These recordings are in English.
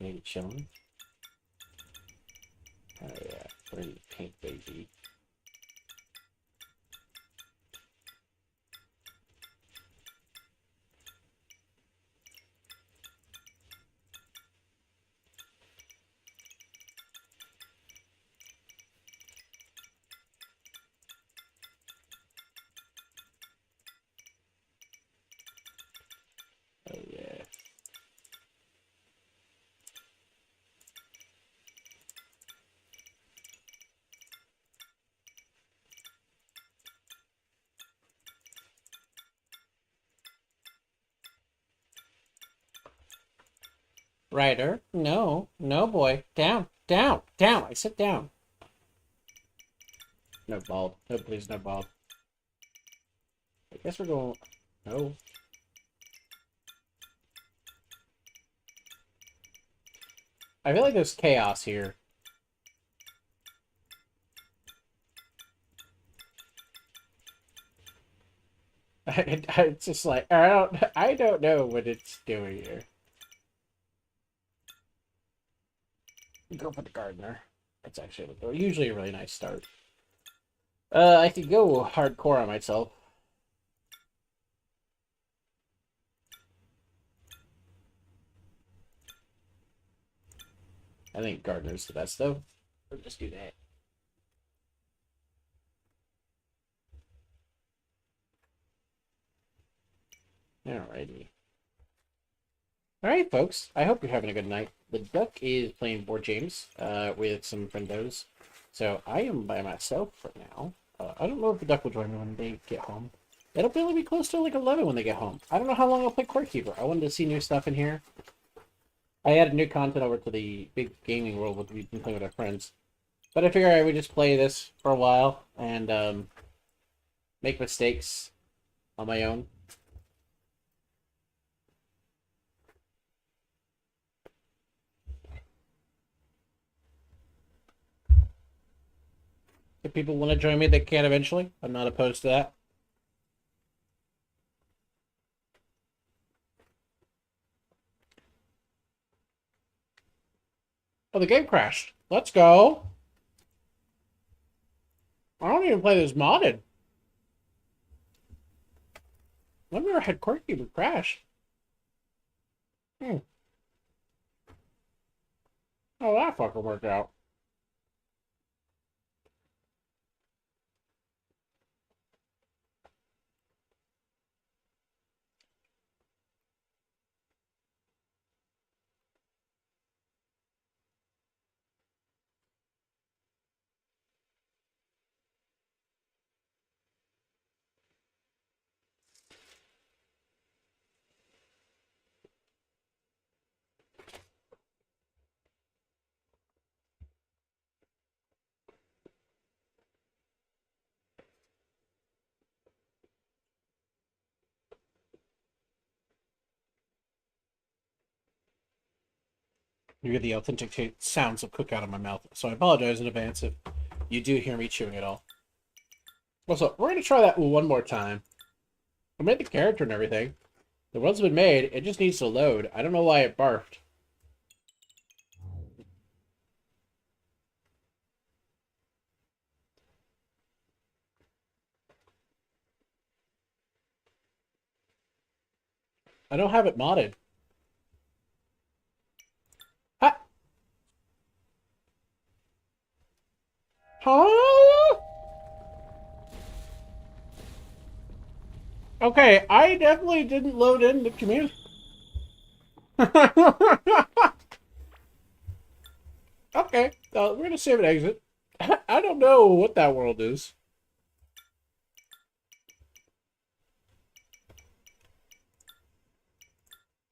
Maybe chilling. Oh yeah, pretty pink baby. Oh yeah. Ryder, no, no boy, down, down, down. I said down. No bald. No, please, no bald. I guess we're going. No. I feel like there's chaos here. It's just like I don't know what it's doing here. Go for the gardener. It's actually usually a really nice start. I could go hardcore on myself. I think gardener's the best though. We'll just do that. Alrighty. Alright, folks. I hope you're having a good night. The duck is playing board games with some friendos. So I am by myself for now. I don't know if the duck will join me when they get home. It'll probably be close to like 11 when they get home. I don't know how long I'll play Court Keeper. I wanted to see new stuff in here. I added new content over to the big gaming world that we've been playing with our friends. But I figure I would just play this for a while and make mistakes on my own. If people want to join me, they can eventually. I'm not opposed to that. Oh, the game crashed. Let's go. I don't even play this modded. I've never had Court Keeper crash. Hmm. Oh, that fucker worked out. You get the authentic sounds of cook out of my mouth, so I apologize in advance if you do hear me chewing at all. Also, we're going to try that one more time. I made the character and everything. The world's been made, it just needs to load. I don't know why it barfed. I don't have it modded. Ha! Huh? Okay, I definitely didn't load in the community. Okay, we're gonna save and exit. I don't know what that world is.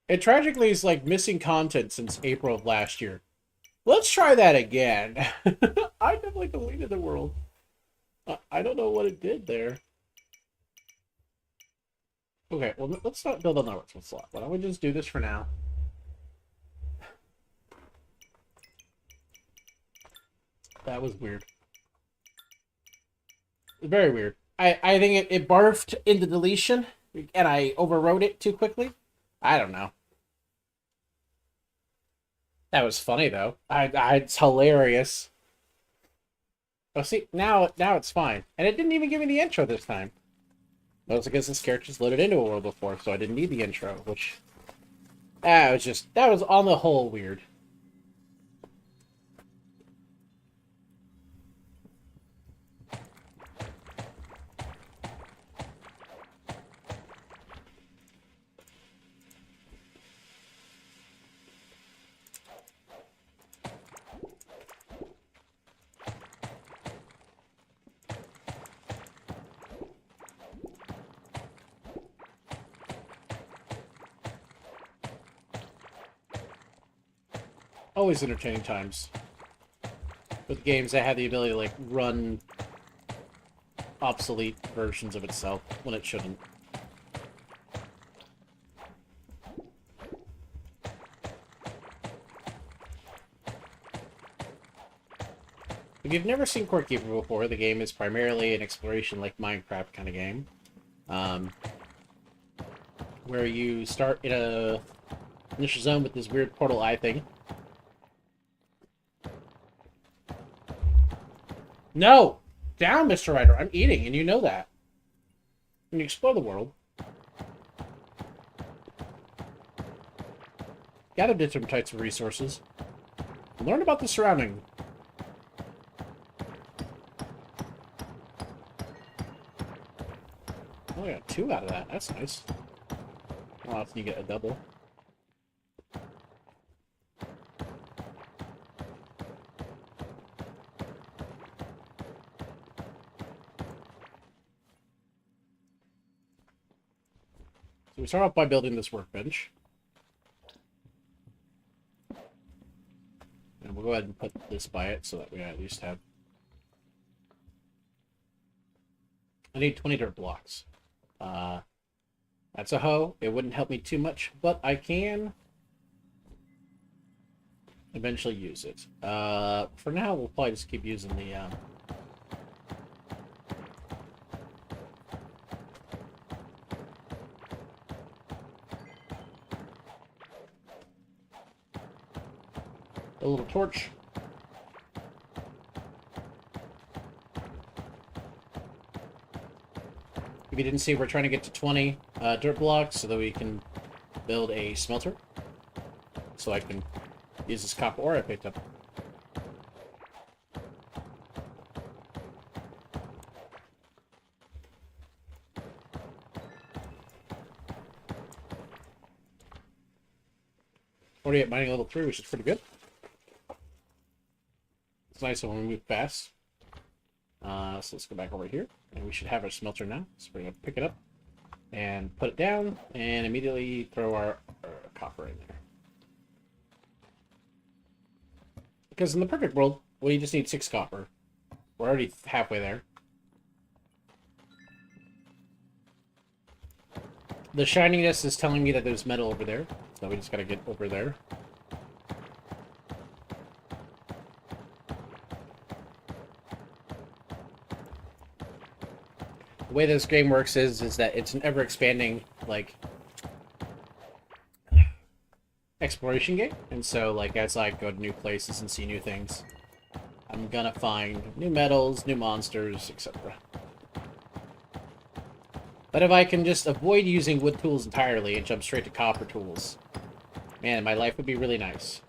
It tragically is like missing content since April of last year. Let's try that again. I definitely deleted the world. I don't know what it did there. Okay, well, let's not build on that workflow slot. Why don't we just do this for now? That was weird. Very weird. I think it barfed into deletion, and I overwrote it too quickly. I don't know. That was funny though. It's hilarious. Oh, see, now it's fine, and it didn't even give me the intro this time. Well, it's because this character's loaded into a world before, so I didn't need the intro. Which, that was on the whole weird. Always entertaining times. With games that have the ability to, like, run obsolete versions of itself when it shouldn't. If you've never seen Core Keeper before, the game is primarily an exploration like Minecraft kind of game. Where you start in a initial zone with this weird portal eye thing. No! Down, Mr. Ryder! I'm eating, and you know that. When you explore the world, gather different types of resources, and learn about the surrounding. Oh, I got 2 out of that. That's nice. How often you get a double? So we start off by building this workbench. And we'll go ahead and put this by it so that we at least have... I need 20 dirt blocks. That's a hoe. It wouldn't help me too much, but I can eventually use it. For now, we'll probably just keep using the... a little torch. If you didn't see, we're trying to get to 20 dirt blocks so that we can build a smelter. So I can use this copper ore I picked up. Already at mining level 3, which is pretty good. It's nice when we move fast. So let's go back over here, and we should have our smelter now. So we're going to pick it up and put it down, and immediately throw our copper in there. Because in the perfect world, we just need 6 copper. We're already halfway there. The shininess is telling me that there's metal over there, so we just gotta get over there. The way this game works is that it's an ever-expanding, like, exploration game, and so, like, as I go to new places and see new things, I'm gonna find new metals, new monsters, etc. But if I can just avoid using wood tools entirely and jump straight to copper tools, man, my life would be really nice.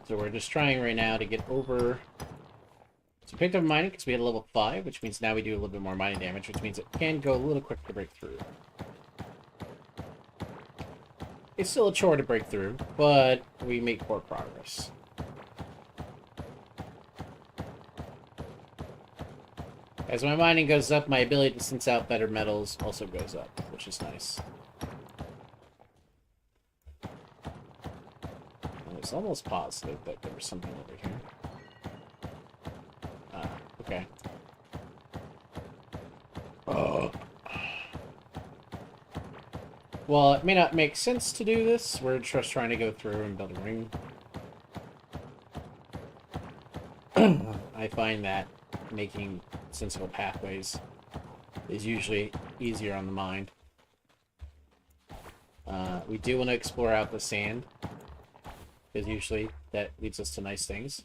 So we're just trying right now to get over... So picked up mining because we had a level 5, which means now we do a little bit more mining damage, which means it can go a little quicker to break through. It's still a chore to break through, but we make more progress. As my mining goes up, my ability to sense out better metals also goes up, which is nice. I was almost positive that there was something over here. Okay. Oh. Well, it may not make sense to do this. We're just trying to go through and build a ring. I find that making sensible pathways is usually easier on the mind. We do want to explore out the sand, because usually that leads us to nice things.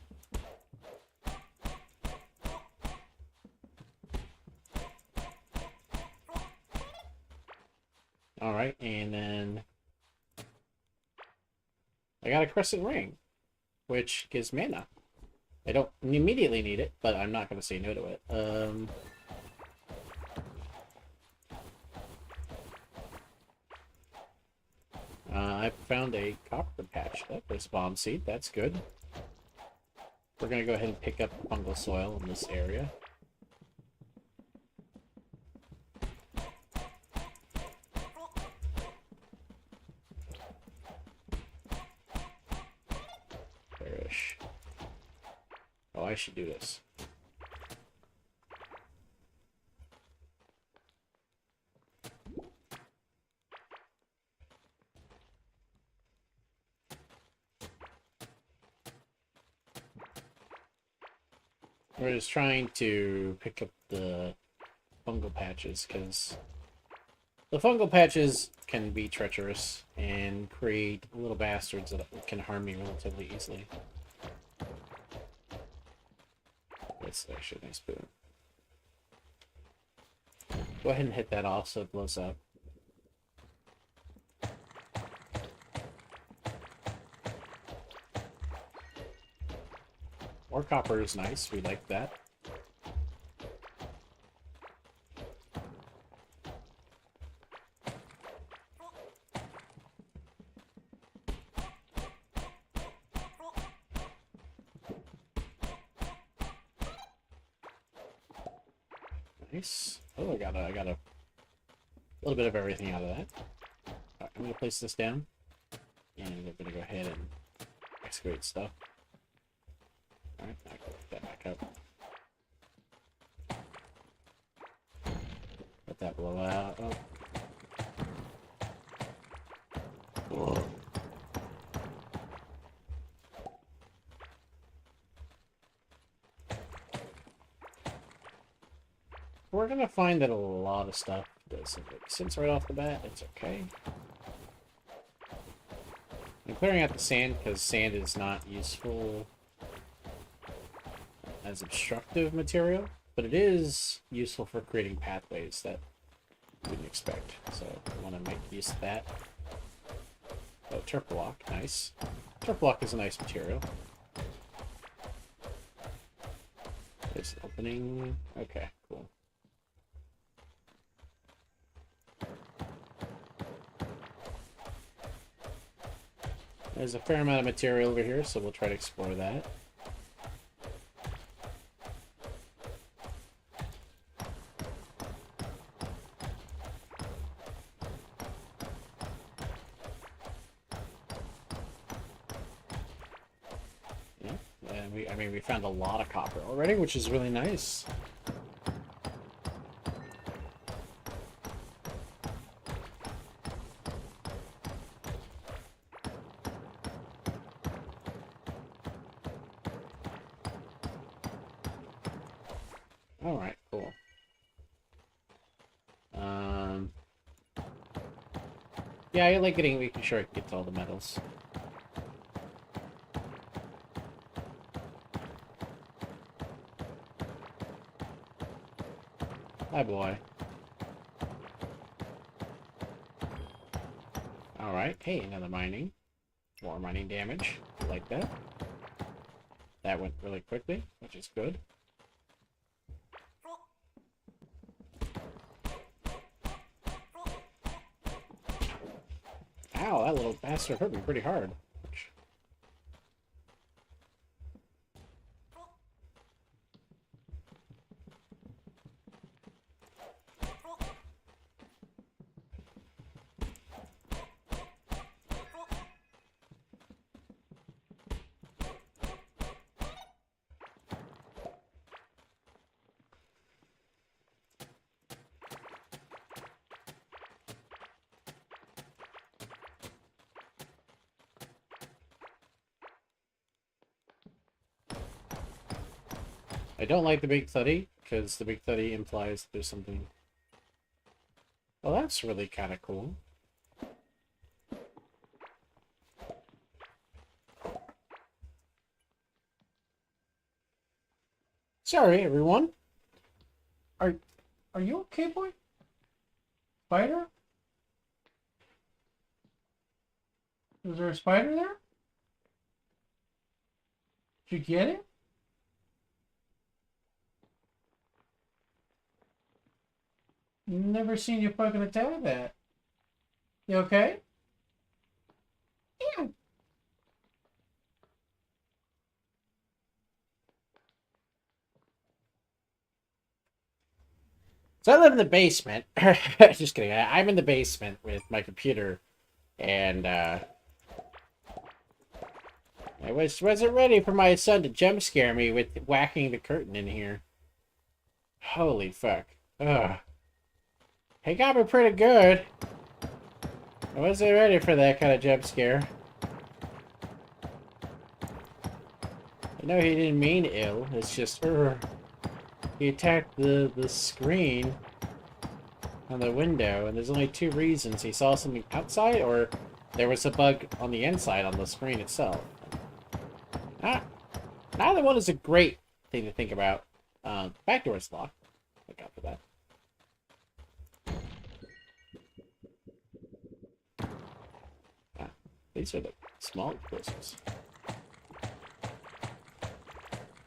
Alright, and then I got a crescent ring, which gives mana. I don't immediately need it, but I'm not going to say no to it. I found a copper patch. Oh, there's a bomb seed. That's good. We're going to go ahead and pick up fungal soil in this area. Perish. Oh, I should do this. We're just trying to pick up the fungal patches, because the fungal patches can be treacherous and create little bastards that can harm you relatively easily. That's actually a nice boon. Go ahead and hit that off so it blows up. More copper is nice. We like that. Nice. Oh, I got a little bit of everything out of that. Right, I'm gonna place this down, and we're gonna go ahead and excavate stuff. All right, I can put that back up. Let that blow out. Oh. Whoa. We're gonna find that a lot of stuff doesn't make sense right off the bat. It's okay. I'm clearing out the sand because sand is not useful as obstructive material, but it is useful for creating pathways that you wouldn't expect. So I want to make use of that. Oh, turf block, nice. Turf block is a nice material. There's an opening. Okay, cool. There's a fair amount of material over here, so we'll try to explore that. Yeah, and we found a lot of copper already, which is really nice. Alright, cool. Yeah, I like making sure I can get to all the metals. Hi, boy. Alright, hey, another mining. More mining damage. Like that. That went really quickly, which is good. Ow, that little bastard hurt me pretty hard. I don't like the big thuddy, because the big thuddy implies there's something Well, that's really kind of cool. Sorry, everyone. Are you okay, boy? Spider? Is there a spider there? Did you get it? Never seen you fucking attack that. You okay? Yeah. So I live in the basement. Just kidding. I'm in the basement with my computer, and I wasn't ready for my son to jump scare me with whacking the curtain in here. Holy fuck. Ugh. He got me pretty good. I wasn't ready for that kind of jump scare. I know he didn't mean ill. It's just, he attacked the screen on the window, and there's only two reasons. He saw something outside, or there was a bug on the inside on the screen itself. Neither one is a great thing to think about. Back door's locked. Look out for that. These are the small explosives.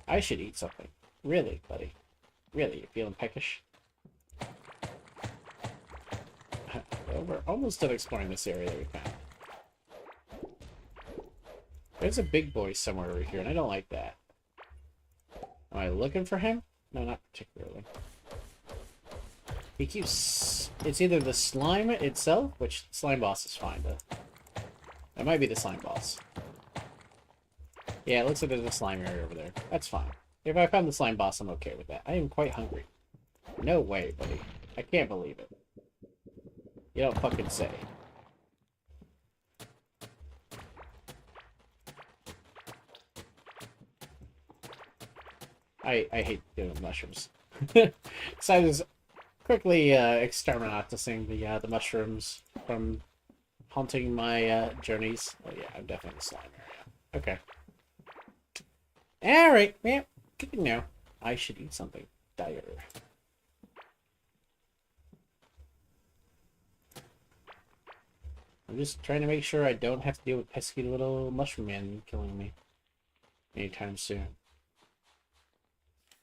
I should eat something. Really, buddy. Really, you feeling peckish? Well, we're almost done exploring this area that we found. There's a big boy somewhere over here, and I don't like that. Am I looking for him? No, not particularly. He keeps... It's either the slime itself, which slime boss is fine, but... It might be the slime boss. Yeah, it looks like there's a slime area over there. That's fine. If I found the slime boss, I'm okay with that. I am quite hungry. No way, buddy. I can't believe it. You don't fucking say. I hate doing mushrooms. So I was quickly exterminating the mushrooms from haunting my journeys. Oh yeah, I'm definitely in the slime area. Okay. Alright, yeah, good to know. I should eat something dire. I'm just trying to make sure I don't have to deal with pesky little mushroom man killing me anytime soon.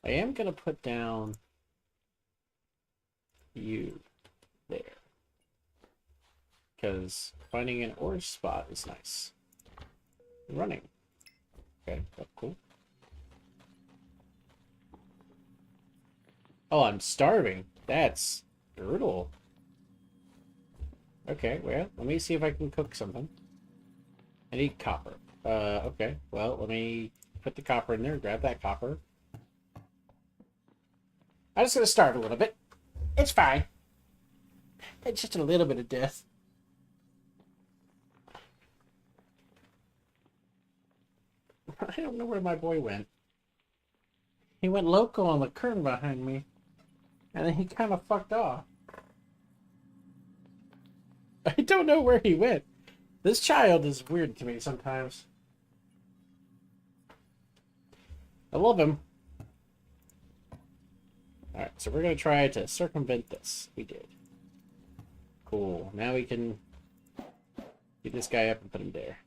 I am gonna put down you there, because finding an orange spot is nice. Running. Okay, that's cool. Oh, I'm starving. That's brutal. Okay, well, let me see if I can cook something. I need copper. Okay. Well, let me put the copper in there, grab that copper. I'm just gonna starve a little bit. It's fine. It's just a little bit of death. I don't know where my boy went. He went loco on the curtain behind me. And then he kind of fucked off. I don't know where he went. This child is weird to me sometimes. I love him. Alright, so we're going to try to circumvent this. We did. Cool. Now we can get this guy up and put him there.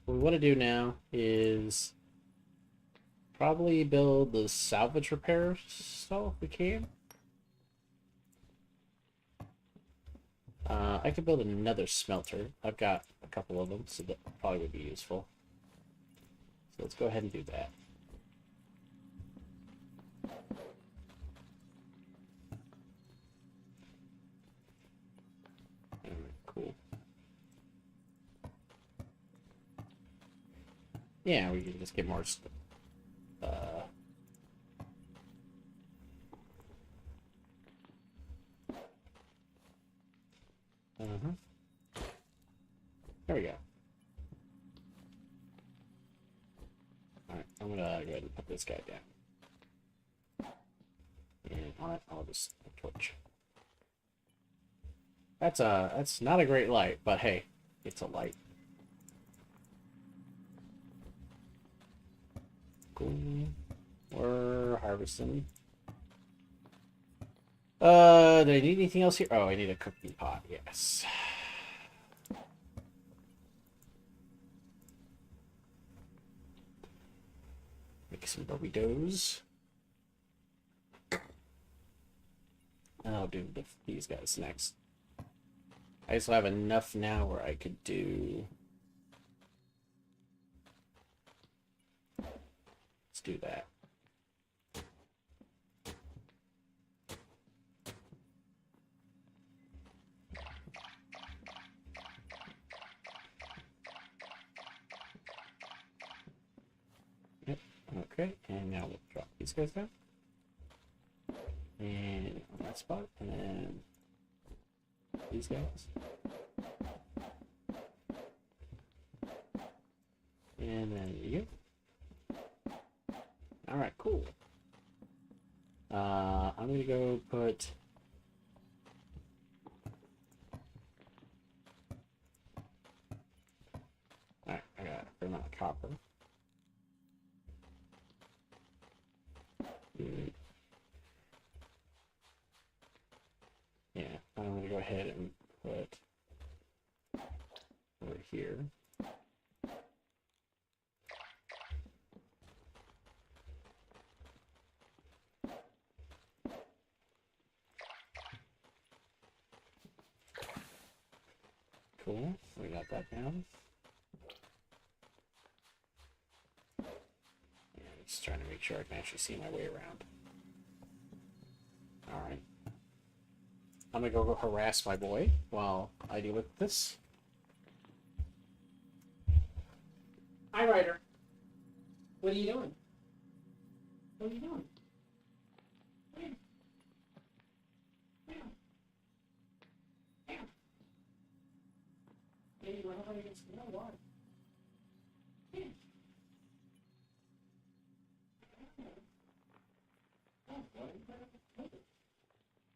What we want to do now is probably build the salvage repair stall if we can. I could build another smelter. I've got a couple of them, so that probably would be useful. So let's go ahead and do that. Cool. Yeah, we can just get more stuff. There we go. Alright, I'm gonna go ahead and put this guy down. And on it. I'll just torch. That's not a great light, but hey, it's a light. Cool. We're harvesting. Do I need anything else here? Oh, I need a cooking pot. Yes. Make some burritos. I'll do these guys next. I just have enough now where I could do... Let's do that. Yep, okay, and now we'll drop these guys down. And on that spot, and then these guys. And then you. Alright, cool. I'm gonna go put... Alright, I got a fair amount of copper. Yeah, I'm gonna go ahead and put over here. Cool, we got that down. Yeah, just trying to make sure I can actually see my way around. Alright. I'm gonna go harass my boy while I deal with this. Hi, Ryder. What are you doing? What are you doing? Come here. Hey, you run over against the wall.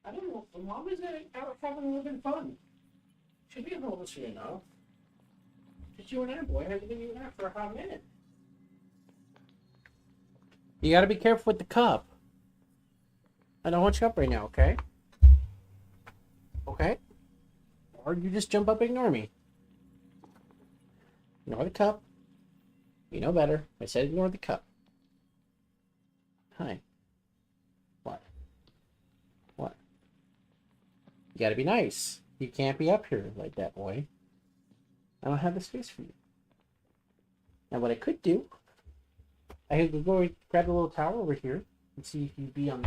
I don't know. Mom is out having a little bit of fun. Should be able to see enough. Just you and I, boy. Haven't been doing that for a hot minute. You gotta be careful with the cup. I don't want you up right now, okay? Okay? Or you just jump up and ignore me. Ignore the cup. You know better. I said ignore the cup. Hi. What? What? You gotta be nice. You can't be up here like that, boy. I don't have the space for you. Now what I could do, I could go grab the little tower over here and see if you'd be on...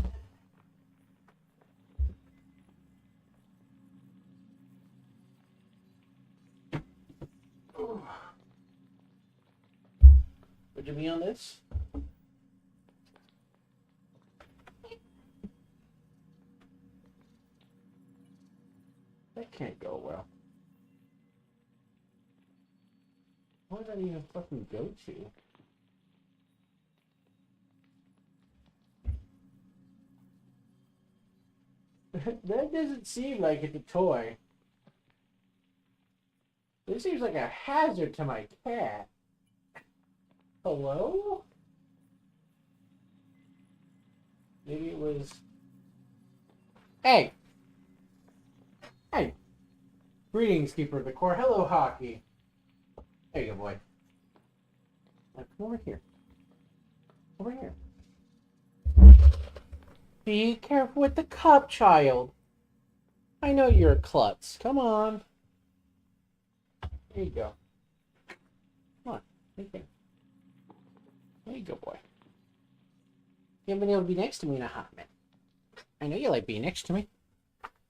Would you be on this? That can't go well. What did I even fucking go to? That doesn't seem like it's a toy. This seems like a hazard to my cat. Hello? Maybe it was... Hey! Hey! Greetings, Keeper of the Core. Hello, Hockey. There you go, boy. Now, come over here. Over here. Be careful with the cup, child. I know you're a klutz. Come on. There you go. Come on. Right there. There you go, boy. You haven't been able to be next to me in a hot minute. I know you like being next to me.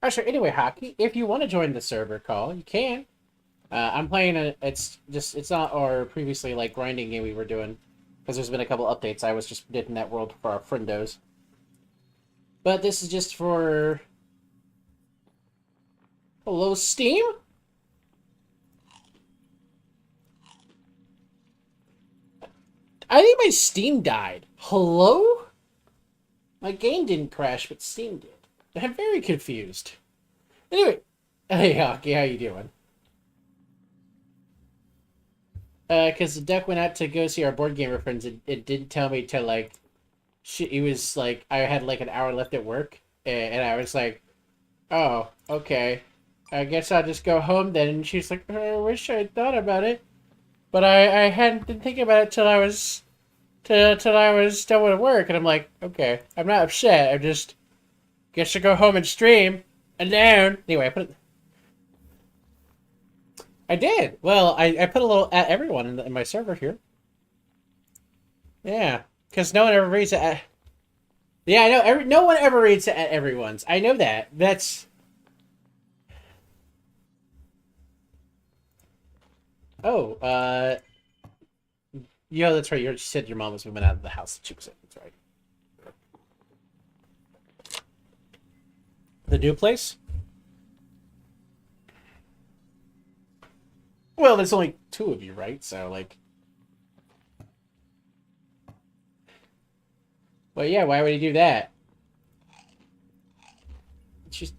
Oh, sure. Anyway, Hockey, if you want to join the server call, you can. I'm playing it's not our previously like grinding game we were doing, because there's been a couple updates. I was just did in that world for our friendos. But this is just for... Hello, Steam? I think my Steam died. Hello? My game didn't crash, but Steam did. I'm very confused. Anyway, hey Hockey, how you doing? Because the duck went out to go see our board gamer friends. It didn't tell me to like. It was like I had like an hour left at work, and I was like, "Oh, okay. I guess I'll just go home then." And she's like, "Oh, I wish I had thought about it, but I hadn't been thinking about it till I was till I was done with work." And I'm like, "Okay, I'm not upset. I just guess I go home and stream alone." Anyway, I did. Well, I put a little at everyone in my server here. Yeah, because no one ever reads it. Yeah, I know. No one ever reads it at everyone's. I know that. That's. Oh, yeah, that's right. You said your mom was moving out of the house that she was in. That's right. The new place? Well, there's only two of you, right? So, like. Well, yeah, why would he do that? She's.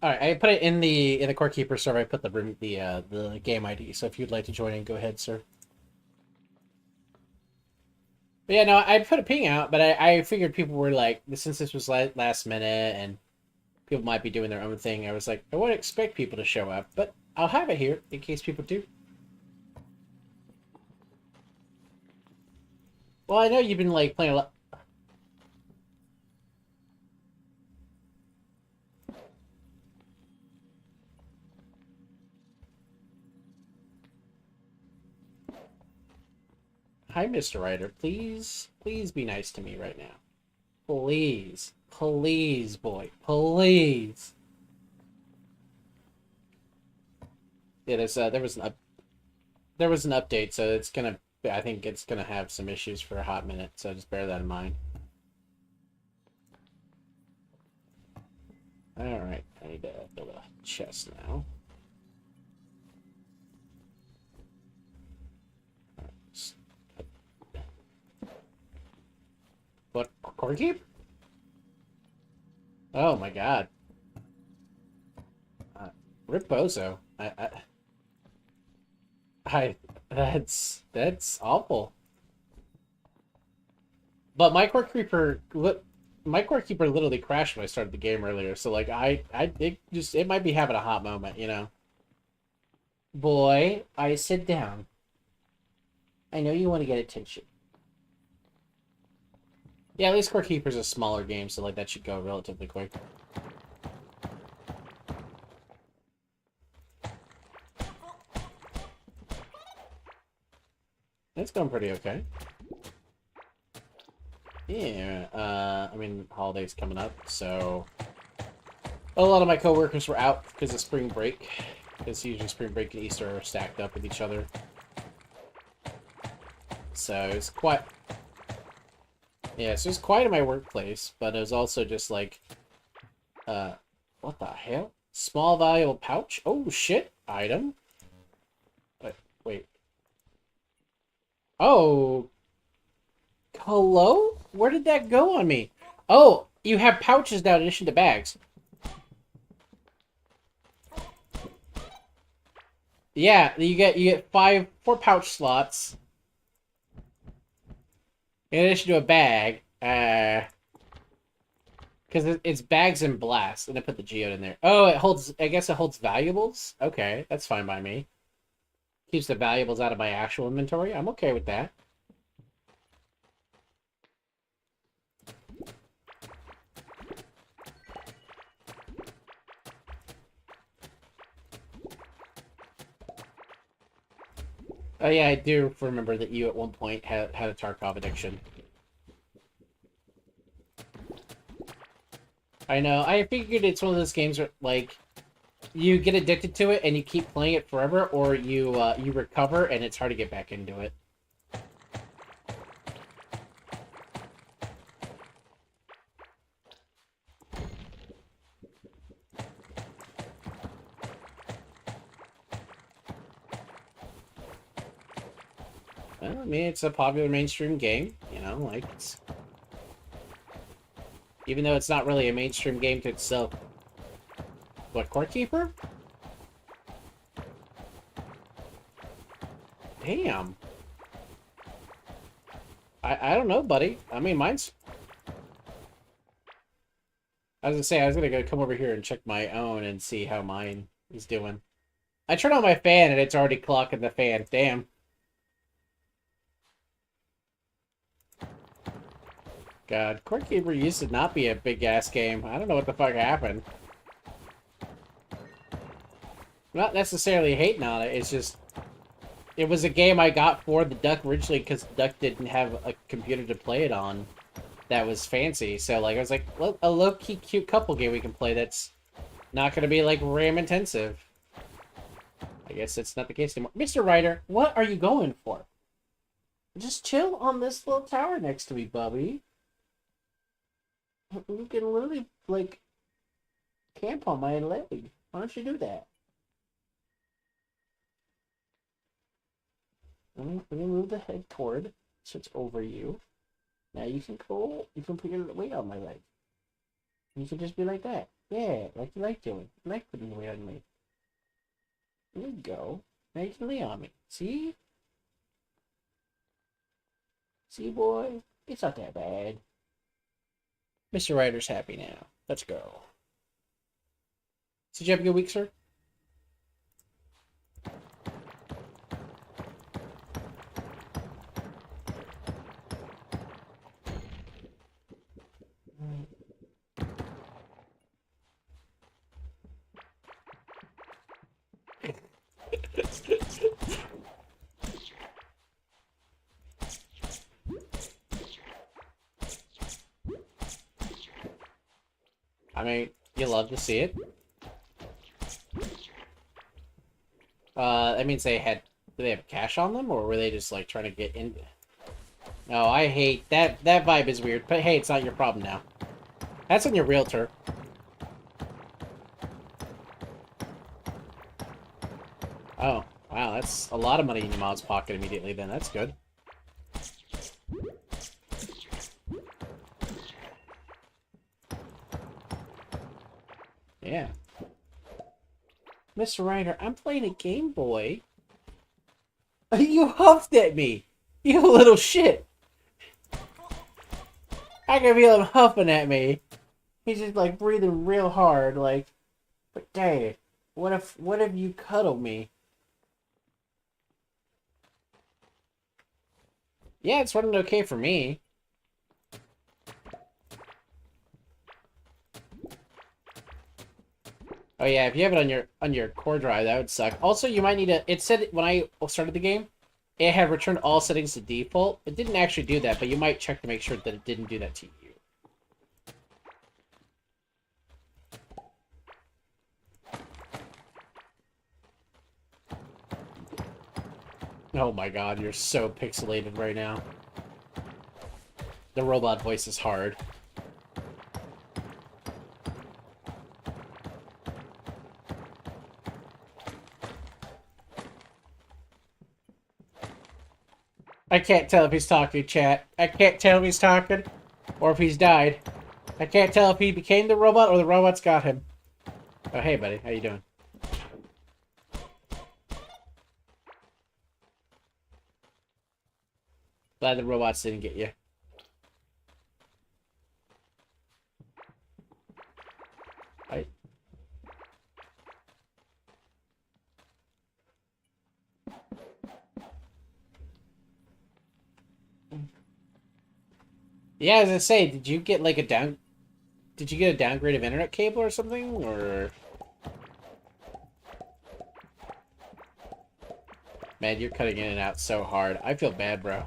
All right, I put it in the Core Keeper server. I put the game ID. So if you'd like to join in, go ahead, sir. But yeah, no, I put a ping out, but I figured people were like, since this was last minute and people might be doing their own thing, I was like, I wouldn't expect people to show up, but I'll have it here in case people do. Well, I know you've been like playing a lot. Hi, Mr. Ryder. Please, please be nice to me right now. Please, please, boy, please. Yeah, there was an update, so it's gonna. I think it's gonna have some issues for a hot minute. So just bear that in mind. All right, I need to build a chest now. What, Core Keep? Oh my god. Rip Bozo. That's awful. But my Core Keeper literally crashed when I started the game earlier. So like it might be having a hot moment, you know. Boy, I sit down. I know you want to get attention. Yeah, at least Core Keeper's a smaller game, so like that should go relatively quick. It's going pretty okay. Yeah, I mean, holidays coming up, so a lot of my coworkers were out because of spring break. Because usually spring break and Easter are stacked up with each other. So it's quite. Yeah, so it's quiet in my workplace, but it was also just like, what the hell? Small valuable pouch? Oh shit! Item. Wait. Oh. Hello? Where did that go on me? Oh, you have pouches now in addition to bags. Yeah, you get four pouch slots in addition to a bag. Because it's bags and blast, and I put the geode in there. Oh, it holds. I guess it holds valuables. Okay, that's fine by me. Keeps the valuables out of my actual inventory. I'm okay with that. Oh yeah, I do remember that you at one point had a Tarkov addiction. I know. I figured it's one of those games where like you get addicted to it and you keep playing it forever, or you recover and it's hard to get back into it. Well, I mean, it's a popular mainstream game, you know, like, it's... Even though it's not really a mainstream game to itself. What, Court Keeper? Damn. I don't know, buddy. I mean, mine's... I was gonna say, I was gonna go come over here and check my own and see how mine is doing. I turned on my fan and it's already clocking the fan. Damn. God, Court Keeper used to not be a big-ass game. I don't know what the fuck happened. I'm not necessarily hating on it, it's just... It was a game I got for the Duck originally because Duck didn't have a computer to play it on that was fancy. So, like, I was like, well, a low-key cute couple game we can play that's not going to be, like, RAM-intensive. I guess it's not the case anymore. Mr. Ryder, what are you going for? Just chill on this little tower next to me, Bubby. You can literally, like, camp on my leg. Why don't you do that? Let me move the head toward so it's over you. Now you can put your weight on my leg. You can just be like that. Yeah, like you like doing. You like putting your weight on me. There you go. Now you can lay on me. See? See, boy? It's not that bad. Mr. Ryder's happy now. Let's go. Did you have a good week, sir? I mean, you love to see it. That means they had... Do they have cash on them, or were they just, like, trying to get in... No, I hate... That vibe is weird, but hey, it's not your problem now. That's on your realtor. Oh, wow, that's a lot of money in your mom's pocket immediately then. That's good. Yeah. Mr. Ryder, I'm playing a Game Boy. You huffed at me! You little shit! I can feel him huffing at me. He's just, like, breathing real hard, like... But dang, what if you cuddle me? Yeah, it's running okay for me. Oh yeah, if you have it on your core drive, that would suck. Also, you might need to... It said when I started the game, it had returned all settings to default. It didn't actually do that, but you might check to make sure that it didn't do that to you. Oh my god, you're so pixelated right now. The robot voice is hard. I can't tell if he's talking, chat. I can't tell if he's talking or if he's died. I can't tell if he became the robot or the robot's got him. Oh, hey, buddy. How you doing? Glad the robots didn't get you. I... Yeah, as I say, did you get like a Did you get a downgrade of internet cable or something, or? Man, you're cutting in and out so hard. I feel bad, bro.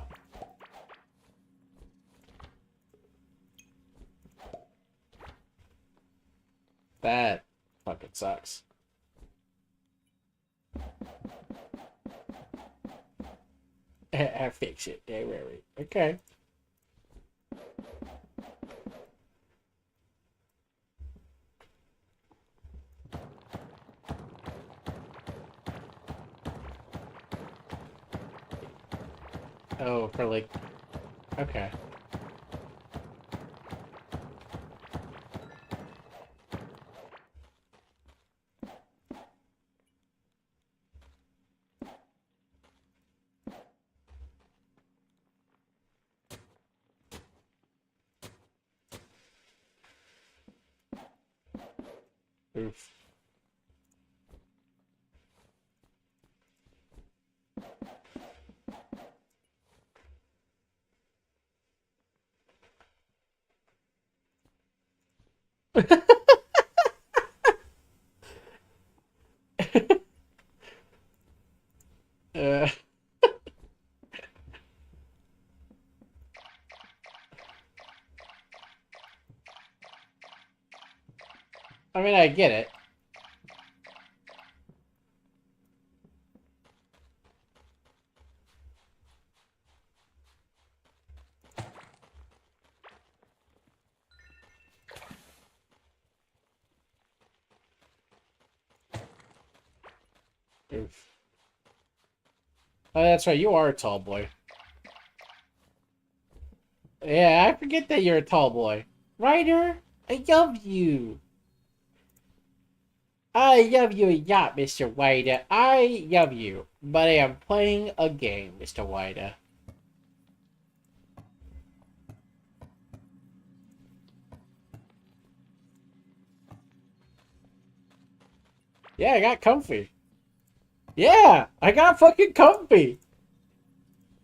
That fucking sucks. I fix it. Don't worry. Okay. Oh, for like... Okay. Oof. uh, I mean, I get it. Oof. Oh, that's right. You are a tall boy. Yeah, I forget that you're a tall boy. Ryder, I love you. I love you a lot, Mr. Wida. I love you. But I am playing a game, Mr. Wida. Yeah, I got comfy. Yeah, I got fucking comfy.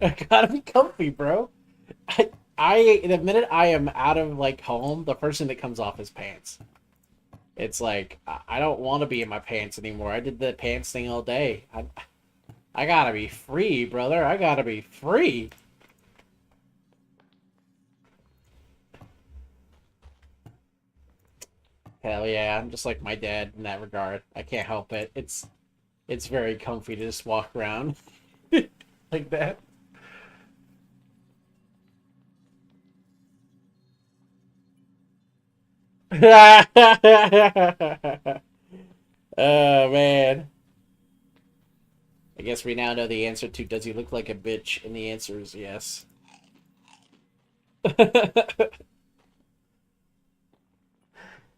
I gotta be comfy, bro. The minute I am out of like home, the first thing that comes off is pants. It's like I don't want to be in my pants anymore. I did the pants thing all day. I gotta be free, brother. I gotta be free. Hell yeah, I'm just like my dad in that regard. I can't help it. It's very comfy to just walk around like that. Oh man. I guess we now know the answer to does he look like a bitch? And the answer is yes.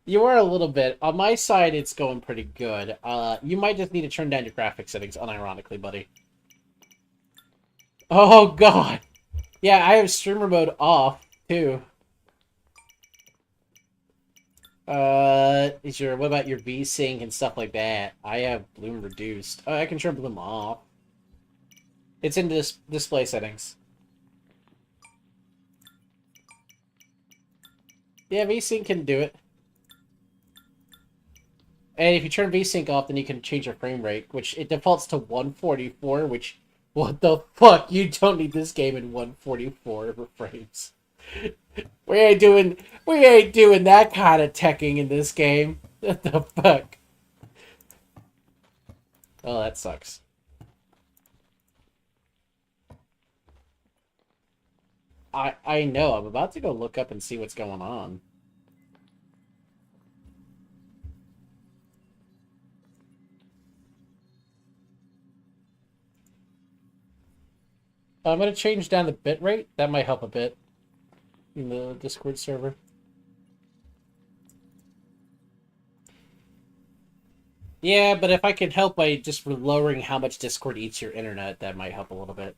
You are a little bit. On my side, it's going pretty good. You might just need to turn down your graphic settings, unironically, buddy. Oh, God. Yeah, I have streamer mode off, too. What about your VSync and stuff like that? I have bloom reduced. Oh, I can turn bloom off. It's in this display settings. Yeah, VSync can do it. And if you turn VSync off, then you can change your frame rate, which it defaults to 144, which, what the fuck? You don't need this game in 144 frames. We ain't doing that kind of teching in this game. What the fuck? Oh, that sucks. I know. I'm about to go look up and see what's going on. I'm gonna change down the bitrate. That might help a bit in the Discord server. Yeah, but if I can help by just lowering how much Discord eats your internet, that might help a little bit.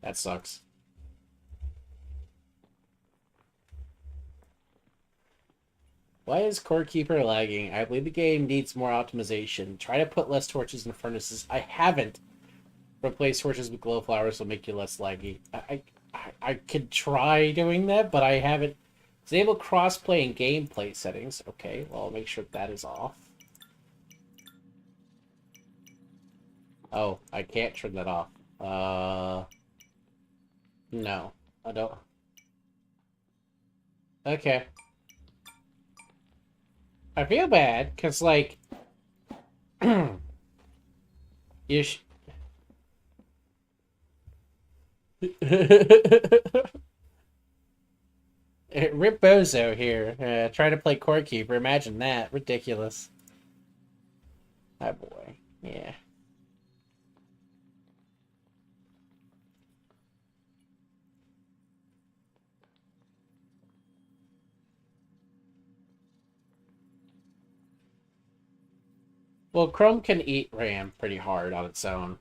That sucks. Why is Core Keeper lagging? I believe the game needs more optimization. Try to put less torches in furnaces. I haven't. Replace torches with glow flowers will make you less laggy. I could try doing that, but I haven't. Disable crossplay and gameplay settings. Okay, well, I'll make sure that is off. Oh, I can't turn that off. No, I don't. Okay. I feel bad, because, like, you Rip Bozo here, trying to play Core Keeper. Imagine that. Ridiculous. Hi, boy. Yeah. Well, Chrome can eat RAM pretty hard on its own.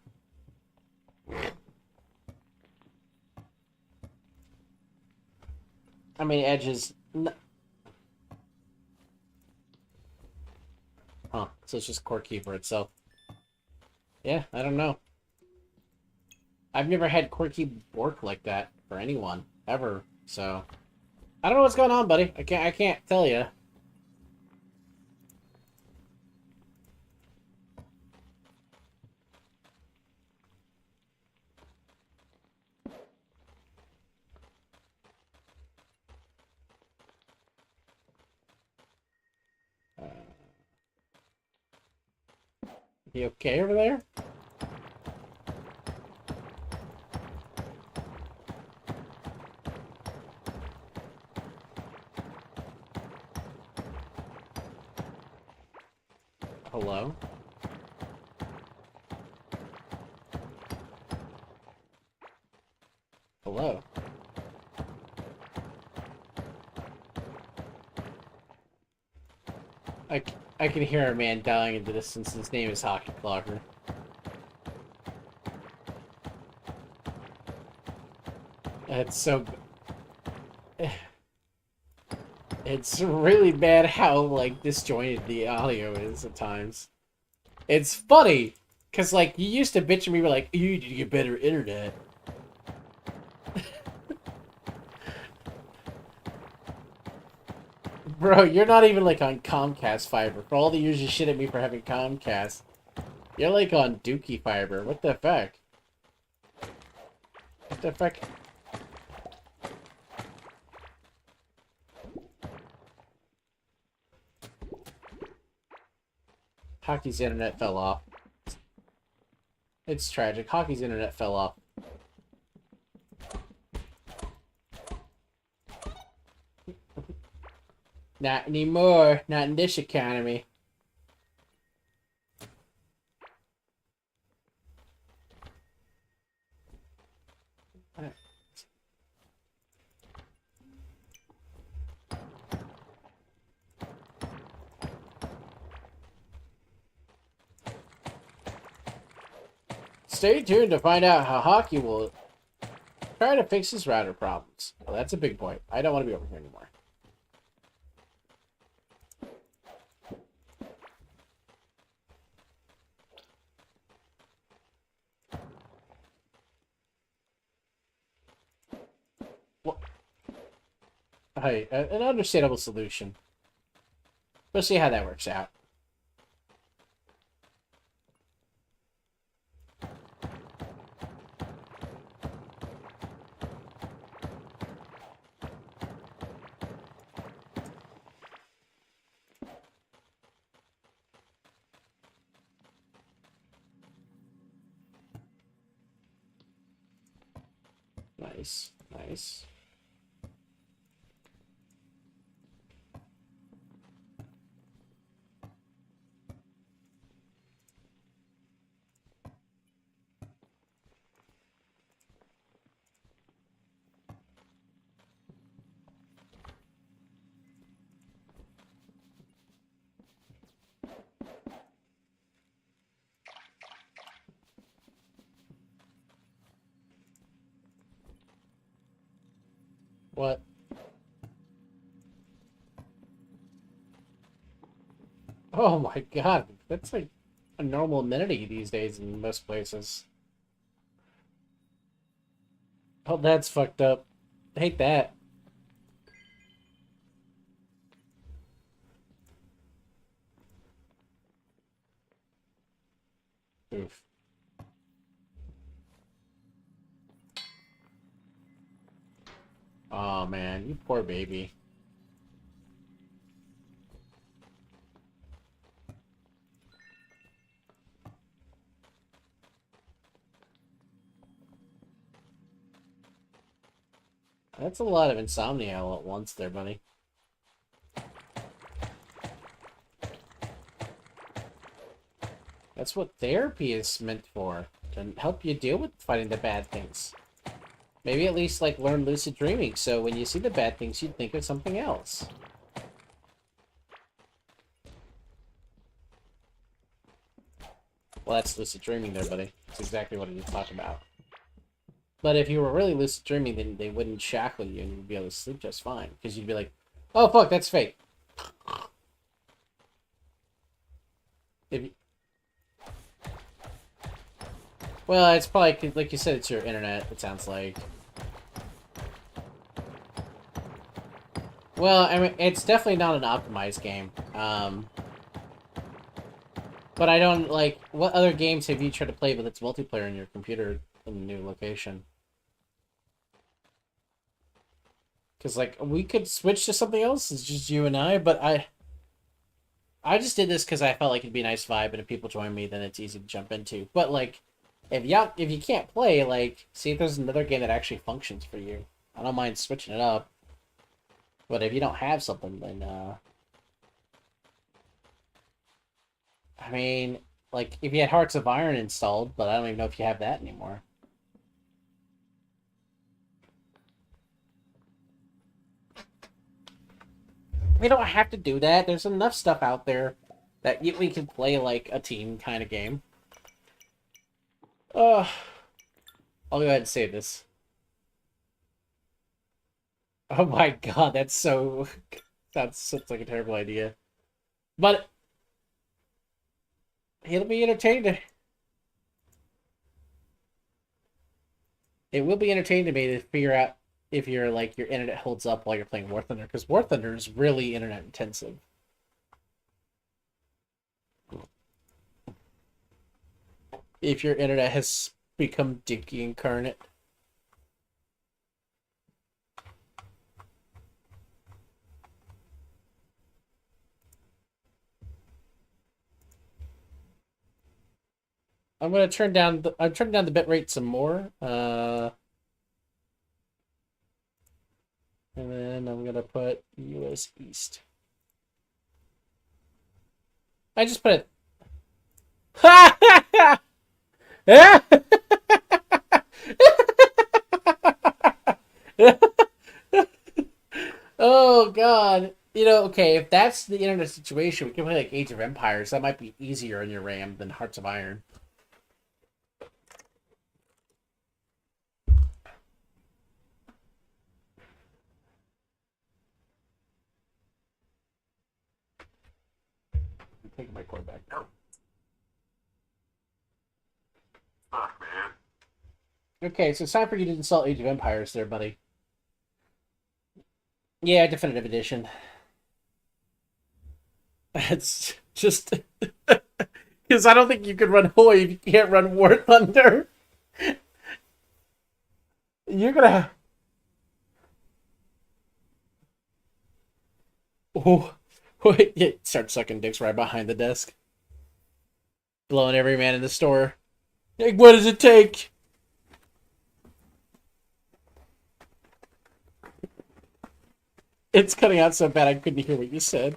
I mean, Edge is... Huh. So it's just Core Keeper itself. Yeah, I don't know. I've never had Core Keep work like that for anyone, ever, so... I don't know what's going on, buddy. I can't tell you. You okay over there? Hello? Hello? I, I can hear a man dying in the distance. His name is Hockey Clocker. It's so... It's really bad how, like, disjointed the audio is at times. It's funny, because, like, you used to bitch at me, like, you need to get better internet. Bro, you're not even, like, on Comcast fiber. For all the years you shit at me for having Comcast, you're, like, on Dookie fiber. What the fuck? What the fuck? Hockey's internet fell off. It's tragic. Hockey's internet fell off. Not anymore. Not in this economy. Stay tuned to find out how Hockey will try to fix his router problems. Well, that's a big point. I don't want to be over here anymore. What? Hey, an understandable solution. We'll see how that works out. Nice, nice. What? Oh my god, that's like a normal amenity these days in most places. Oh, that's fucked up. I hate that. Oof. Oh man, you poor baby. That's a lot of insomnia all at once there, buddy. That's what therapy is meant for. To help you deal with fighting the bad things. Maybe at least, like, learn lucid dreaming, so when you see the bad things, you think of something else. Well, that's lucid dreaming there, buddy. That's exactly what you talk about. But if you were really lucid dreaming, then they wouldn't shackle you and you'd be able to sleep just fine. Because you'd be like, oh, fuck, that's fake. If you... Well, it's probably, like you said, it's your internet, it sounds like. Well, I mean, it's definitely not an optimized game. But I don't, like, what other games have you tried to play with its multiplayer in your computer in a new location? Because, like, we could switch to something else, it's just you and I, but I just did this because I felt like it'd be a nice vibe, and if people join me, then it's easy to jump into. But, like, if you can't play, like, see if there's another game that actually functions for you. I don't mind switching it up. But if you don't have something, then, I mean, like, if you had Hearts of Iron installed, but I don't even know if you have that anymore. We don't have to do that. There's enough stuff out there that we can play, like, a team kind of game. I'll go ahead and save this. Oh my god, that's so... That's such, like, a terrible idea. But... It'll be entertaining. It will be entertaining to me to figure out if your internet holds up while you're playing War Thunder, because War Thunder is really internet intensive. If your internet has become dinky incarnate. I'm turning down the bitrate some more. And then I'm gonna put US East. I just put it. Oh god. You know, okay, if that's the internet situation, we can play like Age of Empires. That might be easier on your RAM than Hearts of Iron. I'm taking my cord back now. Fuck, man. Okay, so it's time for you to install Age of Empires there, buddy. Yeah, Definitive Edition. It's just... Because I don't think you could run Hoi if you can't run War Thunder. You're gonna... Oh, wait, yeah, start sucking dicks right behind the desk. Blowing every man in the store. Like, what does it take? It's cutting out so bad I couldn't hear what you said.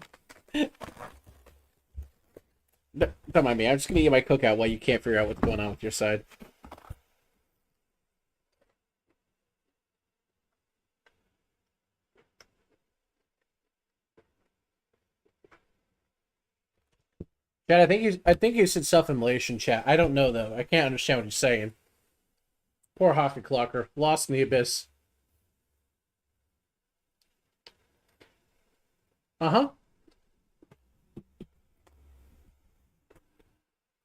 Don't mind me. I'm just gonna eat my cookout while you can't figure out what's going on with your side. Chad, I think you said self-immolation, chat. I don't know though. I can't understand what he's saying. Poor hockey clocker, lost in the abyss. Uh-huh.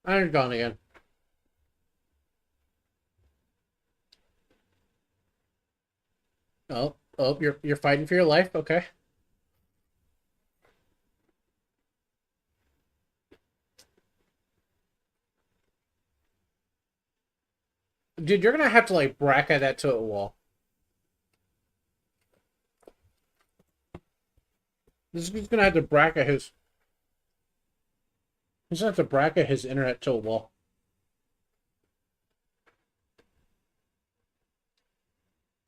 Iron gone again. Oh, you're fighting for your life. Okay. Dude, you're gonna have to like bracket that to a wall. He's gonna have to bracket his. He's gonna have to bracket his internet to a wall.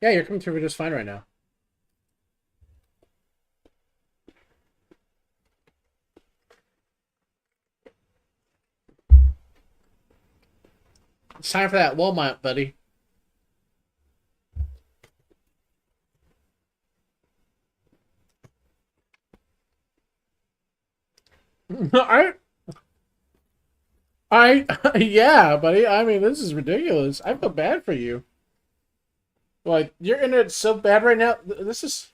Yeah, you're coming through just fine right now. It's time for that Walmart, buddy. I, yeah, buddy. I mean, this is ridiculous. I feel bad for you. Like, your internet's so bad right now. This is.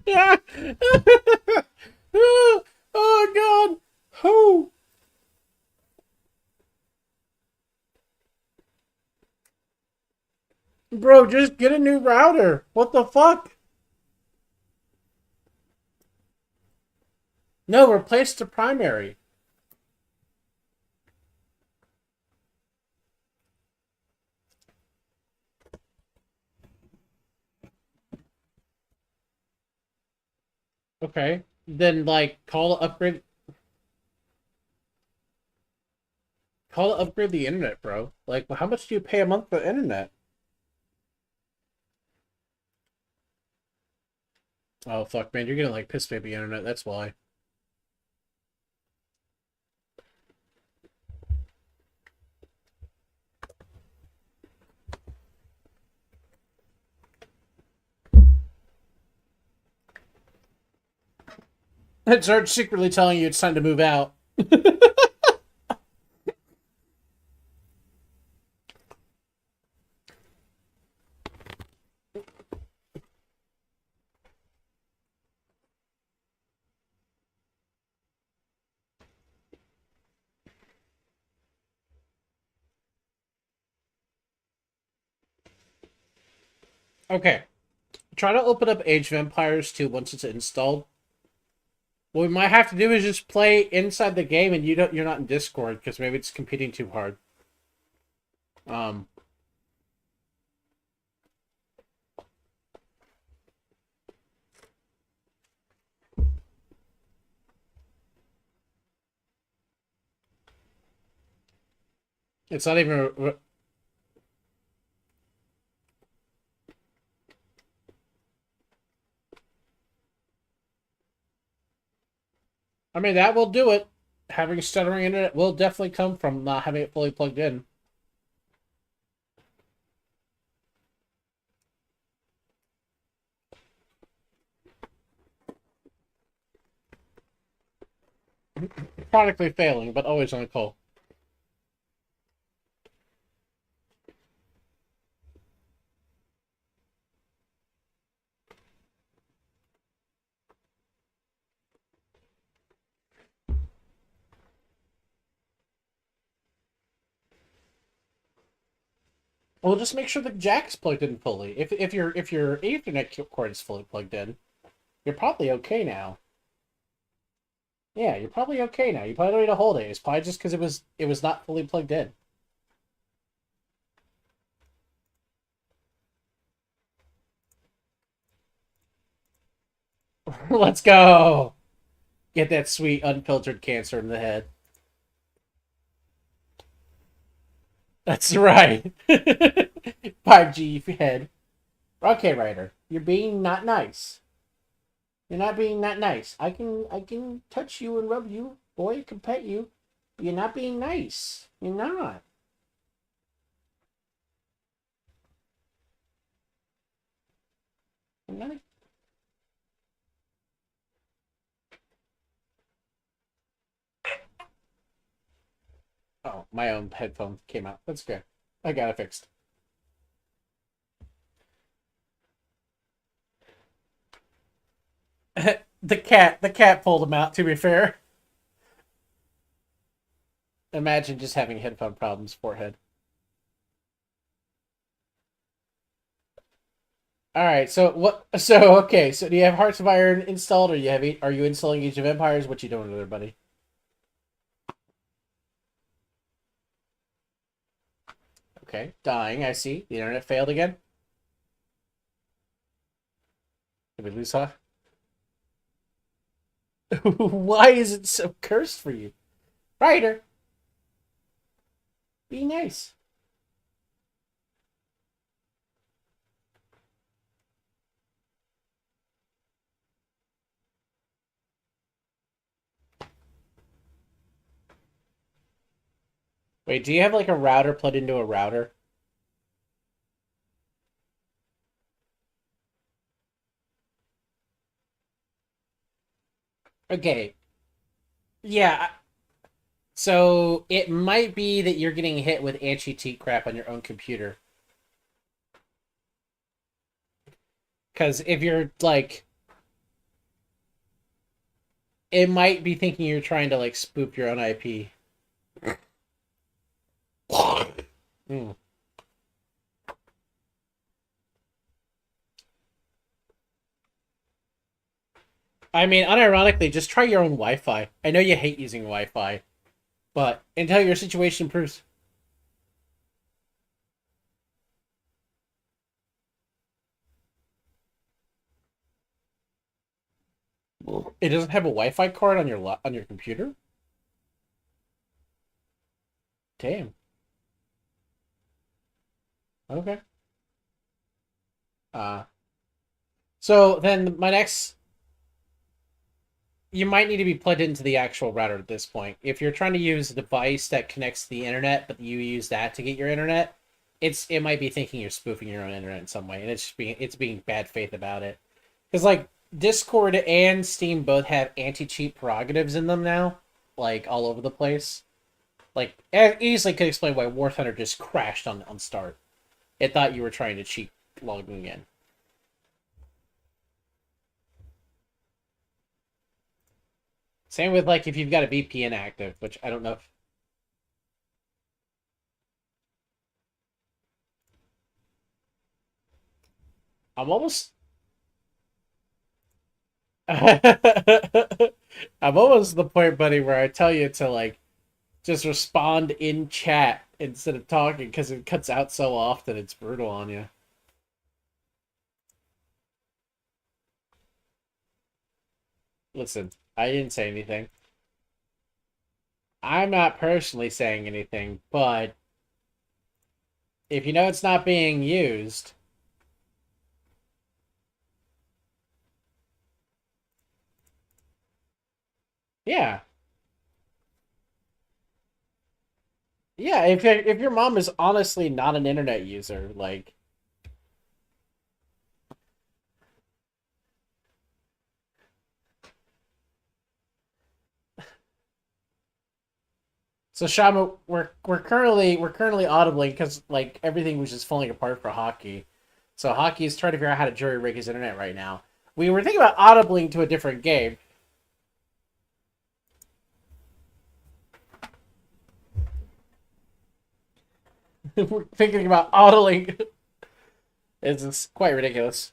Yeah. Oh, God. Oh. Bro, just get a new router. What the fuck? No, replace the primary. Okay. Then, like, call to upgrade the internet, bro. Like, how much do you pay a month for internet? Oh, fuck, man. You're getting, like, piss baby internet. That's why. It starts secretly telling you it's time to move out. Okay. Try to open up Age of Empires 2 once it's installed. What we might have to do is just play inside the game, and you're not in Discord because maybe it's competing too hard. Um. It's not even. I mean, that will do it. Having stuttering internet will definitely come from not having it fully plugged in. Chronically failing, but always on a call. Well, just make sure the jack's plugged in fully. If your Ethernet cord is fully plugged in, you're probably okay now. Yeah, you're probably okay now. You probably don't need to hold it. It's probably just because it was not fully plugged in. Let's go. Get that sweet unfiltered cancer in the head. That's right. 5G head. Okay, Ryder. You're being not nice. You're not being that nice. I can touch you and rub you, boy. I can pet you. But you're not being nice. You're not. You're not. Oh, my own headphone came out. That's good. I got it fixed. The cat pulled him out. To be fair, imagine just having headphone problems, forehead. All right. So what? So okay. So do you have Hearts of Iron installed, or are you installing Age of Empires? What you doing there, buddy? Okay, dying. I see. The internet failed again. Did we lose huh? Why is it so cursed for you, Ryder? Be nice. Wait, do you have like a router plugged into a router? Okay. Yeah. So it might be that you're getting hit with anti-cheat crap on your own computer. Because if you're like, it might be thinking you're trying to like spoof your own IP. Hmm. I mean, unironically, just try your own Wi-Fi. I know you hate using Wi-Fi, but until your situation improves, it doesn't have a Wi-Fi card on on your computer. Damn. Okay. Uh, so then my next, you might need to be plugged into the actual router at this point. If you're trying to use a device that connects to the internet, but you use that to get your internet, it might be thinking you're spoofing your own internet in some way, and it's being bad faith about it. Because like Discord and Steam both have anti-cheat prerogatives in them now, like all over the place. Like it easily could explain why War Thunder just crashed on start. It thought you were trying to cheat logging in. Same with like if you've got a VPN active, which I don't know if I'm almost I'm almost the point, buddy, where I tell you to like just respond in chat instead of talking because it cuts out so often. It's brutal on you. Listen, I didn't say anything. I'm not personally saying anything, but if you know it's not being used, yeah, yeah. If your mom is honestly not an internet user, like so, Shama, we're currently audibly because like everything was just falling apart for hockey. So hockey is trying to figure out how to jury rig his internet right now. We were thinking about audibling to a different game. We're thinking about audibling. It's quite ridiculous.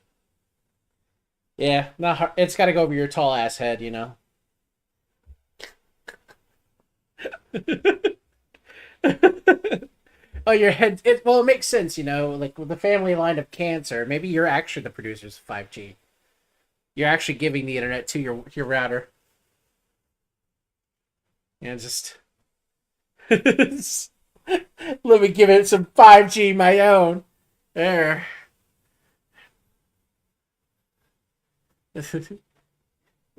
Yeah, not hard. It's got to go over your tall ass head, you know. Oh, your head. Well, it makes sense, you know. Like with the family line of cancer, maybe you're actually the producers of 5G. You're actually giving the internet to your router. Yeah, just let me give it some 5G my own. There.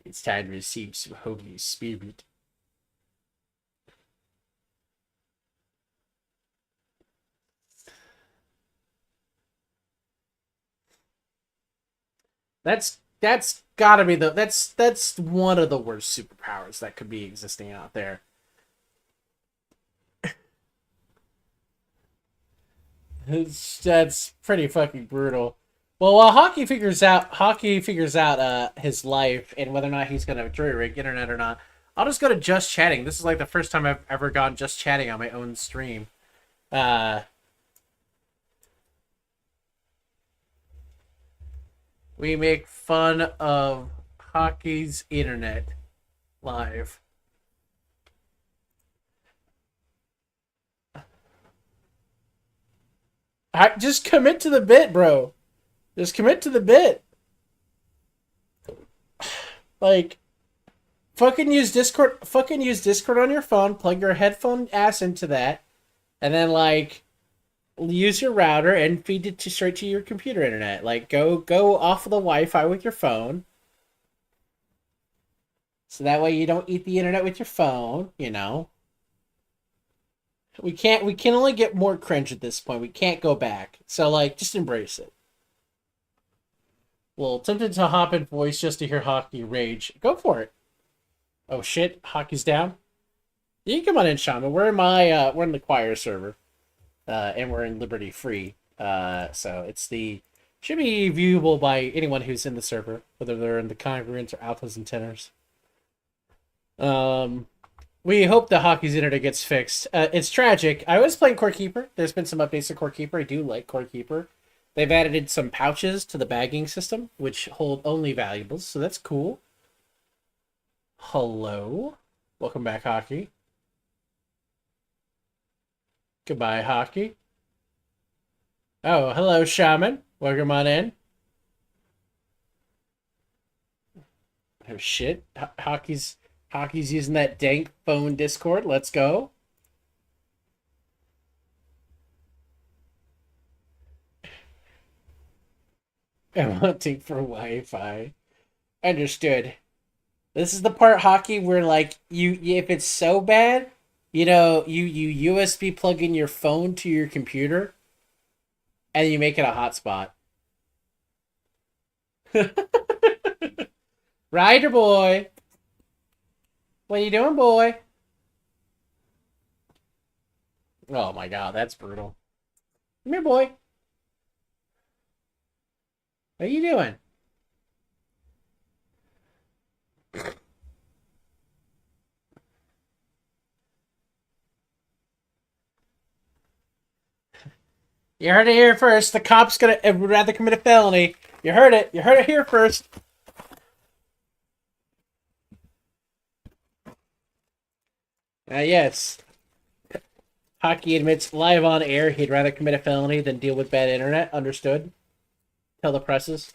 It's time to receive some Holy Spirit. That's gotta be that's one of the worst superpowers that could be existing out there. That's pretty fucking brutal. Well, while hockey figures out his life and whether or not he's gonna jury rig internet or not, I'll just go to just chatting. This is like the first time I've ever gone just chatting on my own stream. Uh, we make fun of hockey's internet live. Just commit to the bit, bro. Just commit to the bit. Like, Fucking use Discord on your phone. Plug your headphone ass into that, and then like use your router and feed it straight to your computer internet. Like, go off of the Wi-Fi with your phone, so that way you don't eat the internet with your phone. You know. We can only get more cringe at this point. We can't go back. So like just embrace it. Well, tempted to hop in voice just to hear Hockey rage. Go for it. Oh shit, Hockey's down. You can come on in, Shaman. We're in the choir server. And we're in Liberty Free. So it's should be viewable by anyone who's in the server, whether they're in the congruents or alphas and tenors. We hope the Hockey's internet gets fixed. It's tragic. I was playing Core Keeper. There's been some updates to Core Keeper. I do like Core Keeper. They've added in some pouches to the bagging system, which hold only valuables, so that's cool. Hello. Welcome back, Hockey. Goodbye, Hockey. Oh, hello, Shaman. Welcome on in. Oh, shit. Hockey's using that dank phone Discord. Let's go. I'm hunting for Wi-Fi. Understood. This is the part, Hockey, where like you if it's so bad, you USB plug in your phone to your computer, and you make it a hotspot. Ryder boy, what are you doing, boy? Oh my god, that's brutal. Come here, boy. What are you doing? You heard it here first. The cop's would rather commit a felony. You heard it. You heard it here first. Yes. Hockey admits live on air he'd rather commit a felony than deal with bad internet. Understood. Tell the presses.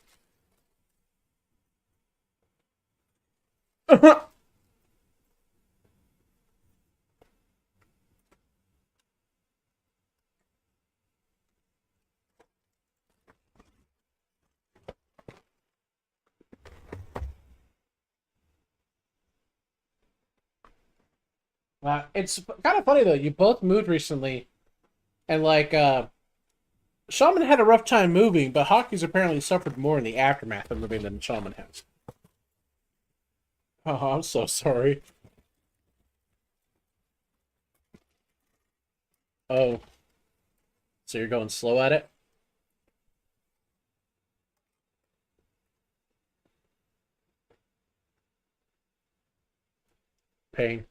It's kind of funny though. You both moved recently, and like Shaman had a rough time moving, but Hockey's apparently suffered more in the aftermath of moving than Shaman has. Oh, I'm so sorry. Oh, so you're going slow at it? Pain.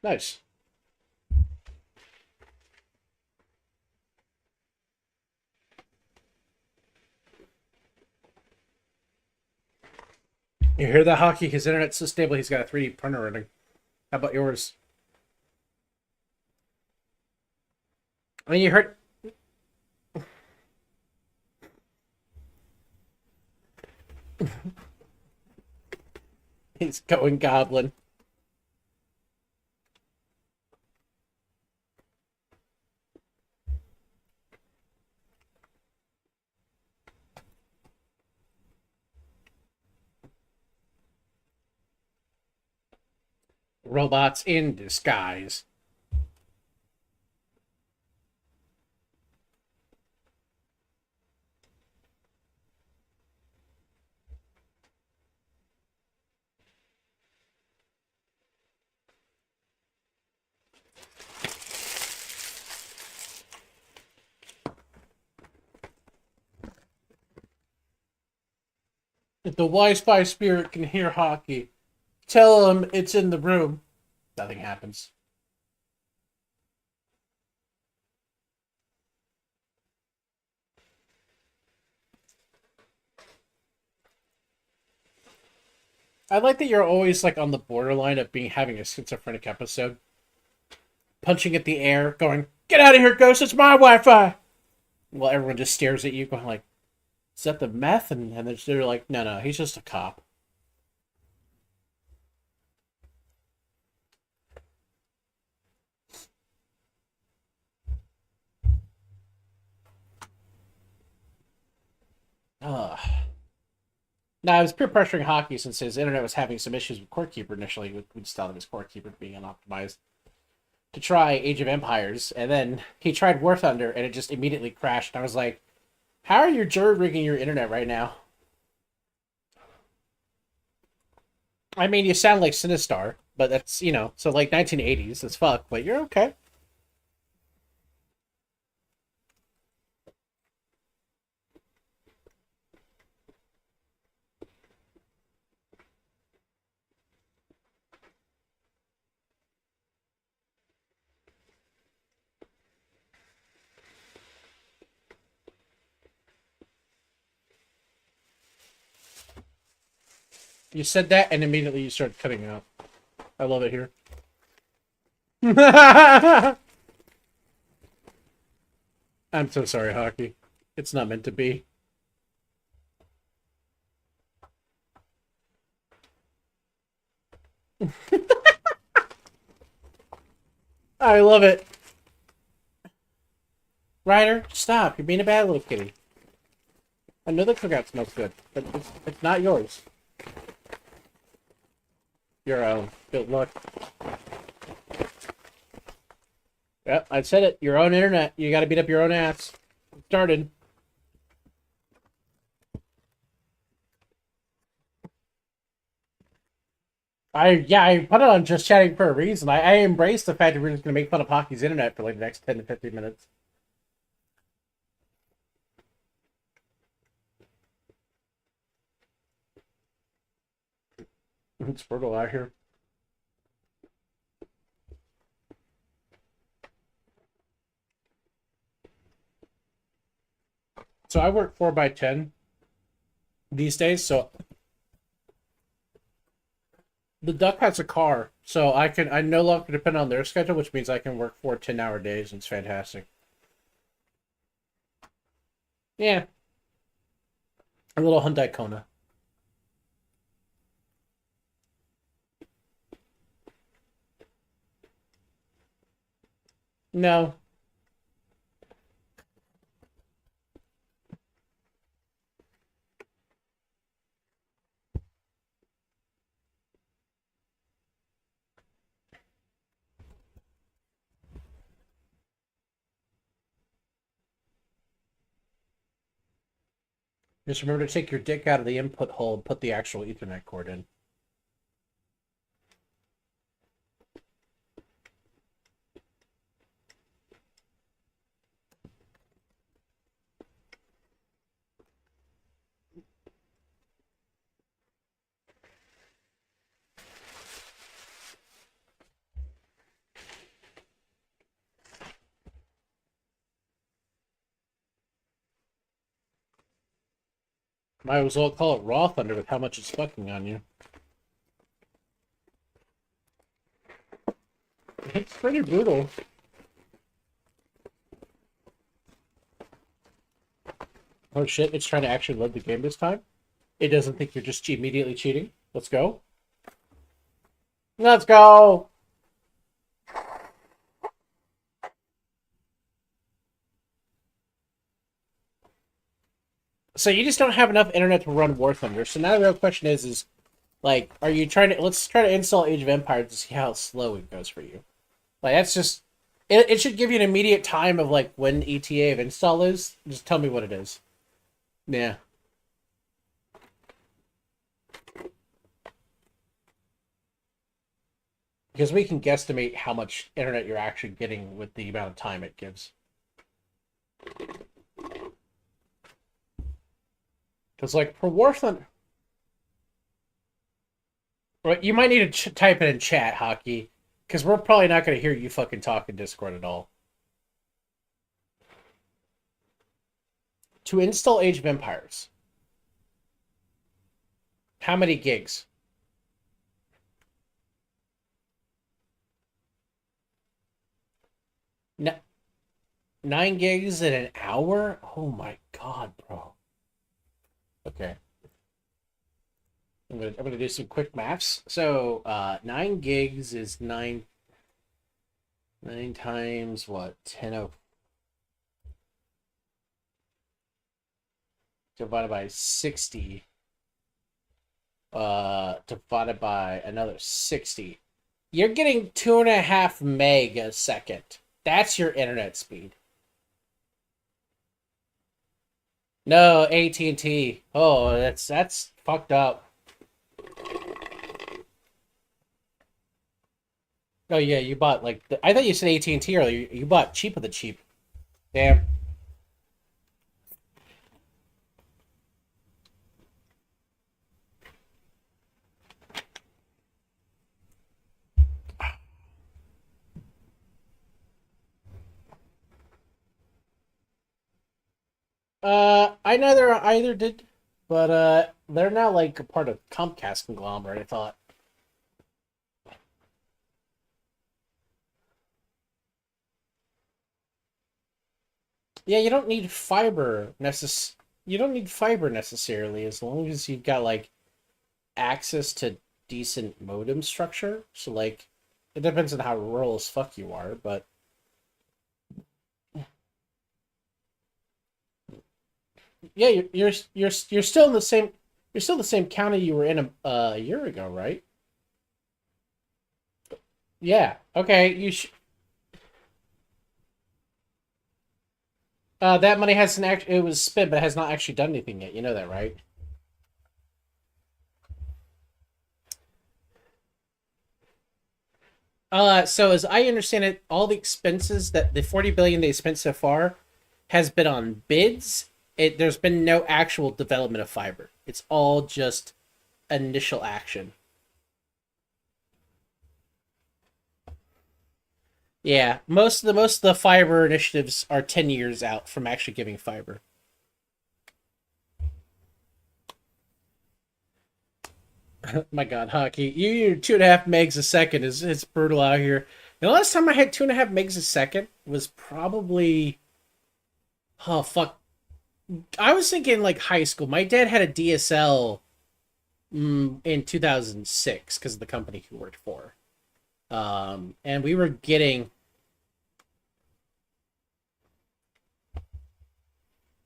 Nice. You hear that, Hockey? His internet's so stable he's got a 3D printer running. How about yours? I mean, you heard... He's going goblin. Robots in disguise. If the Wi-Fi spirit can hear Hockey, tell him it's in the room. Nothing happens. I like that you're always like on the borderline of having a schizophrenic episode. Punching at the air, going, "Get out of here, Ghost, it's my Wi-Fi!" Well, everyone just stares at you, going like, "Is that the meth?" And they're like, "No, no, he's just a cop." Ugh. No, I was peer pressuring Hockey since his internet was having some issues with Corekeeper initially. We just thought of his Corekeeper being unoptimized to try Age of Empires, and then he tried War Thunder, and it just immediately crashed. And I was like, "How are you jury rigging your internet right now?" I mean, you sound like Sinistar, but that's so like 1980s as fuck. But you're okay. You said that, and immediately you started cutting out. I love it here. I'm so sorry, Hockey. It's not meant to be. I love it. Ryder, stop. You're being a bad little kitty. I know the cookout smells good, but it's not yours. Your own. Good luck. Yep, I said it. Your own internet. You gotta beat up your own ass. Started. I put it on just chatting for a reason. I embrace the fact that we're just gonna make fun of Hockey's internet for like the next 10 to 15 minutes. It's brutal out here. So I work 4 by 10 these days, so the duck has a car, so I no longer depend on their schedule, which means I can work 4 10-hour days, and it's fantastic. Yeah, a little Hyundai Kona. No, just remember to take your dick out of the input hole and put the actual Ethernet cord in. Might as well call it Raw Thunder with how much it's fucking on you. It's pretty brutal. Oh shit, it's trying to actually load the game this time. It doesn't think you're just immediately cheating. Let's go. Let's go! So you just don't have enough internet to run War Thunder. So now the real question is like, are you trying to let's try to install Age of Empires to see how slow it goes for you. Like that's just it should give you an immediate time of like when ETA of install is. Just tell me what it is. Yeah. Because we can guesstimate how much internet you're actually getting with the amount of time it gives. Because like for War Thunder, right, you might need to type it in chat, Hockey, because we're probably not going to hear you fucking talk in Discord at all. To install Age of Empires, how many gigs? No, 9 gigs in an hour? Oh my god, bro. Okay. I'm gonna do some quick maths. So 9 gigs is 9 times what? 10 divided by 60 divided by another 60. You're getting 2.5 meg a second. That's your internet speed. No, AT&T. Oh, that's fucked up. Oh yeah, you bought I thought you said AT&T earlier. You bought cheap of the cheap. Damn. I neither either did, but they're now like a part of Comcast conglomerate. I thought. Yeah, you don't need fiber You don't need fiber necessarily, as long as you've got like access to decent modem structure. So like, it depends on how rural as fuck you are, but yeah, you're still in the same county you were in a year ago, right? Yeah. Okay. That money hasn't actually, it was spent, but it has not actually done anything yet. You know that, right? So as I understand it, all the expenses that the 40 billion they spent so far has been on bids. There's been no actual development of fiber. It's all just initial action. Yeah, most of the fiber initiatives are 10 years out from actually giving fiber. My God, hockey, you 2.5 megs a second is it's brutal out here. The last time I had 2.5 megs a second was probably, oh fuck, I was thinking like high school. My dad had a DSL in 2006 because of the company he worked for. And we were getting,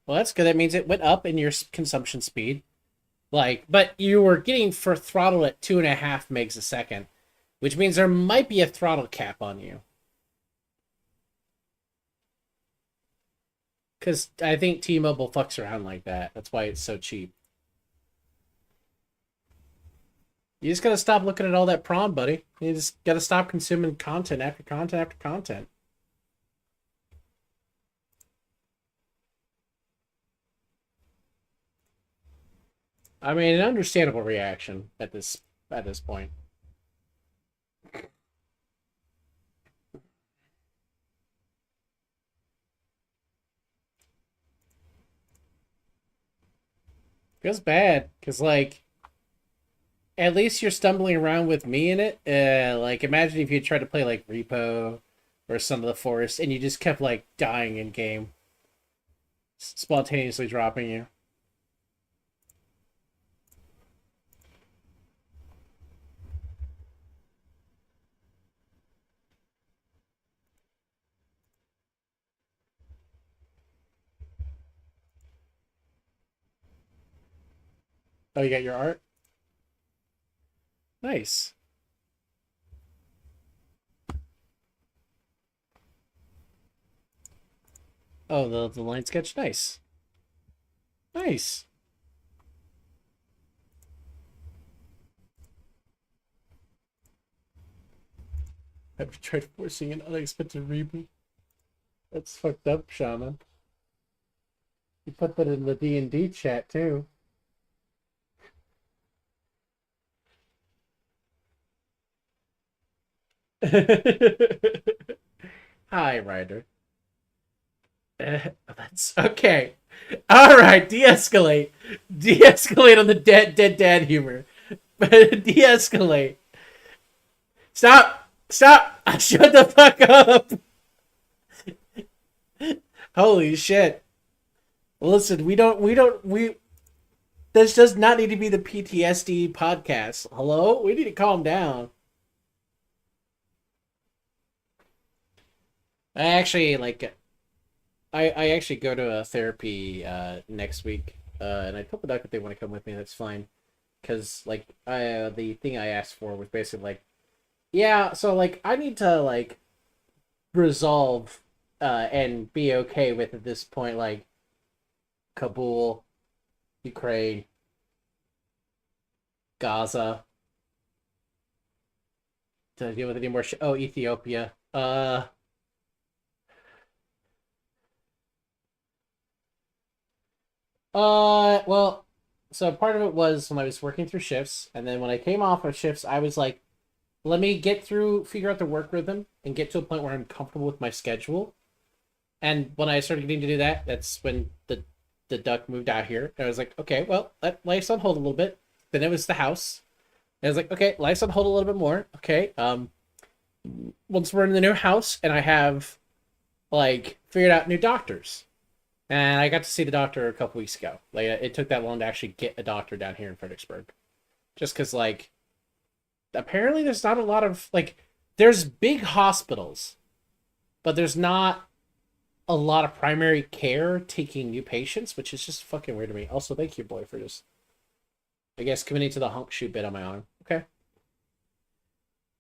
well, that's good. That means it went up in your consumption speed. Like, but you were getting for throttle at 2.5 megs a second, which means there might be a throttle cap on you. Because I think T-Mobile fucks around like that. That's why it's so cheap. You just gotta stop looking at all that prawn, buddy. You just gotta stop consuming content after content after content. I mean, an understandable reaction at this point. Feels bad because like at least you're stumbling around with me in it. Like imagine if you tried to play like Repo or Son of the Forest and you just kept like dying in game, spontaneously dropping you. Oh, you got your art? Nice. Oh, the line sketch, nice. Nice. I've tried forcing an unexpected reboot. That's fucked up, Shaman. You put that in the D&D chat too. Hi, Ryder. That's okay. All right, de-escalate. De-escalate on the dead dad humor. De-escalate. Stop. Stop. Shut the fuck up. Holy shit. Listen, this does not need to be the PTSD podcast. Hello? We need to calm down. I actually, like, I actually go to a therapy next week, and I told the doc if they want to come with me, that's fine. Because, like, the thing I asked for was basically like, yeah, so, like, I need to, like, resolve and be okay with at this point, like, Kabul, Ukraine, Gaza, to deal with any more oh, Ethiopia. Well, so part of it was when I was working through shifts, and then when I came off of shifts, I was like, let me figure out the work rhythm, and get to a point where I'm comfortable with my schedule. And when I started getting to do that, that's when the duck moved out here. And I was like, okay, well, let life's on hold a little bit. Then it was the house. And I was like, okay, life's on hold a little bit more. Okay, once we're in the new house, and I have like figured out new doctors. And I got to see the doctor a couple weeks ago. Like, it took that long to actually get a doctor down here in Fredericksburg, just because, like, apparently there's not a lot of, like, there's big hospitals, but there's not a lot of primary care taking new patients, which is just fucking weird to me. Also, thank you, boy, for just, I guess, committing to the honk shoe bit on my arm. Okay.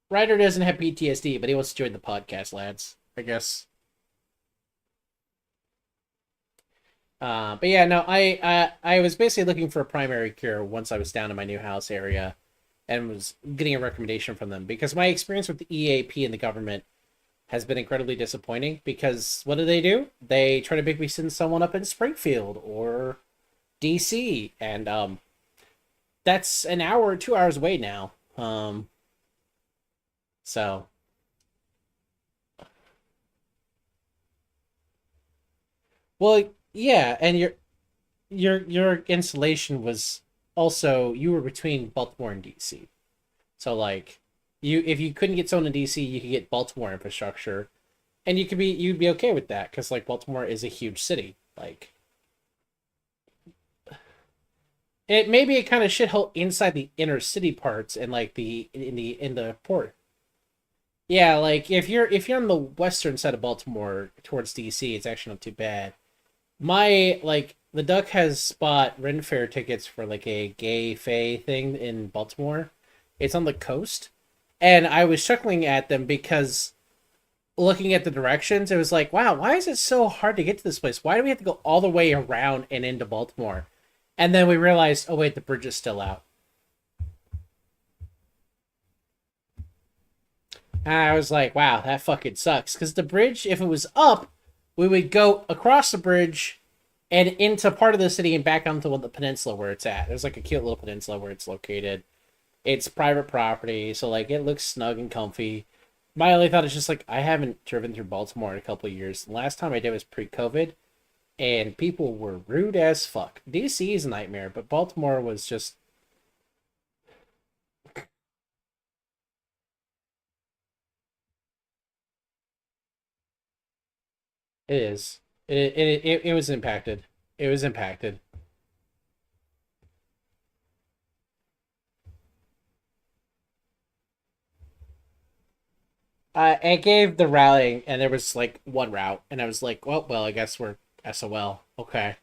Ryder doesn't have PTSD, but he wants to join the podcast, lads. I guess. But yeah, no, I was basically looking for a primary care once I was down in my new house area, and was getting a recommendation from them, because my experience with the EAP and the government has been incredibly disappointing. Because what do? They try to make me send someone up in Springfield or DC, and that's an hour or 2 hours away now. So well, yeah, and your installation was also, you were between Baltimore and DC. So, like, you, if you couldn't get someone in DC, you could get Baltimore infrastructure, and you'd be okay with that, because, like, Baltimore is a huge city. Like, it maybe a kind of shithole inside the inner city parts, and like in the port. Yeah, like, if you're on the western side of Baltimore towards DC, it's actually not too bad. My, like, the Duck has bought Ren Fair tickets for like a gay fay thing in Baltimore. It's on the coast, and I was chuckling at them because, looking at the directions, it was like, wow, why is it so hard to get to this place? Why do we have to go all the way around and into Baltimore? And then we realized, oh wait, the bridge is still out. And I was like, wow, that fucking sucks. Because the bridge, if it was up, we would go across the bridge and into part of the city and back onto the peninsula where it's at. There's like a cute little peninsula where it's located. It's private property, so like it looks snug and comfy. My only thought is just like, I haven't driven through Baltimore in a couple of years. The last time I did was pre-COVID, and people were rude as fuck. DC is a nightmare, but Baltimore was just, it is. It was impacted. It was impacted. I gave the routing, and there was like one route, and I was like, well, I guess we're SOL. Okay.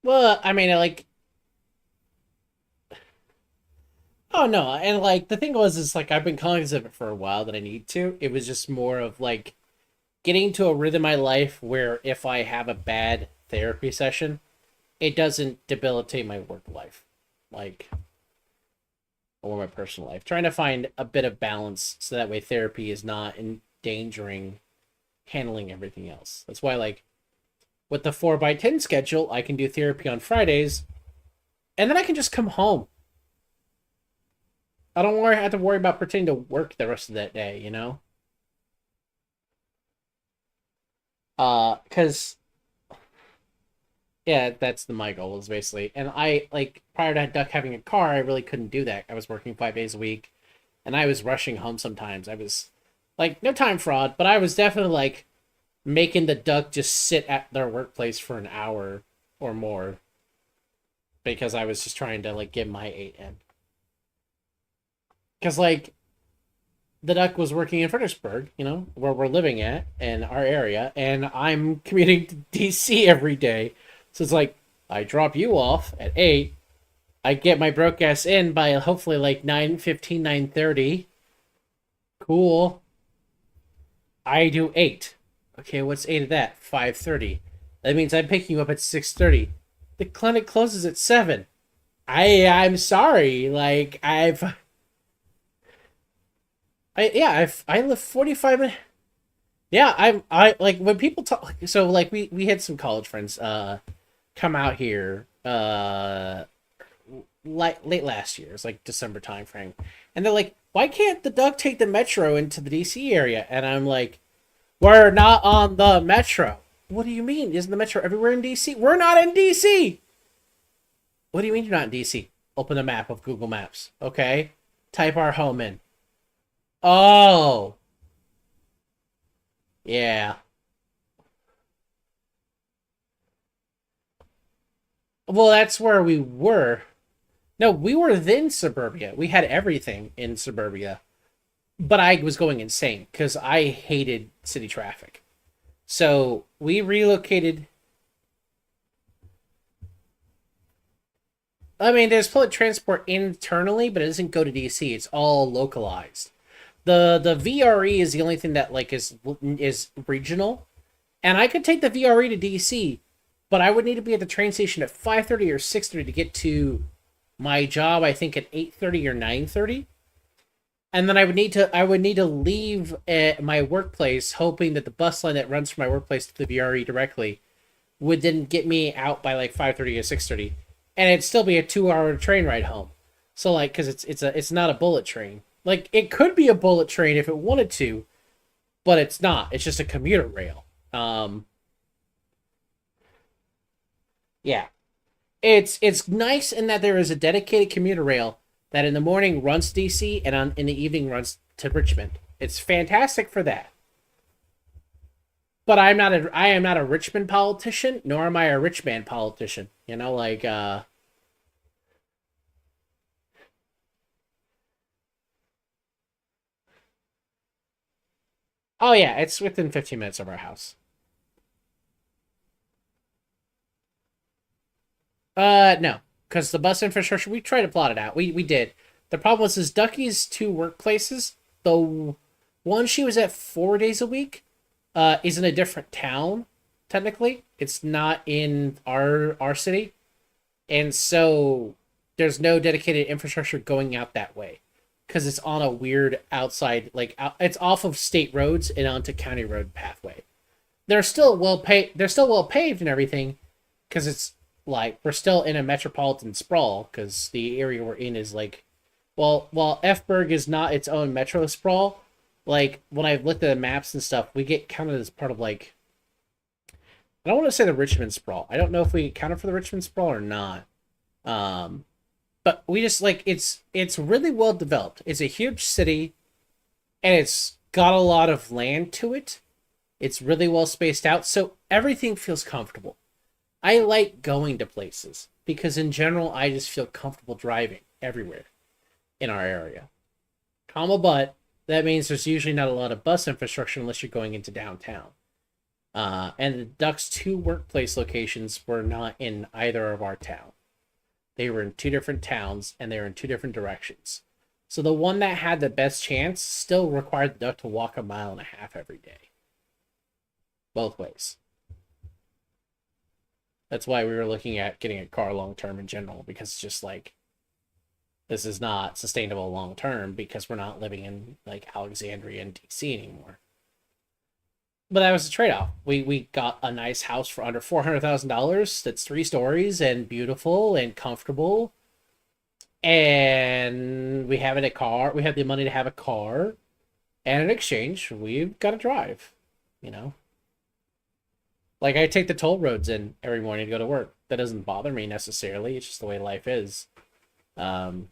Well, I mean, like, oh no, and like the thing was, is like, I've been cognizant of it for a while that I need to. It was just more of like getting to a rhythm in my life where if I have a bad therapy session, it doesn't debilitate my work life, like, or my personal life. Trying to find a bit of balance so that way therapy is not endangering handling everything else. That's why, like, with the 4x10 schedule, I can do therapy on Fridays, and then I can just come home. I don't have to worry about pretending to work the rest of that day, you know? Because Yeah, that's my goal is basically. And I like prior to Duck having a car, I really couldn't do that. I was working 5 days a week, and I was rushing home sometimes. I was like no time fraud, but I was definitely like making the Duck just sit at their workplace for an hour or more because I was just trying to like get my 8 in. Because like the Duck was working in Fredericksburg, where we're living at in our area, and I'm commuting to DC every day. So it's like I drop you off at 8. I get my broke ass in by hopefully like 9:15, 9:30. Cool. I do 8. Okay, what's 8 of that? 5:30. That means I'm picking you up at 6:30. The clinic closes at 7. I'm sorry. Like I live 45 minutes. Yeah, I like when people talk. So like we had some college friends come out here late last year. It's like December time frame, and they're like, "Why can't the Duck take the metro into the DC area?" And I'm like, "We're not on the metro." What do you mean? Isn't the metro everywhere in DC? We're not in DC. What do you mean you're not in DC? Open the map of Google Maps. Okay, type our home in. Oh, yeah. Well, that's where we were. No, we were then suburbia. We had everything in suburbia. But I was going insane because I hated city traffic. So we relocated. I mean, there's public transport internally, but it doesn't go to DC. It's all localized. The VRE is the only thing that like is regional, and I could take the VRE to DC, but I would need to be at the train station at 5:30 or 6:30 to get to my job. I think at 8:30 or 9:30, and then I would need to leave at my workplace, hoping that the bus line that runs from my workplace to the VRE directly would then get me out by like 5:30 or 6:30, and it'd still be a 2 hour train ride home. So like, because it's not a bullet train. Like it could be a bullet train if it wanted to, but it's not. It's just a commuter rail. Yeah, it's nice in that there is a dedicated commuter rail that in the morning runs to DC and in the evening runs to Richmond. It's fantastic for that. But I am not a Richmond politician, nor am I a rich man politician. Like oh yeah, it's within 15 minutes of our house. No, because the bus infrastructure we tried to plot it out. We did. The problem was Ducky's two workplaces. The one she was at 4 days a week, is in a different town. Technically, it's not in our city, and so there's no dedicated infrastructure going out that way because it's on a weird outside it's off of state roads and onto county road pathway. They're still well paved and everything because it's like we're still in a metropolitan sprawl because the area we're in is like, well, while Fberg is not its own metro sprawl, like when I've looked at the maps and stuff, we get counted as part of like, I don't want to say the Richmond sprawl. I don't know if we counted for the Richmond sprawl or not. Um, but we just like it's really well developed. It's a huge city and it's got a lot of land to it. It's really well spaced out, so everything feels comfortable. I like going to places because in general I just feel comfortable driving everywhere in our area. Comma but that means there's usually not a lot of bus infrastructure unless you're going into downtown. And the Ducks two workplace locations were not in either of our town. They were in two different towns and they were in two different directions. So the one that had the best chance still required the Duck to walk a mile and a half every day, both ways. That's why we were looking at getting a car long term in general because it's just like this is not sustainable long term because we're not living in like Alexandria and DC anymore. But that was a trade off. We got a nice house for under $400,000 that's 3 stories and beautiful and comfortable. And we have a car. We have the money to have a car. And in exchange, we've got to drive, you know? Like I take the toll roads in every morning to go to work. That doesn't bother me necessarily. It's just the way life is. Um,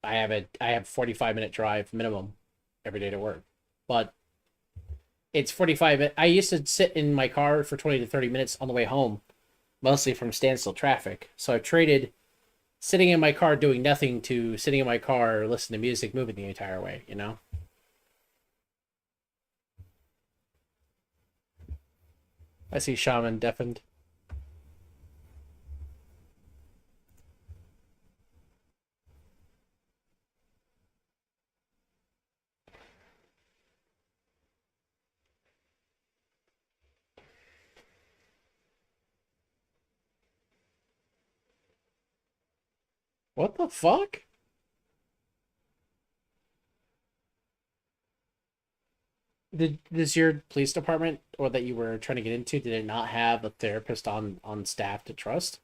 I have 45-minute drive minimum every day to work, but it's 45. I used to sit in my car for 20 to 30 minutes on the way home, mostly from standstill traffic. So I've traded sitting in my car doing nothing to sitting in my car listening to music, moving the entire way. You know. I see Shaman deafened. What the fuck? Does your police department or that you were trying to get into, did it not have a therapist on staff to trust?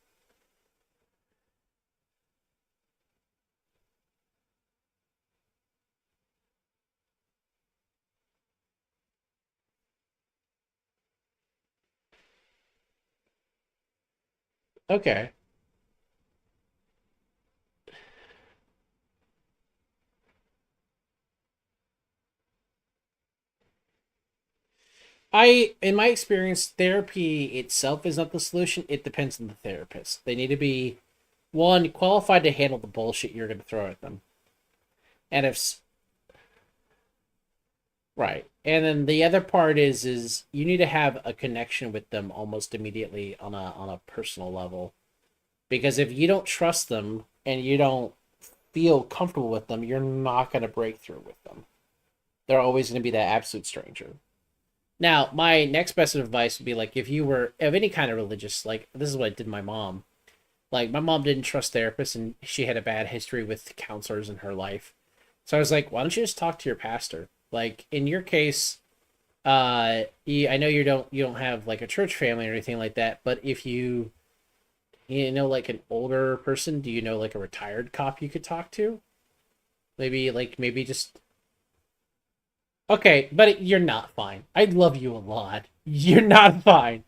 Okay. In my experience, therapy itself is not the solution. It depends on the therapist. They need to be one qualified to handle the bullshit you're going to throw at them, and right, and then the other part is you need to have a connection with them almost immediately on a personal level, because if you don't trust them and you don't feel comfortable with them, you're not going to break through with them. They're always going to be that absolute stranger. Now, my next best advice would be like if you were of any kind of religious, like this is what I did my mom. Like my mom didn't trust therapists and she had a bad history with counselors in her life. So I was like, why don't you just talk to your pastor? Like in your case, I know you don't have like a church family or anything like that, but if you know like an older person, do you know like a retired cop you could talk to? Maybe just okay, but you're not fine. I love you a lot. You're not fine.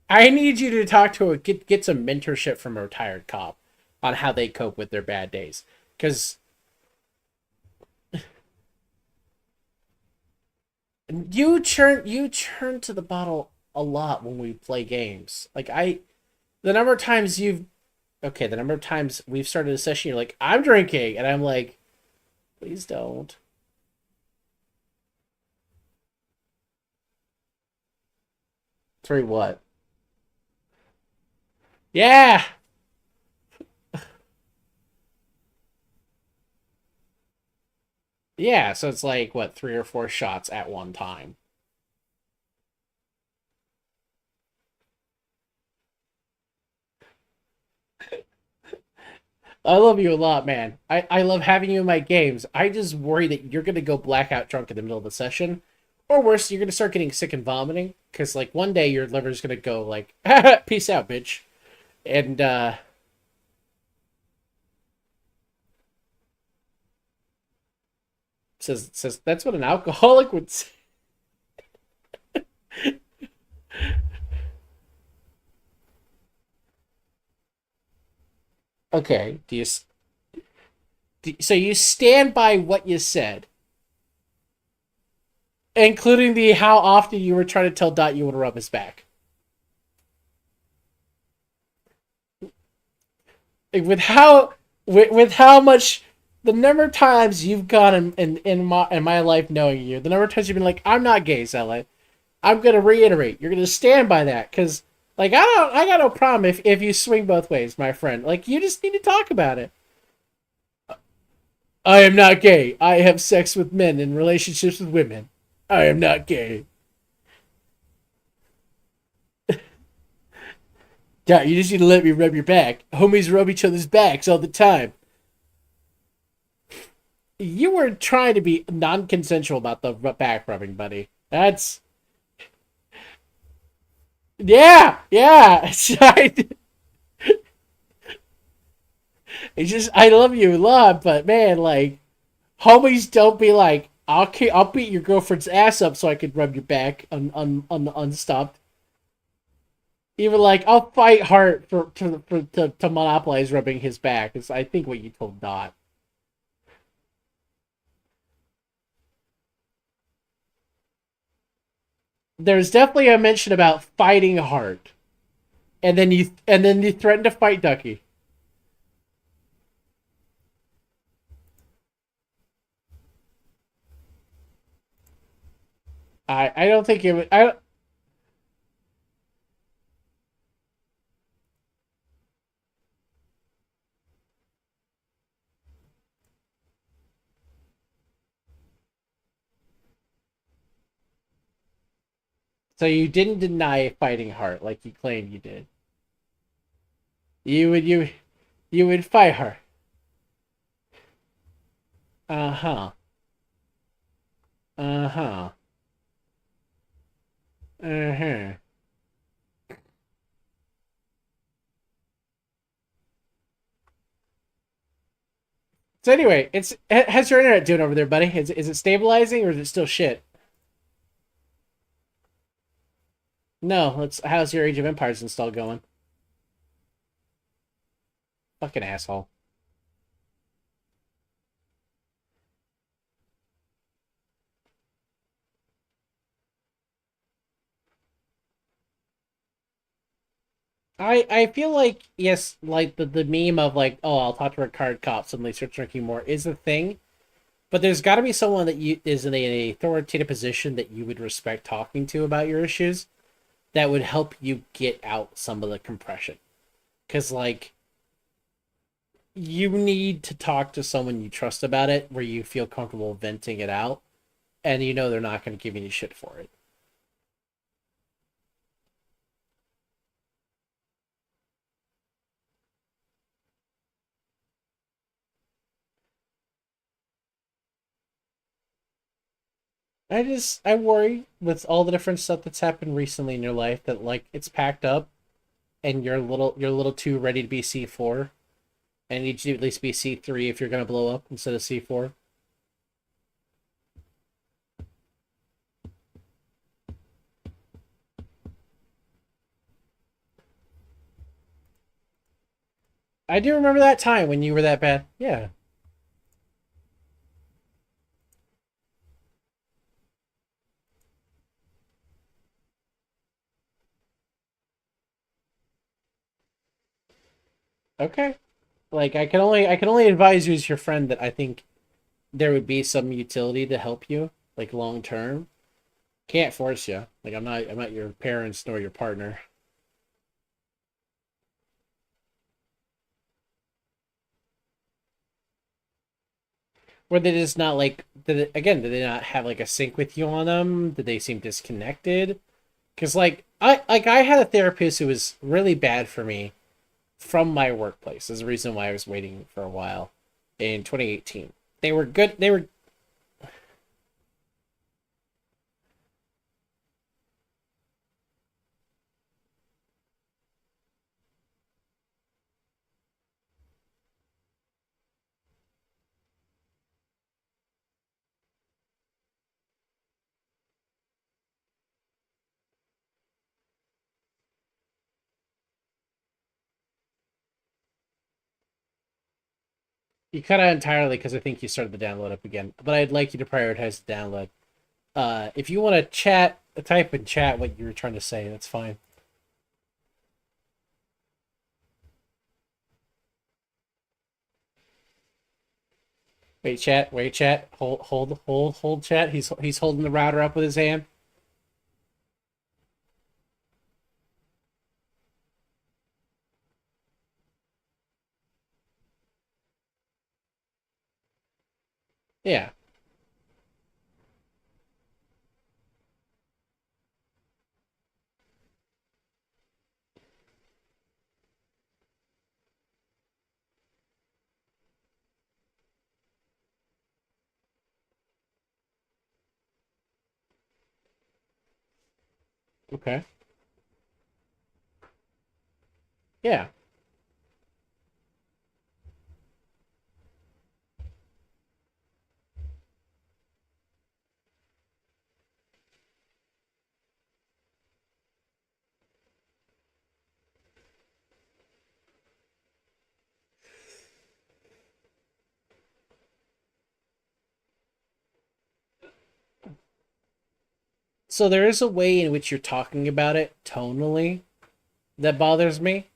I need you to talk to a get some mentorship from a retired cop on how they cope with their bad days. Because you turn to the bottle a lot when we play games. The number of times the number of times we've started a session, you're like, I'm drinking, and I'm like, please don't. Three what? Yeah, yeah. So it's like what, three or four shots at one time. I love you a lot, man. I love having you in my games. I just worry that you're gonna go blackout drunk in the middle of the session, or worse, you're gonna start getting sick and vomiting. Cause like one day your liver's gonna go like, peace out, bitch. And says that's what an alcoholic would say. Okay, so you stand by what you said, including the how often you were trying to tell Dot you want to rub his back. with how with how much the number of times you've gone in my life knowing you, the number of times you've been like, I'm not gay, Zella. I'm gonna reiterate, you're gonna stand by that, because like I got no problem if you swing both ways, my friend. Like you just need to talk about it. I am not gay. I have sex with men in relationships with women. I am not gay. Yeah, you just need to let me rub your back. Homies rub each other's backs all the time. You were trying to be non-consensual about the back rubbing, buddy. That's yeah, yeah. It's just I love you a lot, but man, like homies don't be like I'll beat your girlfriend's ass up so I could rub your back unstopped. Even like, I'll fight hard to monopolize rubbing his back. Is I think what you told Dot. There's definitely a mention about fighting hard, and then you threaten to fight Ducky. I don't think it would. I So you didn't deny fighting hard like you claimed you did. You would fight her. Uh huh. Uh huh. Uh huh. So anyway, how's your internet doing over there, buddy? Is it stabilizing or is it still shit? No, let's. How's your Age of Empires install going? Fucking asshole. I feel like yes, like the meme of like, oh, I'll talk to a card cop suddenly starts drinking more is a thing, but there's got to be someone that you is in a authoritative position that you would respect talking to about your issues that would help you get out some of the compression. Because like you need to talk to someone you trust about it, where you feel comfortable venting it out, and you know they're not going to give you shit for it. I worry with all the different stuff that's happened recently in your life that like it's packed up and you're a little too ready to be C4 and you need to at least be C3 if you're gonna blow up instead of C4. I do remember that time when you were that bad. Yeah. Okay. Like I can only advise you as your friend that I think there would be some utility to help you like long term. Can't force you. Like I'm not your parents nor your partner. Were they just not like did they not have like a sync with you on them? Did they seem disconnected? Because I had a therapist who was really bad for me from my workplace. Is the reason why I was waiting for a while in 2018. They were good. They were you cut out entirely because I think you started the download up again. But I'd like you to prioritize the download. If you want to chat, type in chat what you were trying to say. That's fine. Wait, chat. Wait, chat. Hold, chat. He's holding the router up with his hand. Yeah. Okay. Yeah. So there is a way in which you're talking about it tonally that bothers me,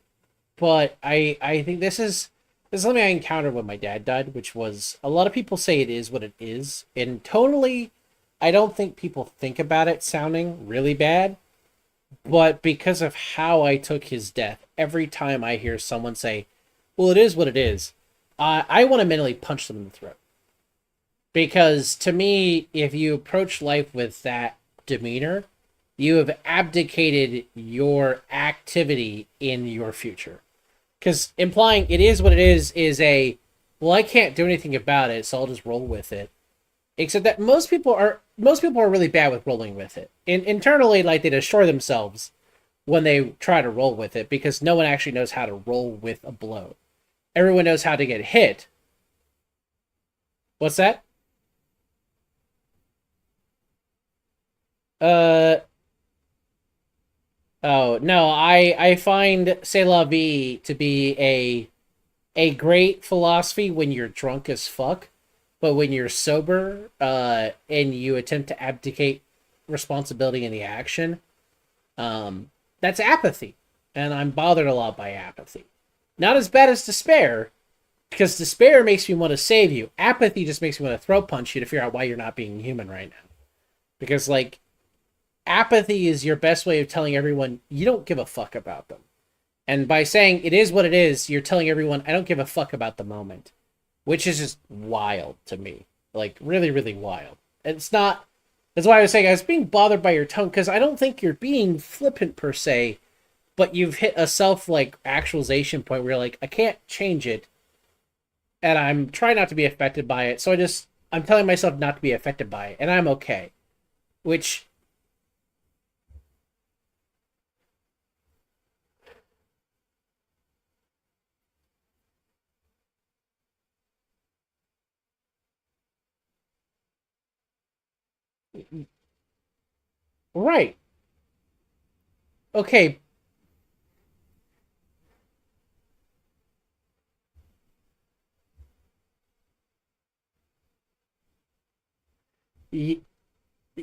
but I think this is something I encountered when my dad died, which was a lot of people say it is what it is, and tonally, I don't think people think about it sounding really bad, but because of how I took his death, every time I hear someone say, "Well, it is what it is," I want to mentally punch them in the throat. Because to me, if you approach life with that demeanor, you have abdicated your activity in your future. Because implying it is what it is a, well, I can't do anything about it, so I'll just roll with it. Except that most people are really bad with rolling with it. Internally, like they destroy themselves when they try to roll with it because no one actually knows how to roll with a blow. Everyone knows how to get hit. What's that? Uh oh no, I find C'est la vie to be a great philosophy when you're drunk as fuck, but when you're sober, and you attempt to abdicate responsibility in the action, that's apathy, and I'm bothered a lot by apathy. Not as bad as despair, because despair makes me want to save you. Apathy just makes me want to throw punch you to figure out why you're not being human right now. Because like apathy is your best way of telling everyone you don't give a fuck about them. And by saying it is what it is, you're telling everyone I don't give a fuck about the moment, which is just wild to me. Like really, really wild. It's not. That's why I was saying I was being bothered by your tone because I don't think you're being flippant per se, but you've hit a self like actualization point where you're like I can't change it, and I'm trying not to be affected by it. So I'm telling myself not to be affected by it, and I'm okay. Which right. Okay.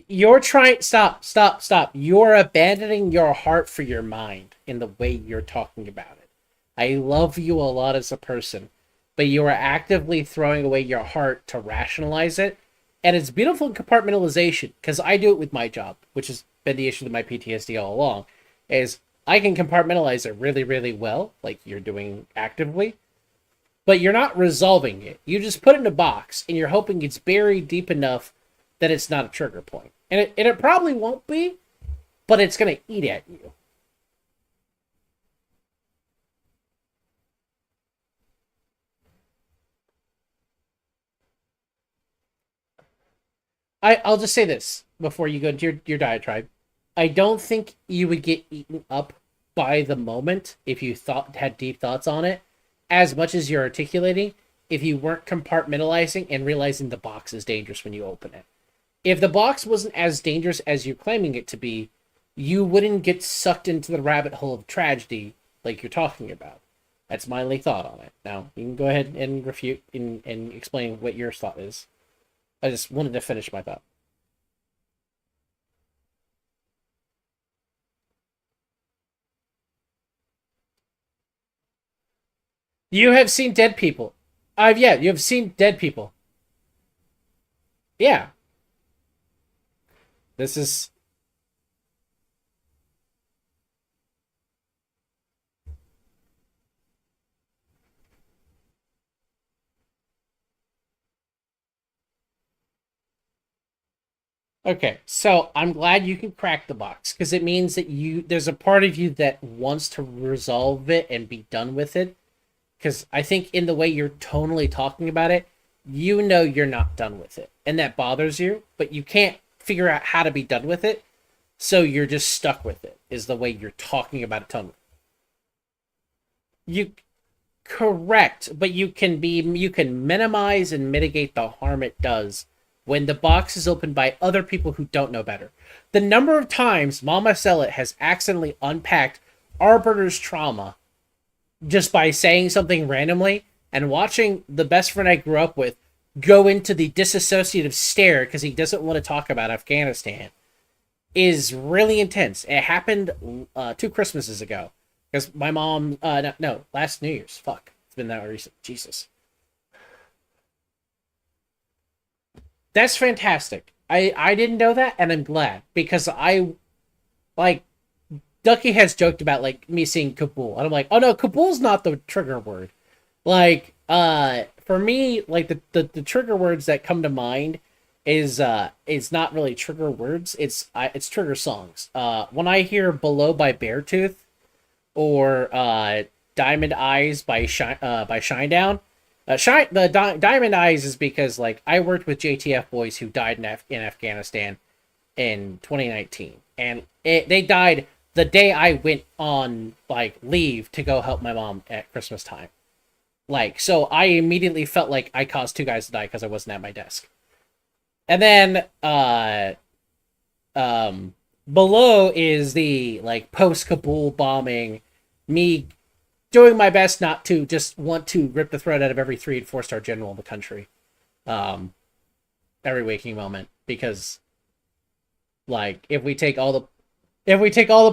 You're trying. Stop. Stop. Stop. You're abandoning your heart for your mind in the way you're talking about it. I love you a lot as a person, but you are actively throwing away your heart to rationalize it. And it's beautiful compartmentalization because I do it with my job, which has been the issue with my PTSD all along. Is I can compartmentalize it really, really well, like you're doing actively, but you're not resolving it. You just put it in a box and you're hoping it's buried deep enough that it's not a trigger point. And it probably won't be, but it's going to eat at you. I'll just say this before you go into your diatribe. I don't think you would get eaten up by the moment if you thought had deep thoughts on it as much as you're articulating if you weren't compartmentalizing and realizing the box is dangerous when you open it. If the box wasn't as dangerous as you're claiming it to be, you wouldn't get sucked into the rabbit hole of tragedy like you're talking about. That's my only thought on it. Now, you can go ahead and refute and explain what your thought is. I just wanted to finish my thought. You have seen dead people. Yeah, you have seen dead people. Yeah. This is okay. So I'm glad you can crack the box because it means that there's a part of you that wants to resolve it and be done with it. Because I think in the way you're tonally talking about it, you know you're not done with it, and that bothers you, but you can't figure out how to be done with it, so you're just stuck with it. Is the way you're talking about it tonally. You correct, but you can minimize and mitigate the harm it does when the box is opened by other people who don't know better. The number of times Mama Sellet has accidentally unpacked Arbiter's trauma just by saying something randomly and watching the best friend I grew up with go into the disassociative stare because he doesn't want to talk about Afghanistan. is really intense. It happened 2 Christmases ago because my mom. No, last New Year's. Fuck, it's been that recent. Jesus, that's fantastic. I didn't know that, and I'm glad because I like Ducky has joked about like me seeing Kabul, and I'm like, oh no, Kabul's not the trigger word. Like, for me, like the trigger words that come to mind is not really trigger words. It's trigger songs. When I hear "Below" by Beartooth or "Diamond Eyes" by Shinedown. Diamond Eyes is because like I worked with JTF boys who died in Afghanistan in 2019, and they died the day I went on like leave to go help my mom at Christmas time. Like, so I immediately felt like I caused two guys to die because I wasn't at my desk. And then um below is the like post Kabul bombing, me doing my best not to just want to rip the throat out of every 3 and 4 star general in the country. Um every waking moment because like if we take all the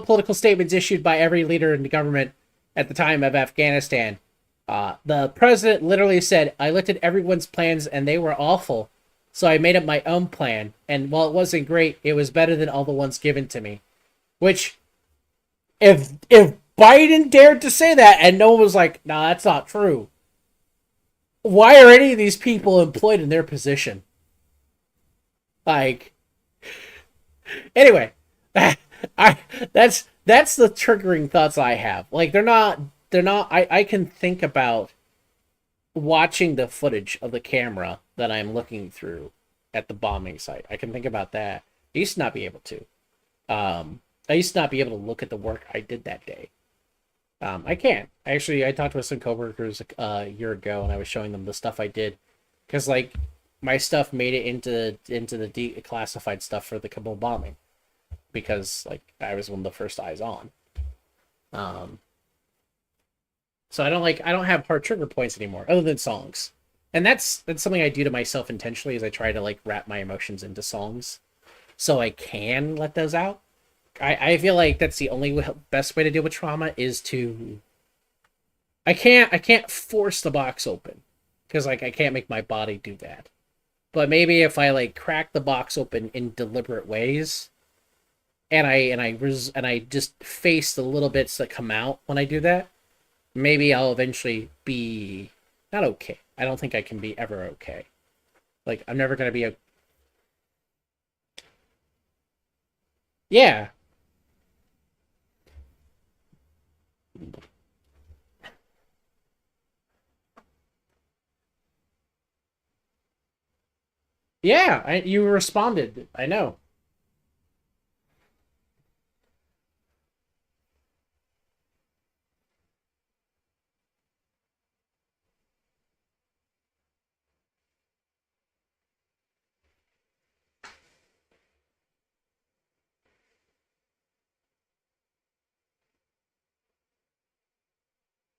political statements issued by every leader in the government at the time of Afghanistan, the president literally said, I looked at everyone's plans and they were awful. So I made up my own plan. And while it wasn't great, it was better than all the ones given to me. Which, if Biden dared to say that and no one was like, nah, that's not true, why are any of these people employed in their position? Like, anyway, I that's the triggering thoughts I have. Like they're not I can think about watching the footage of the camera that I'm looking through at the bombing site. I can think about that. I used to not be able to. I used to not be able to look at the work I did that day. I can't. Actually, I talked with some coworkers a year ago, and I was showing them the stuff I did, because like my stuff made it into the declassified stuff for the Kabul bombing, because like I was one of the first eyes on. Um, so I don't have hard trigger points anymore, other than songs, and that's something I do to myself intentionally. Is I try to like wrap my emotions into songs, so I can let those out. I feel like that's the only best way to deal with trauma is to I can't force the box open because like I can't make my body do that. But maybe if I like crack the box open in deliberate ways and I just face the little bits that come out when I do that, maybe I'll eventually be not okay. I don't think I can be ever okay. Like I'm never gonna be a yeah. Yeah, you responded. I know.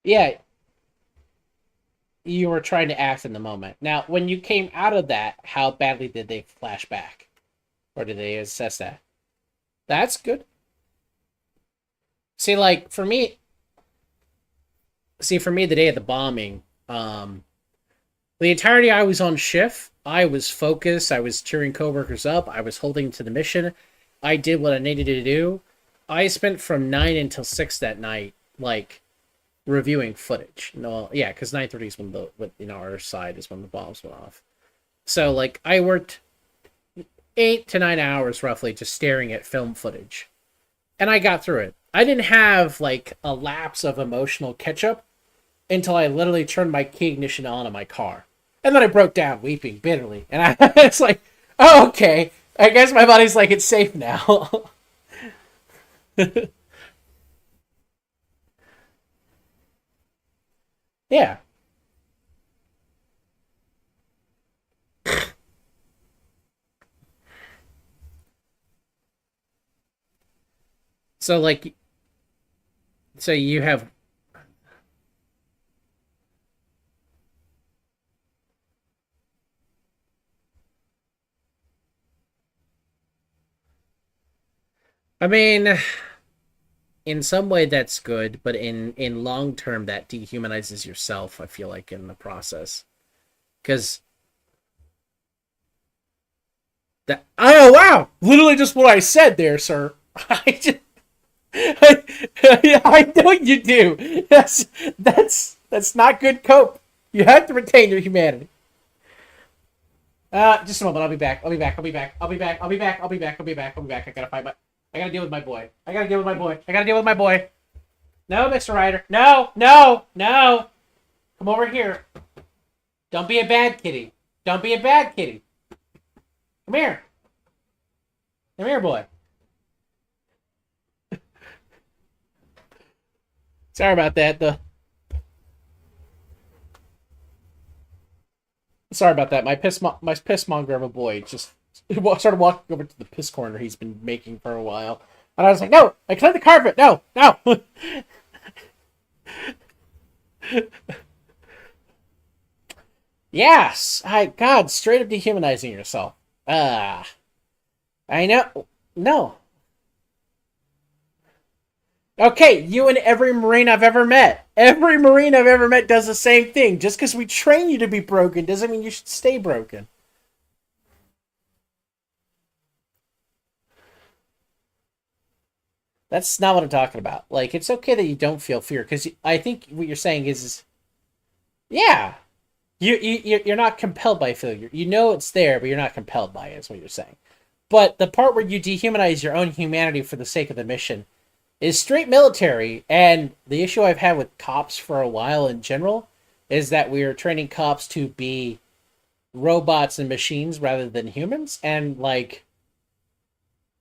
Yeah, you were trying to act in the moment. Now, when you came out of that, how badly did they flash back? Or did they assess that? That's good. See, like for me, the day of the bombing, the entirety I was on shift. I was focused. I was cheering coworkers up. I was holding to the mission. I did what I needed to do. I spent from 9 until 6 that night, like reviewing footage. No, yeah, because 9:30 is when our side is when the bombs went off. So like I worked 8 to 9 hours roughly just staring at film footage, and I got through it. I didn't have like a lapse of emotional catch up until I literally turned my key ignition on in my car, and then I broke down weeping bitterly. And it's like, oh okay, I guess my body's like it's safe now. Yeah. So like, so you have I mean, in some way that's good, but in long term that dehumanizes yourself, I feel like in the process. Cuz that oh wow, literally just what I said there, sir. I just I know you do. That's not good cope. You have to retain your humanity. Just a moment. I'll be back. I'll be back. I'll be back. I'll be back. I'll be back. I'll be back. I'll be back. I'll be back. I gotta find my. I gotta deal with my boy. I gotta deal with my boy. I gotta deal with my boy. No, Mr. Ryder. No, no, no. Come over here. Don't be a bad kitty. Don't be a bad kitty. Come here. Come here, boy. Sorry about that. Sorry about that. My pissmonger of a boy just started walking over to the piss corner he's been making for a while, and I was like, "No, I clean the carpet. No, no." Yes, God, straight up dehumanizing yourself. Ah, I know. No. Okay, you and every Marine I've ever met. Every Marine I've ever met does the same thing. Just because we train you to be broken doesn't mean you should stay broken. That's not what I'm talking about. Like, it's okay that you don't feel fear because I think what you're saying is yeah, you're not compelled by failure. You know it's there, but you're not compelled by it. Is what you're saying. But the part where you dehumanize your own humanity for the sake of the mission is straight military. And the issue I've had with cops for a while in general is that we are training cops to be robots and machines rather than humans. And like,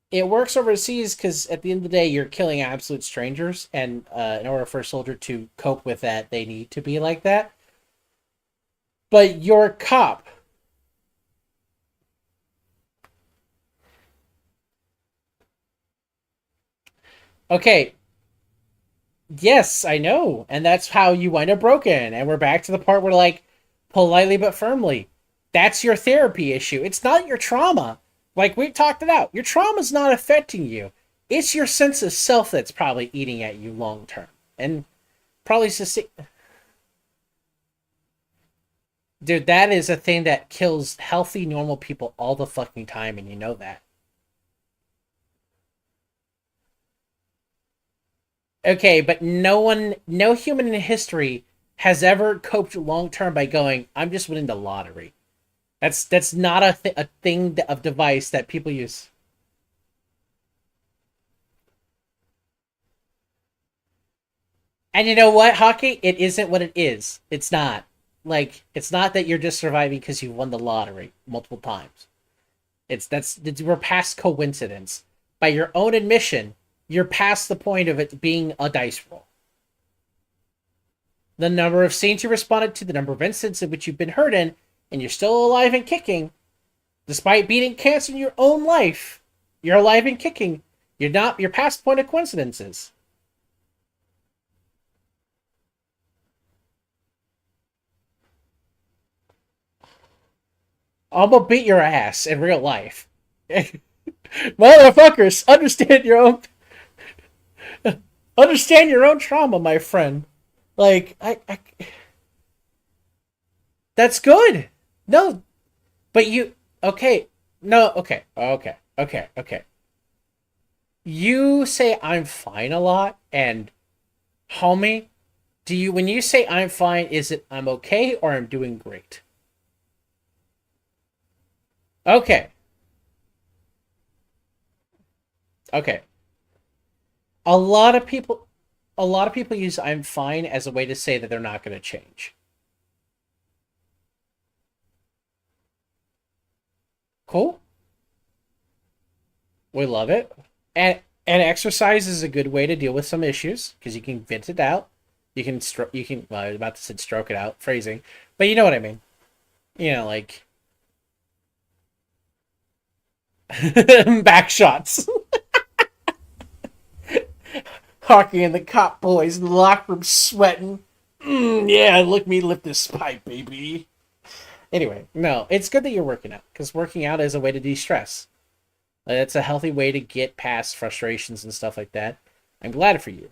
it works overseas because at the end of the day, you're killing absolute strangers. And in order for a soldier to cope with that, they need to be like that. But you're a cop. Okay, yes, I know. And that's how you wind up broken. And we're back to the part where, like, politely but firmly, that's your therapy issue. It's not your trauma. Like, we talked it out. Your trauma's not affecting you. It's your sense of self that's probably eating at you long term. And probably dude, that is a thing that kills healthy, normal people all the fucking time, and you know that. Okay, but no human in history has ever coped long term by going, "I'm just winning the lottery." That's not a thing of device that people use. And you know what, hockey? It isn't what it is. It's not. Like, it's not that you're just surviving because you won the lottery multiple times. We're past coincidence. By your own admission, you're past the point of it being a dice roll. The number of scenes you responded to, the number of incidents in which you've been hurt in, and you're still alive and kicking, despite beating cancer in your own life, you're alive and kicking. You're past the point of coincidences. I'm gonna beat your ass in real life. Motherfuckers, understand your own trauma, my friend. Like, that's good. No, but okay, no, okay. You say I'm fine a lot, and homie, when you say I'm fine, is it I'm okay or I'm doing great? Okay, okay. A lot of people, a lot of people use I'm fine as a way to say that they're not going to change. Cool. We love it. And exercise is a good way to deal with some issues because you can vent it out. Well, I was about to say stroke it out, phrasing, but you know what I mean. You know, like back shots. Hockey and the cop boys in the locker room sweating. Yeah, look me lift this pipe, baby. Anyway, no, it's good that you're working out because working out is a way to de-stress. It's a healthy way to get past frustrations and stuff like that. I'm glad for you.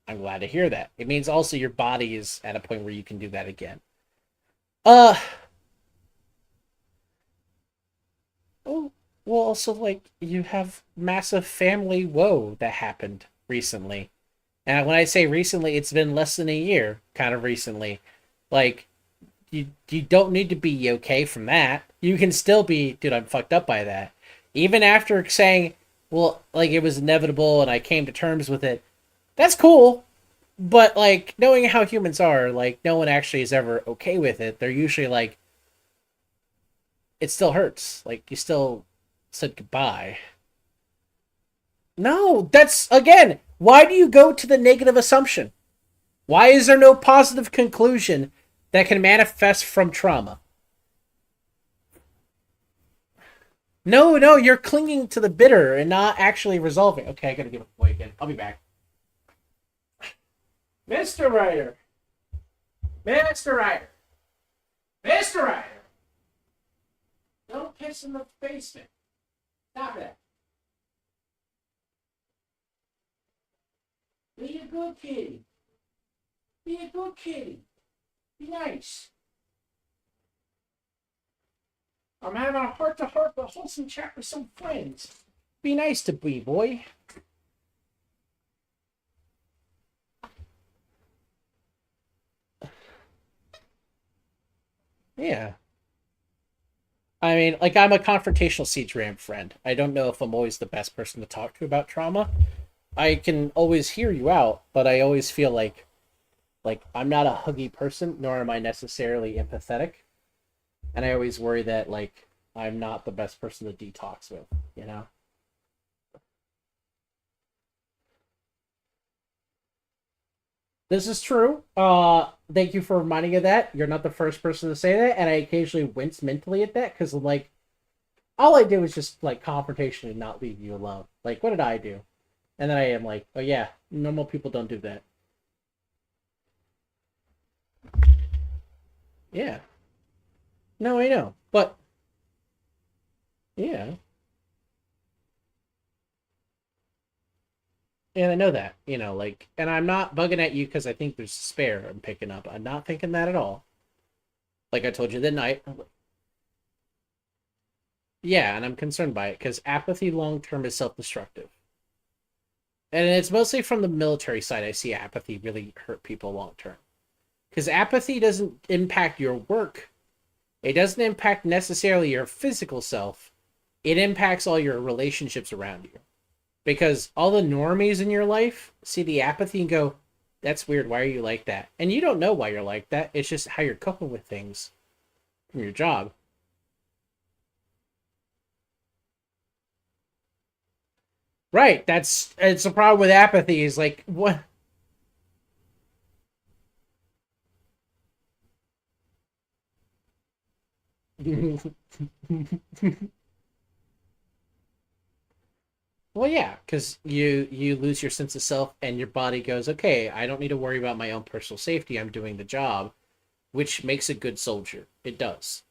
I'm glad to hear that. It means also your body is at a point where you can do that again. Uh, oh, well, also, like, you have massive family woe that happened recently. And when I say recently, it's been less than a year, kind of recently. Like, you don't need to be okay from that. You can still be, dude, I'm fucked up by that. Even after saying, well, like, it was inevitable and I came to terms with it. That's cool. But, like, knowing how humans are, like, no one actually is ever okay with it. They're usually like, it still hurts. Like, you still said goodbye. No, that's, again, why do you go to the negative assumption? Why is there no positive conclusion that can manifest from trauma? No, no, you're clinging to the bitter and not actually resolving. Okay, I gotta give it away again. I'll be back. Mr. Ryder! Mr. Ryder! Mr. Ryder! Don't piss in the basement. Stop that. Be a good kitty. Be a good kitty. Be nice. I'm having a heart-to-heart but wholesome chat with some friends. Be nice to me, boy. Yeah. I mean, like, I'm a confrontational siege ram friend. I don't know if I'm always the best person to talk to about trauma. I can always hear you out, but I always feel like I'm not a huggy person, nor am I necessarily empathetic. And I always worry that, like, I'm not the best person to detox with, you know? This is true. Thank you for reminding me of that. You're not the first person to say that, and I occasionally wince mentally at that because, like, all I do is just like confrontation and not leave you alone. Like, what did I do? And then I am like, oh yeah, normal people don't do that. Yeah. No, I know, but yeah, and I know that, like, and I'm not bugging at you because I think there's a spare I'm picking up. I'm not thinking that at all. Like I told you that night. Yeah, and I'm concerned by it because apathy long term is self destructive. And it's mostly from the military side I see apathy really hurt people long term. Because apathy doesn't impact your work, it doesn't impact necessarily your physical self, it impacts all your relationships around you. Because all the normies in your life see the apathy and go, that's weird. Why are you like that? And you don't know why you're like that. It's just how you're coping with things from your job. Right. It's a problem with apathy is like, what? Well, yeah, because you lose your sense of self and your body goes, okay, I don't need to worry about my own personal safety. I'm doing the job, which makes a good soldier. It does.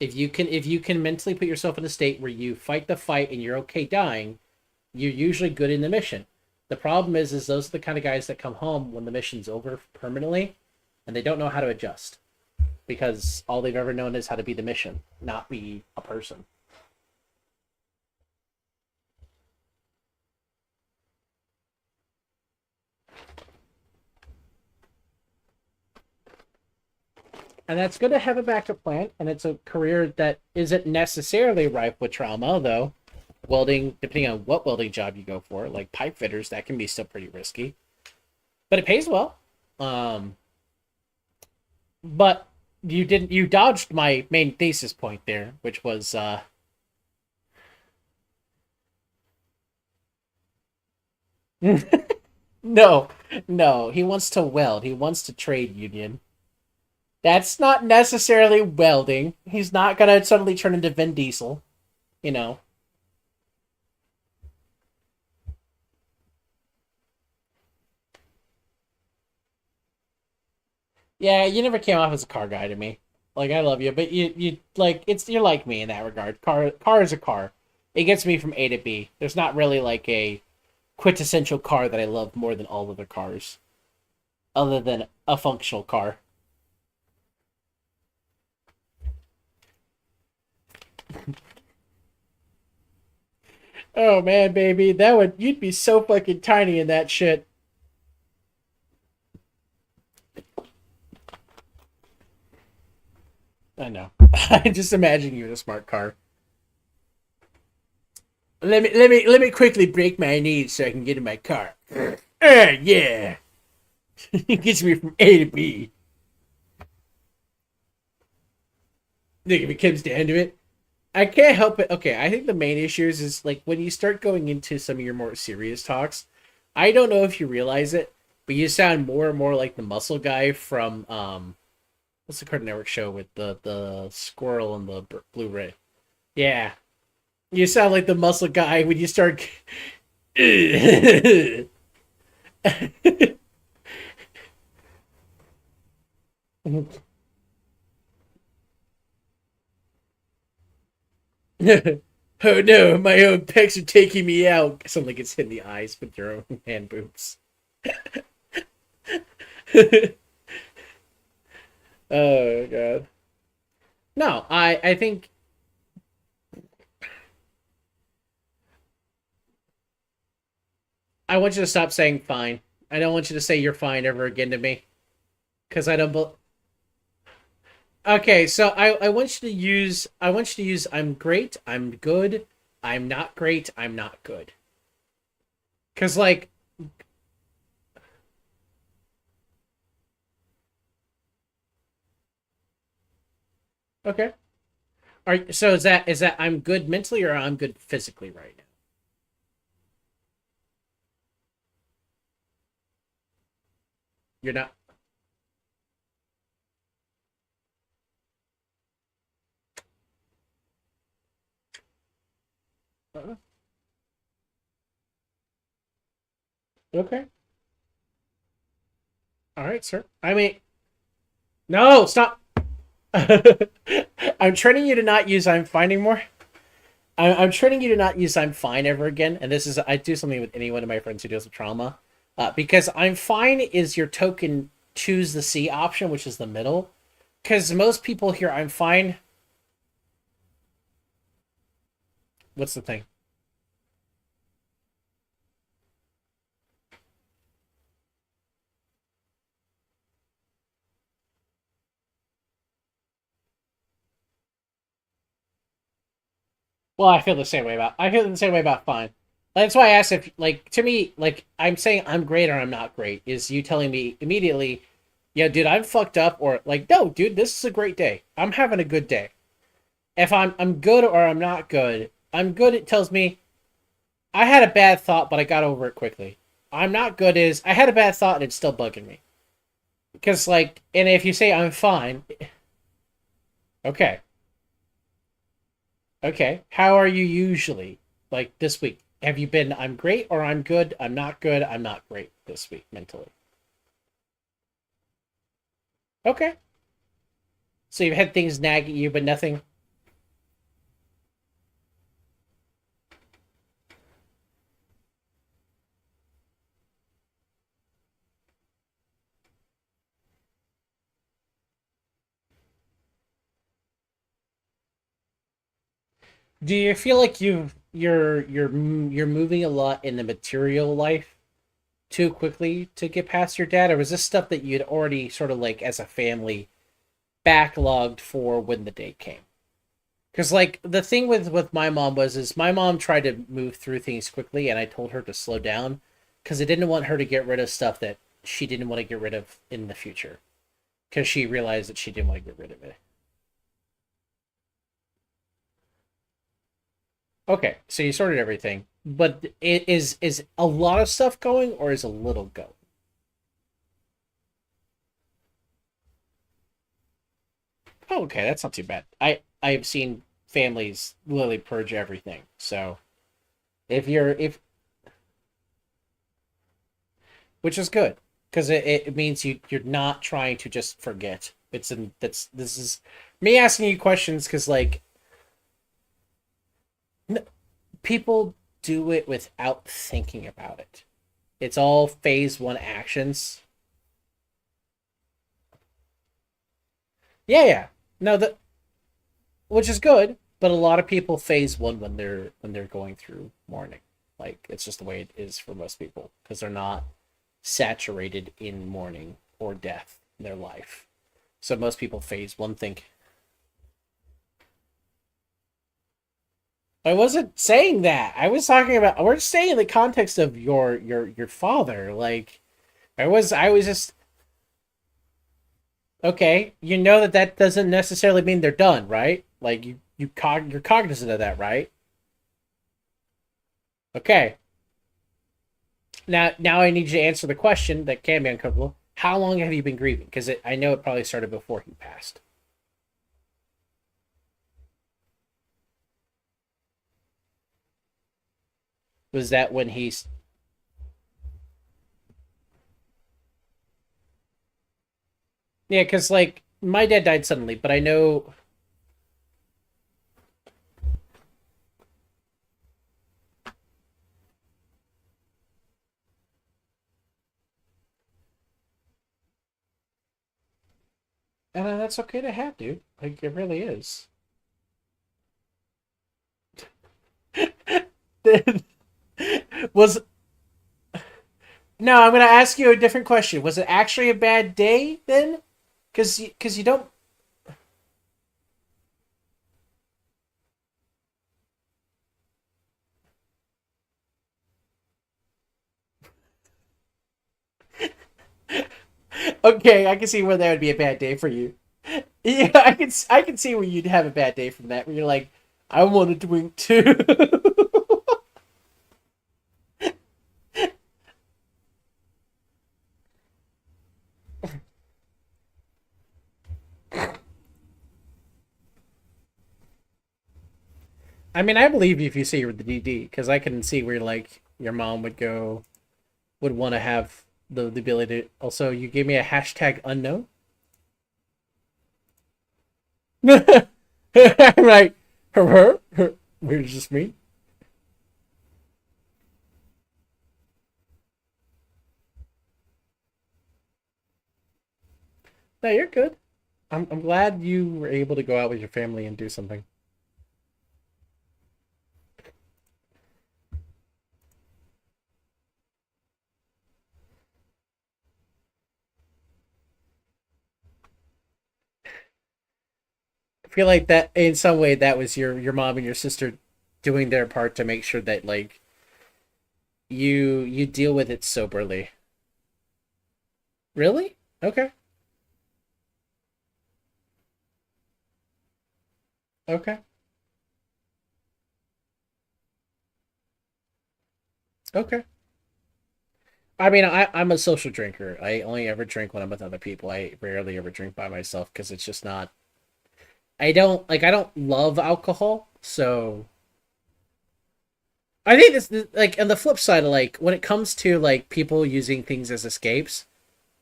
If you can mentally put yourself in a state where you fight the fight and you're okay dying, you're usually good in the mission. The problem is those are the kind of guys that come home when the mission's over permanently, and they don't know how to adjust because all they've ever known is how to be the mission, not be a person. And that's good to have a backup plan, and it's a career that isn't necessarily rife with trauma, though. Welding, depending on what welding job you go for, like pipe fitters, that can be still pretty risky, but it pays well. Um, but you dodged my main thesis point there, which was no, no, he wants to weld. He wants to trade union. That's not necessarily welding. He's not gonna suddenly turn into Vin Diesel, you know. Yeah, you never came off as a car guy to me. Like, I love you, but you like, it's you're like me in that regard. Car is a car. It gets me from A to B. There's not really like a quintessential car that I love more than all other cars, other than a functional car. Oh man, baby, that would you'd be so fucking tiny in that shit. I know. I just imagine you in a smart car. Let me quickly break my knees so I can get in my car. Yeah. It gets me from A to B. Look, if it comes down to it, I can't help it. Okay, I think the main issues is like when you start going into some of your more serious talks. I don't know if you realize it, but you sound more and more like the muscle guy from what's the Cartoon Network show with the squirrel and the Blu-ray? Yeah, you sound like the muscle guy when you start. Oh no, my own pecs are taking me out. Something gets hit in the eyes with your own hand boobs. Oh god. No, I think I want you to stop saying fine. I don't want you to say you're fine ever again to me. Because I don't Okay, so I want you to use I'm great, I'm good, I'm not great, I'm not good. Cause like okay. So is that I'm good mentally or I'm good physically right now? You're not uh, okay. All right, sir. I mean, no, stop. I'm training you to not use I'm fine anymore. I'm training you to not use I'm fine ever again. And this is I do something with any one of my friends who deals with trauma, because I'm fine is your token choose the C option, which is the middle. Because most people hear I'm fine. What's the thing? Well, I feel the same way about fine. That's why I asked if like to me like I'm saying I'm great or I'm not great is you telling me immediately, yeah, dude, I'm fucked up or like no, dude, this is a great day. I'm having a good day. If I'm good or I'm not good, I'm good. It tells me I had a bad thought, but I got over it quickly. I'm not good is I had a bad thought and it's still bugging me. Because like, and if you say I'm fine, okay, okay. How are you usually like this week? Have you been I'm great or I'm good? I'm not good. I'm not great this week mentally. Okay. So you've had things nag at you, but nothing. Do you feel like you're moving a lot in the material life too quickly to get past your dad, or was this stuff that you'd already sort of like as a family backlogged for when the day came? Because like the thing with my mom was is my mom tried to move through things quickly, and I told her to slow down because I didn't want her to get rid of stuff that she didn't want to get rid of in the future because she realized that she didn't want to get rid of it. Okay, so you sorted everything, but is a lot of stuff going or is a little going? Oh, okay, that's not too bad. I've seen families literally purge everything. So if which is good because it means you're not trying to just forget. It's in that's this is me asking you questions because like people do it without thinking about it. It's all phase one actions. Yeah, yeah. No, the which is good, but a lot of people phase one when they're going through mourning. Like it's just the way it is for most people because they're not saturated in mourning or death in their life. So most people phase one thing. I wasn't saying that. I was talking about we're saying in the context of your father. Like I was just okay. You know that that doesn't necessarily mean they're done, right? Like you're cognizant of that, right? Okay. Now I need you to answer the question that can be uncomfortable. How long have you been grieving? Because I know it probably started before he passed. Was that when he's yeah? Because like my dad died suddenly, but I know and that's okay to have, dude. Like it really is. was no, I'm gonna ask you a different question. Was it actually a bad day then? Because you don't. Okay, I can see where that would be a bad day for you. Yeah, I can see where you'd have a bad day from that. Where you're like, I want to drink too. I mean, I believe you if you say you're the DD because I can see where like your mom would go would want to have the ability to. Also, you gave me a hashtag unknown. I'm like, her, where's this me? No, you're good. I'm glad you were able to go out with your family and do something. I feel like that in some way that was your mom and your sister doing their part to make sure that like you deal with it soberly. Really? Okay. Okay. Okay. I mean, I'm a social drinker. I only ever drink when I'm with other people. I rarely ever drink by myself because it's just not. I don't love alcohol, so I think this like on the flip side of like when it comes to like people using things as escapes,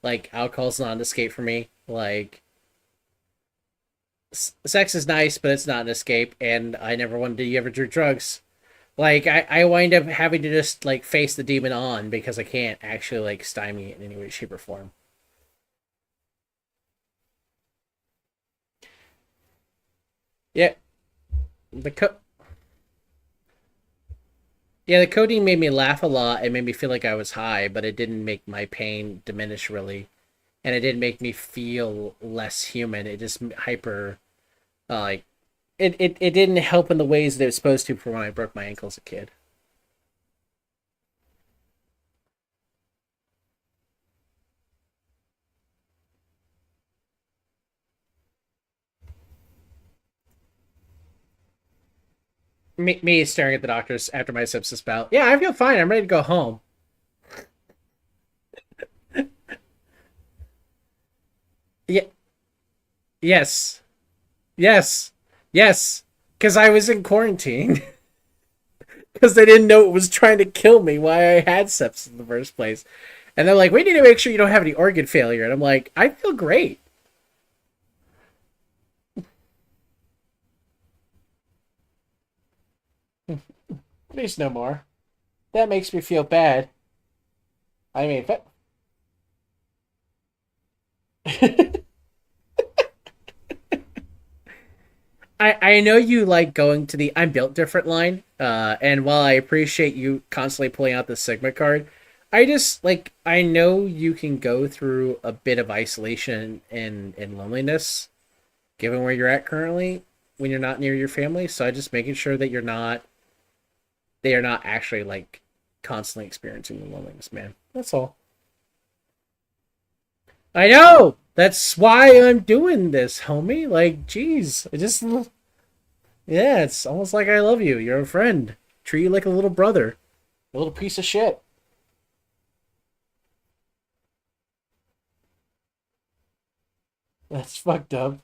like alcohol's not an escape for me. Like sex is nice, but it's not an escape, and I never wanted to ever do drugs. Like I wind up having to just like face the demon on because I can't actually like stymie it in any way, shape, or form. Yeah, the yeah the codeine made me laugh a lot. It made me feel like I was high, but it didn't make my pain diminish really, and it didn't make me feel less human. It just hyper like it didn't help in the ways that it was supposed to for when I broke my ankle as a kid. Me staring at the doctors after my sepsis bout. Yeah, I feel fine. I'm ready to go home. Yeah. Yes. Yes. Yes. Because I was in quarantine. Because they didn't know it was trying to kill me why I had sepsis in the first place. And they're like, we need to make sure you don't have any organ failure. And I'm like, I feel great. Please no more. That makes me feel bad. I mean, I know you like going to the I'm built different line, and while I appreciate you constantly pulling out the Sigma card, I just like I know you can go through a bit of isolation and loneliness given where you're at currently when you're not near your family. So I just making sure that they are not actually like constantly experiencing the loneliness, man. That's all. I know. That's why I'm doing this, homie. Like, jeez, I just yeah, it's almost like I love you. You're a friend. Treat you like a little brother. A little piece of shit. That's fucked up.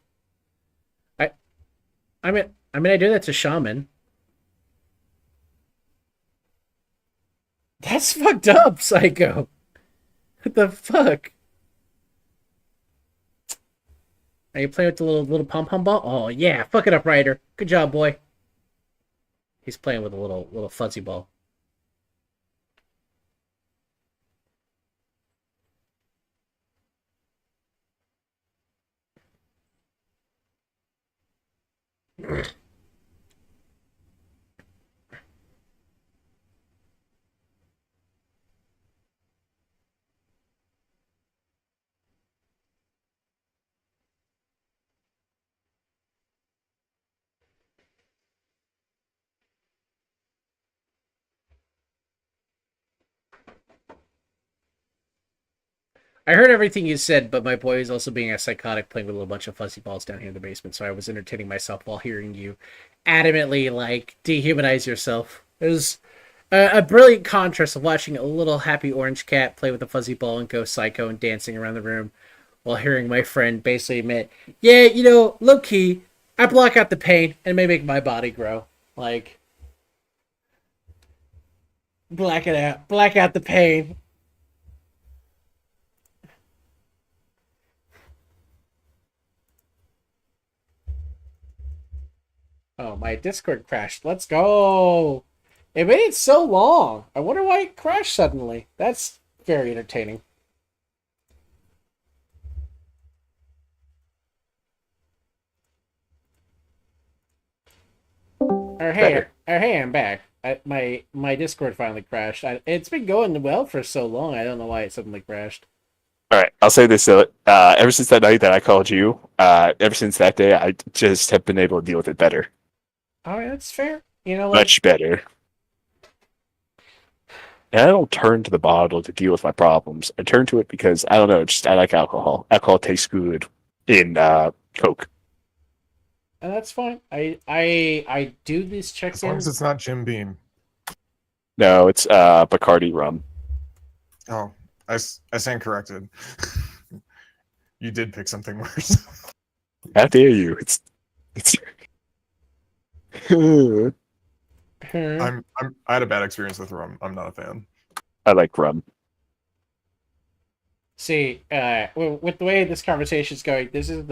I I mean I do that to Shaman. That's fucked up, Psycho. What the fuck? Are you playing with the little pom pom ball? Oh yeah, fuck it up, Ryder. Good job, boy. He's playing with a little fuzzy ball. I heard everything you said, but my boy is also being a psychotic playing with a little bunch of fuzzy balls down here in the basement, so I was entertaining myself while hearing you adamantly, like, dehumanize yourself. It was a brilliant contrast of watching a little happy orange cat play with a fuzzy ball and go psycho and dancing around the room while hearing my friend basically admit, yeah, low key, I block out the pain and it may make my body grow. Like, black it out. Black out the pain. Oh, my Discord crashed. Let's go. It made so long. I wonder why it crashed suddenly. That's very entertaining. Hey, I'm back. My Discord finally crashed. It's been going well for so long. I don't know why it suddenly crashed. All right, I'll say this. Ever since that night that I called you, ever since that day, I just have been able to deal with it better. All right, that's fair. Much better. And I don't turn to the bottle to deal with my problems. I turn to it because, I don't know, just I like alcohol. Alcohol tastes good in Coke. And that's fine. I do these As long check-ins. as it's not Jim Beam. No, it's Bacardi rum. Oh, I stand corrected. You did pick something worse. How dare you? It's I had a bad experience with rum. I'm not a fan. I like rum. See, with the way this conversation is going, this is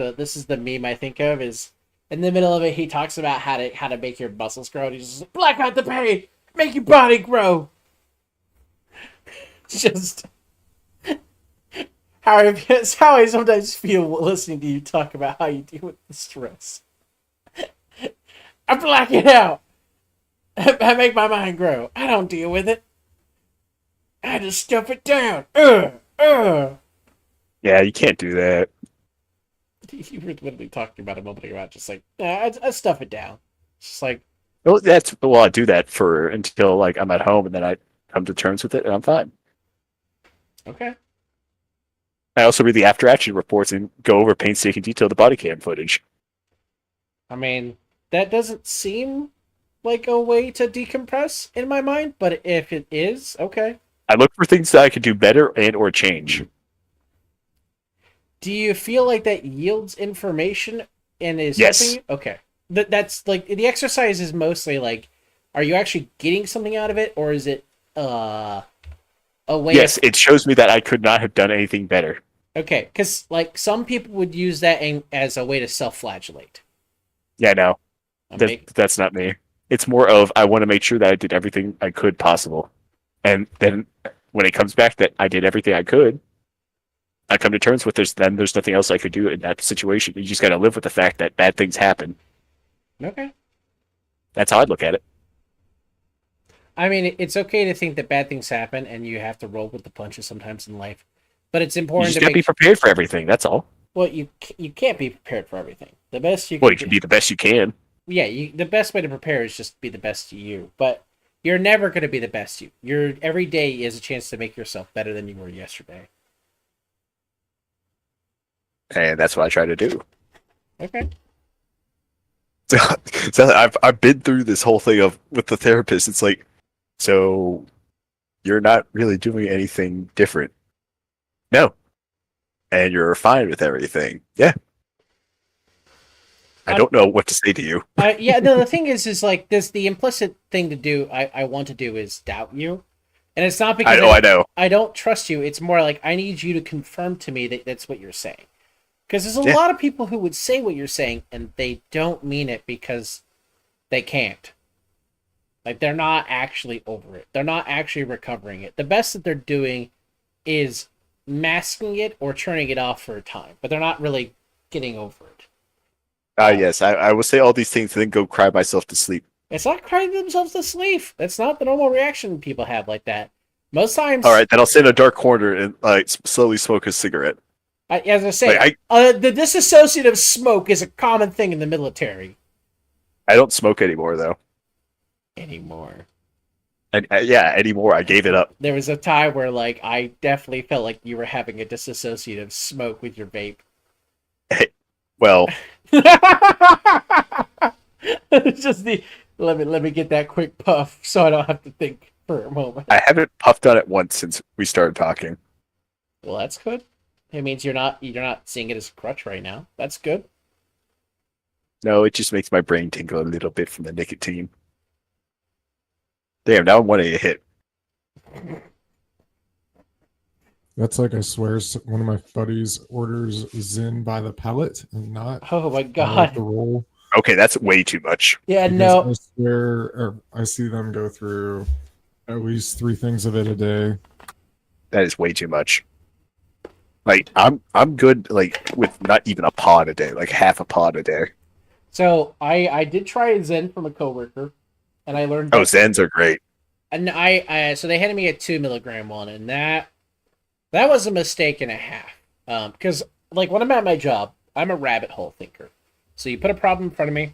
the meme I think of is in the middle of it. He talks about how to make your muscles grow. And he's just like, black out the pain, make your body grow. Just it's how I sometimes feel listening to you talk about how you deal with the stress. I black it out. I make my mind grow. I don't deal with it. I just stuff it down. Yeah, you can't do that. You were literally talking about a moment ago about just like, I stuff it down. It's just like, Well, I do that for until like I'm at home, and then I come to terms with it, and I'm fine. okay. I also read the after action reports and go over painstaking detail the body cam footage. I mean, that doesn't seem like a way to decompress in my mind, but if it is, okay. I look for things that I could do better and or change. Do you feel like that yields information and is Yes. helping you? Okay. That's like the exercise is mostly like, are you actually getting something out of it, or is it a way? Yes, it shows me that I could not have done anything better. Okay, because like some people would use that as a way to self-flagellate. Yeah, no, I'm make- that's not me. It's more of I want to make sure that I did everything I could possible, and then when it comes back that I did everything I could, I come to terms with there's nothing else I could do in that situation. You just got to live with the fact that bad things happen. Okay. That's how I'd look at it. I mean, it's okay to think that bad things happen, and you have to roll with the punches sometimes in life. But it's You important just to got to be make. prepared for everything. That's all. Well, you can't be prepared for everything. The best you Well, can you can be the best you can. yeah, the best way to prepare is just be the best you. But you're never going to be the best you. Every day is a chance to make yourself better than you were yesterday. And that's what I try to do. Okay. So I've been through this whole thing of with the therapist. It's like, so you're not really doing anything different. No. And you're fine with everything. Yeah. I don't know what to say to you. Yeah, no, the thing is like this. The implicit thing to do, I want to do is doubt you, and it's not because I know. I don't trust you. It's more like I need you to confirm to me that that's what you're saying, because there's a Yeah. lot of people who would say what you're saying and they don't mean it because they can't. Like they're not actually over it. They're not actually recovering it. The best that they're doing is masking it or turning it off for a time, but they're not really getting over it. Yes, I will say all these things and then go cry myself to sleep. It's not crying themselves to sleep. That's not the normal reaction people have like that. Most times, All right, then I'll sit in a dark corner and like slowly smoke a cigarette. as I say, Like, the disassociative smoke is a common thing in the military I don't smoke anymore though. anymore. And yeah, anymore. I gave it up. There was a time where, like, I definitely felt like you were having a disassociative smoke with your vape. Well, It's just the let me get that quick puff so I don't have to think for a moment. I haven't puffed on it once since we started talking. Well, that's good. It means you're not seeing it as a crutch right now. That's good. No, it just makes my brain tingle a little bit from the nicotine. Damn, now I'm wanting a hit. That's like I swear one of my buddies orders Zin by the pellet and not Oh my by, like, god. the roll. Okay, that's way too much. Yeah, Because no. I swear, or I see them go through at least 3 things of it a day. That is way too much. Like I'm good like with not even a pod a day, like half a pod a day. So I did try a Zen from a coworker, and I learned. Oh, Zens are great. And I so they handed me a 2 milligram one, and that was a mistake and a half. Because like when I'm at my job, I'm a rabbit hole thinker. So you put a problem in front of me,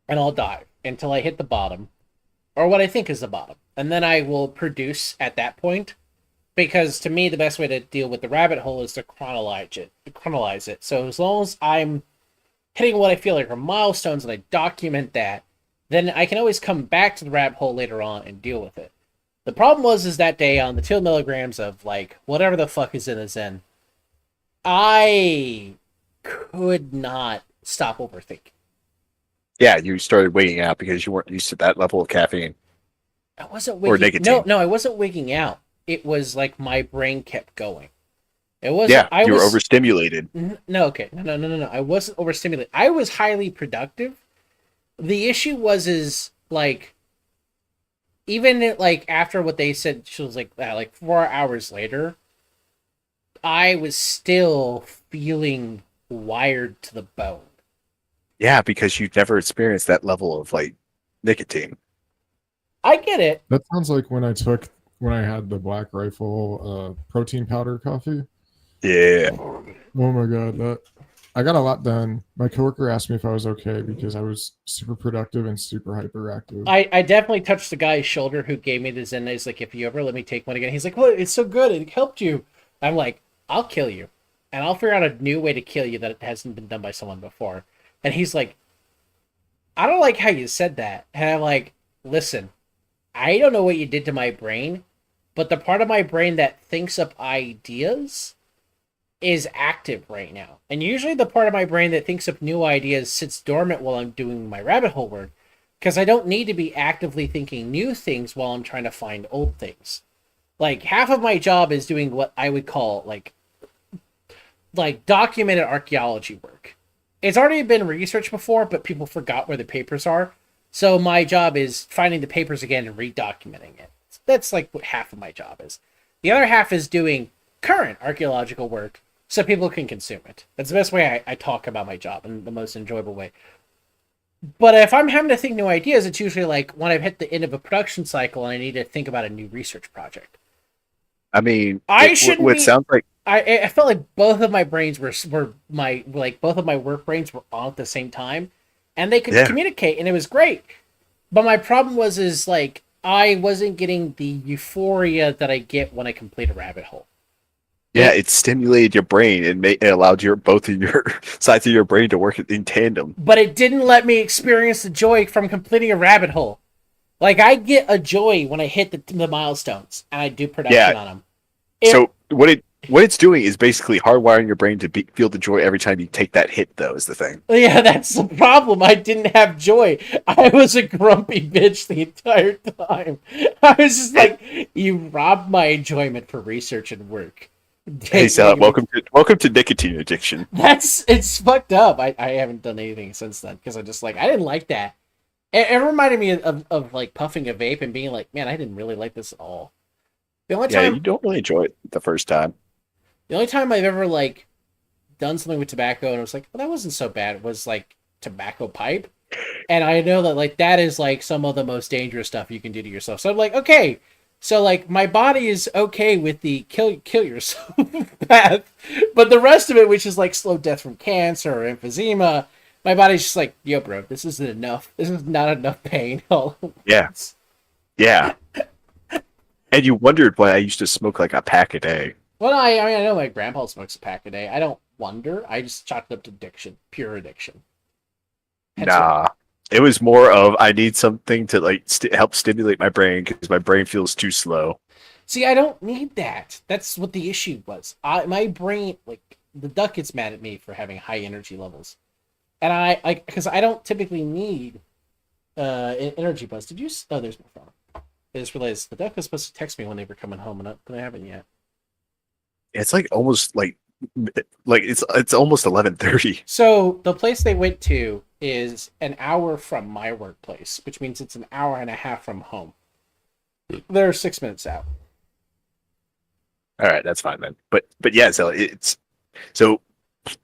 and I'll dive until I hit the bottom, or what I think is the bottom, and then I will produce at that point. Because to me, the best way to deal with the rabbit hole is to chronologize it. So as long as I'm hitting what I feel like are milestones and I document that, then I can always come back to the rabbit hole later on and deal with it. The problem was that day on the 2 milligrams of like whatever the fuck is in a Zen, I could not stop overthinking. Yeah, you started wigging out because you weren't used to that level of caffeine. I wasn't Or wigging. nicotine. No, I wasn't wigging out. It was like my brain kept going. It wasn't. Yeah, I you were was overstimulated. No, okay, no. I wasn't overstimulated. I was highly productive. The issue is like, even like after what they said, she was like 4 hours later, I was still feeling wired to the bone. Yeah, because you've never experienced that level of like nicotine. I get it. That sounds like when I had the Black Rifle protein powder coffee. Yeah. Oh my god, I got a lot done. My coworker asked me if I was okay because I was super productive and super hyperactive. I definitely touched the guy's shoulder who gave me the Zen. He's like, if you ever let me take one again, he's like, well, it's so good. It helped you. I'm like, I'll kill you. And I'll figure out a new way to kill you that hasn't been done by someone before. And he's like, I don't like how you said that. And I'm like, listen, I don't know what you did to my brain, but the part of my brain that thinks up ideas is active right now. And usually the part of my brain that thinks up new ideas sits dormant while I'm doing my rabbit hole work, because I don't need to be actively thinking new things while I'm trying to find old things. Like half of my job is doing what I would call like documented archaeology work. It's already been researched before, but people forgot where the papers are. So my job is finding the papers again and redocumenting it. That's like what half of my job is. The other half is doing current archaeological work so people can consume it. That's the best way I talk about my job in the most enjoyable way. But if I'm having to think new ideas, it's usually like when I've hit the end of a production cycle and I need to think about a new research project. I mean, I shouldn't what be- sounds like I felt like both of my brains were both of my work brains were on at the same time, and they could Yeah. communicate, and it was great. But my problem is like I wasn't getting the euphoria that I get when I complete a rabbit hole. yeah, it stimulated your brain and it allowed both of your sides of your brain to work in tandem. But it didn't let me experience the joy from completing a rabbit hole. Like I get a joy when I hit the milestones and I do production on them. So what it's doing is basically hardwiring your brain to feel the joy every time you take that hit, though, is the thing. Yeah, that's the problem. I didn't have joy. I was a grumpy bitch the entire time. I was just like, you robbed my enjoyment for research and work. Hey, Sal, welcome to nicotine addiction. It's fucked up. I haven't done anything since then because I just like I didn't like that. It reminded me of like puffing a vape and being like, man, I didn't really like this at all. The only Yeah, time you don't really enjoy it the first time. The only time I've ever like done something with tobacco and it was like, well, that wasn't so bad, was like tobacco pipe. And I know that like that is like some of the most dangerous stuff you can do to yourself. So I'm like, okay, so like my body is okay with the kill yourself path, but the rest of it, which is like slow death from cancer or emphysema, my body's just like, yo, bro, this isn't enough. This is not enough pain. Yeah. Yeah. And you wondered why I used to smoke like a pack a day. Well, I mean, I know my grandpa smokes a pack a day. I don't wonder. I just chalked it up to addiction, pure addiction. Nah. It was more of I need something to like help stimulate my brain because my brain feels too slow. See, I don't need that. That's what the issue was. My brain, like, the duck gets mad at me for having high energy levels. And I because I don't typically need an energy buzz. Did you? Oh, there's my phone. I just realized the duck was supposed to text me when they were coming home, and I haven't yet. It's like almost like it's almost 11:30. So the place they went to is an hour from my workplace, which means it's an hour and a half from home. They're 6 minutes out. All right, that's fine then. But yeah, so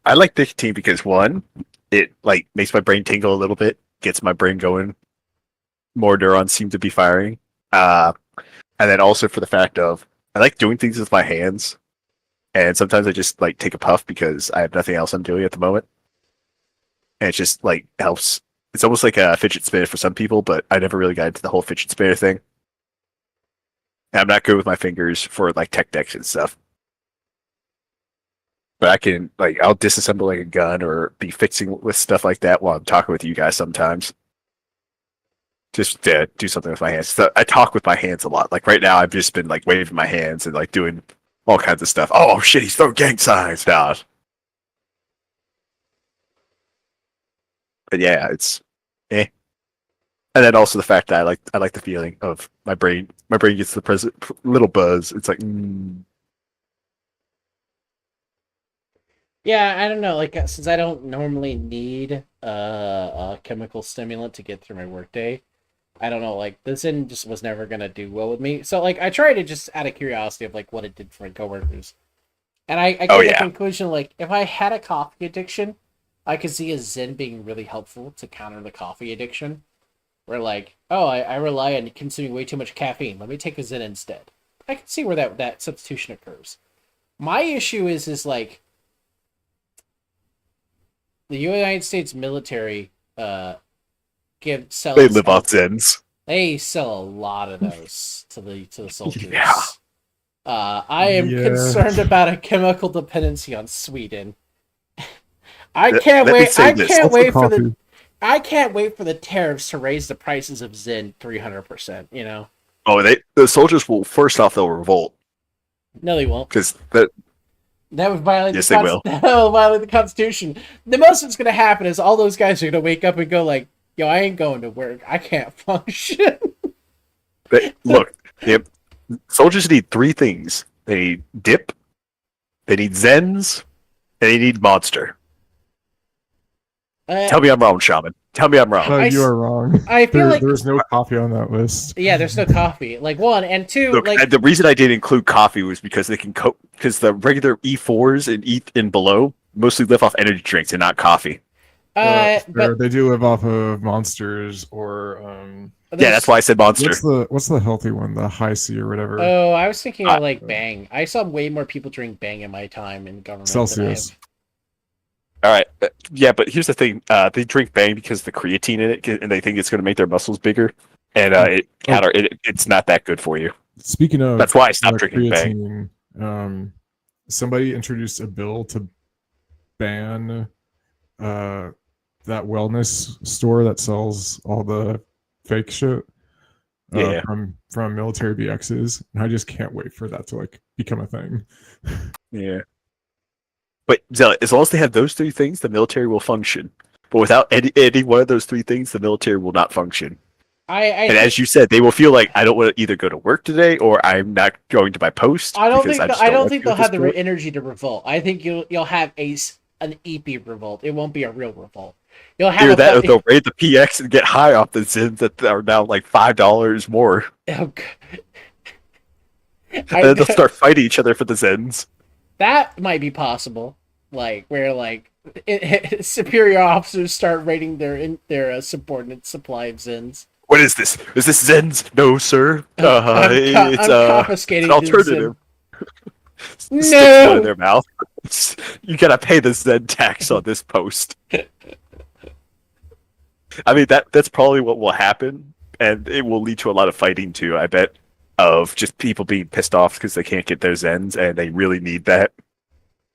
I like nicotine because one, it like makes my brain tingle a little bit, gets my brain going. More neurons seem to be firing. And then also for the fact of I like doing things with my hands. And sometimes I just like take a puff because I have nothing else I'm doing at the moment. And it just like helps. It's almost like a fidget spinner for some people, but I never really got into the whole fidget spinner thing. And I'm not good with my fingers for like tech decks and stuff. But I can like I'll disassemble like a gun or be fixing with stuff like that while I'm talking with you guys sometimes. Just to do something with my hands. So I talk with my hands a lot. Like right now I've just been like waving my hands and like doing all kinds of stuff. Oh shit, he's throwing gang signs now. But yeah, it's eh. And then also the fact that I like the feeling of my brain. My brain gets the present little buzz. It's like, Yeah, I don't know. Like, since I don't normally need a chemical stimulant to get through my workday, I don't know. Like, the Zen just was never gonna do well with me. So, like, I tried it just out of curiosity of like what it did for my coworkers, and I came to the conclusion like if I had a coffee addiction, I could see a Zen being really helpful to counter the coffee addiction. Where like, oh, I rely on consuming way too much caffeine. Let me take a Zen instead. I can see where that substitution occurs. My issue is like the United States military sells. they live off Zens. They sell a lot of those to the soldiers. Yeah. I am concerned about a chemical dependency on Sweden. I can't wait for the tariffs to raise the prices of Zen 300%, you know? Oh, the soldiers will they'll revolt. No, they won't. Because that would violate yes, they will. That will violate the Constitution. The most that's going to happen is all those guys are going to wake up and go like, yo, I ain't going to work. I can't function. Look, soldiers need three things. They need dip, they need Zens, and they need monster. Tell me I'm wrong, Shaman. Tell me I'm wrong. No, I you s- are wrong. I feel like There's no coffee on that list. yeah, there's no coffee. Like one and two, Look, like the reason I did include coffee was because they can because the regular E4s and E and below mostly live off energy drinks and not coffee. but They do live off of monsters or Yeah, that's why I said monster. what's the healthy one? The high C or whatever. Oh, I was thinking of like Uh, Bang. I saw way more people drink Bang in my time in government Celsius. than All right, yeah, but here's the thing: they drink Bang because of the creatine in it, and they think it's going to make their muscles bigger, and it's not that good for you. Speaking of, That's why I stopped drinking Bang. creatine, somebody introduced a bill to ban that wellness store that sells all the fake shit Yeah. from military BXs, and I just can't wait for that to like become a thing. Yeah. But Zealot, as long as they have those three things, the military will function. But without any one of those three things, the military will not function. And as you said, they will feel like I don't want to either go to work today or I'm not going to my post. I don't because think just I don't want think to they'll at this have the point. energy to revolt. I think you'll have an EP revolt. It won't be a real revolt. You'll have Either a that or fucking- they'll raid the PX and get high off the Zins that are now like $5 more. Oh, God. And then they'll start fighting each other for the Zins. That might be possible. Like where like superior officers start raiding their subordinate supply of Zins. What is this? Is this Zins? No, sir. I'm confiscating an the alternative. No! Sticks one in their mouth. You gotta pay the Zen tax on this post. I mean that's probably what will happen, and it will lead to a lot of fighting too. I bet of just people being pissed off because they can't get their Zens and they really need that.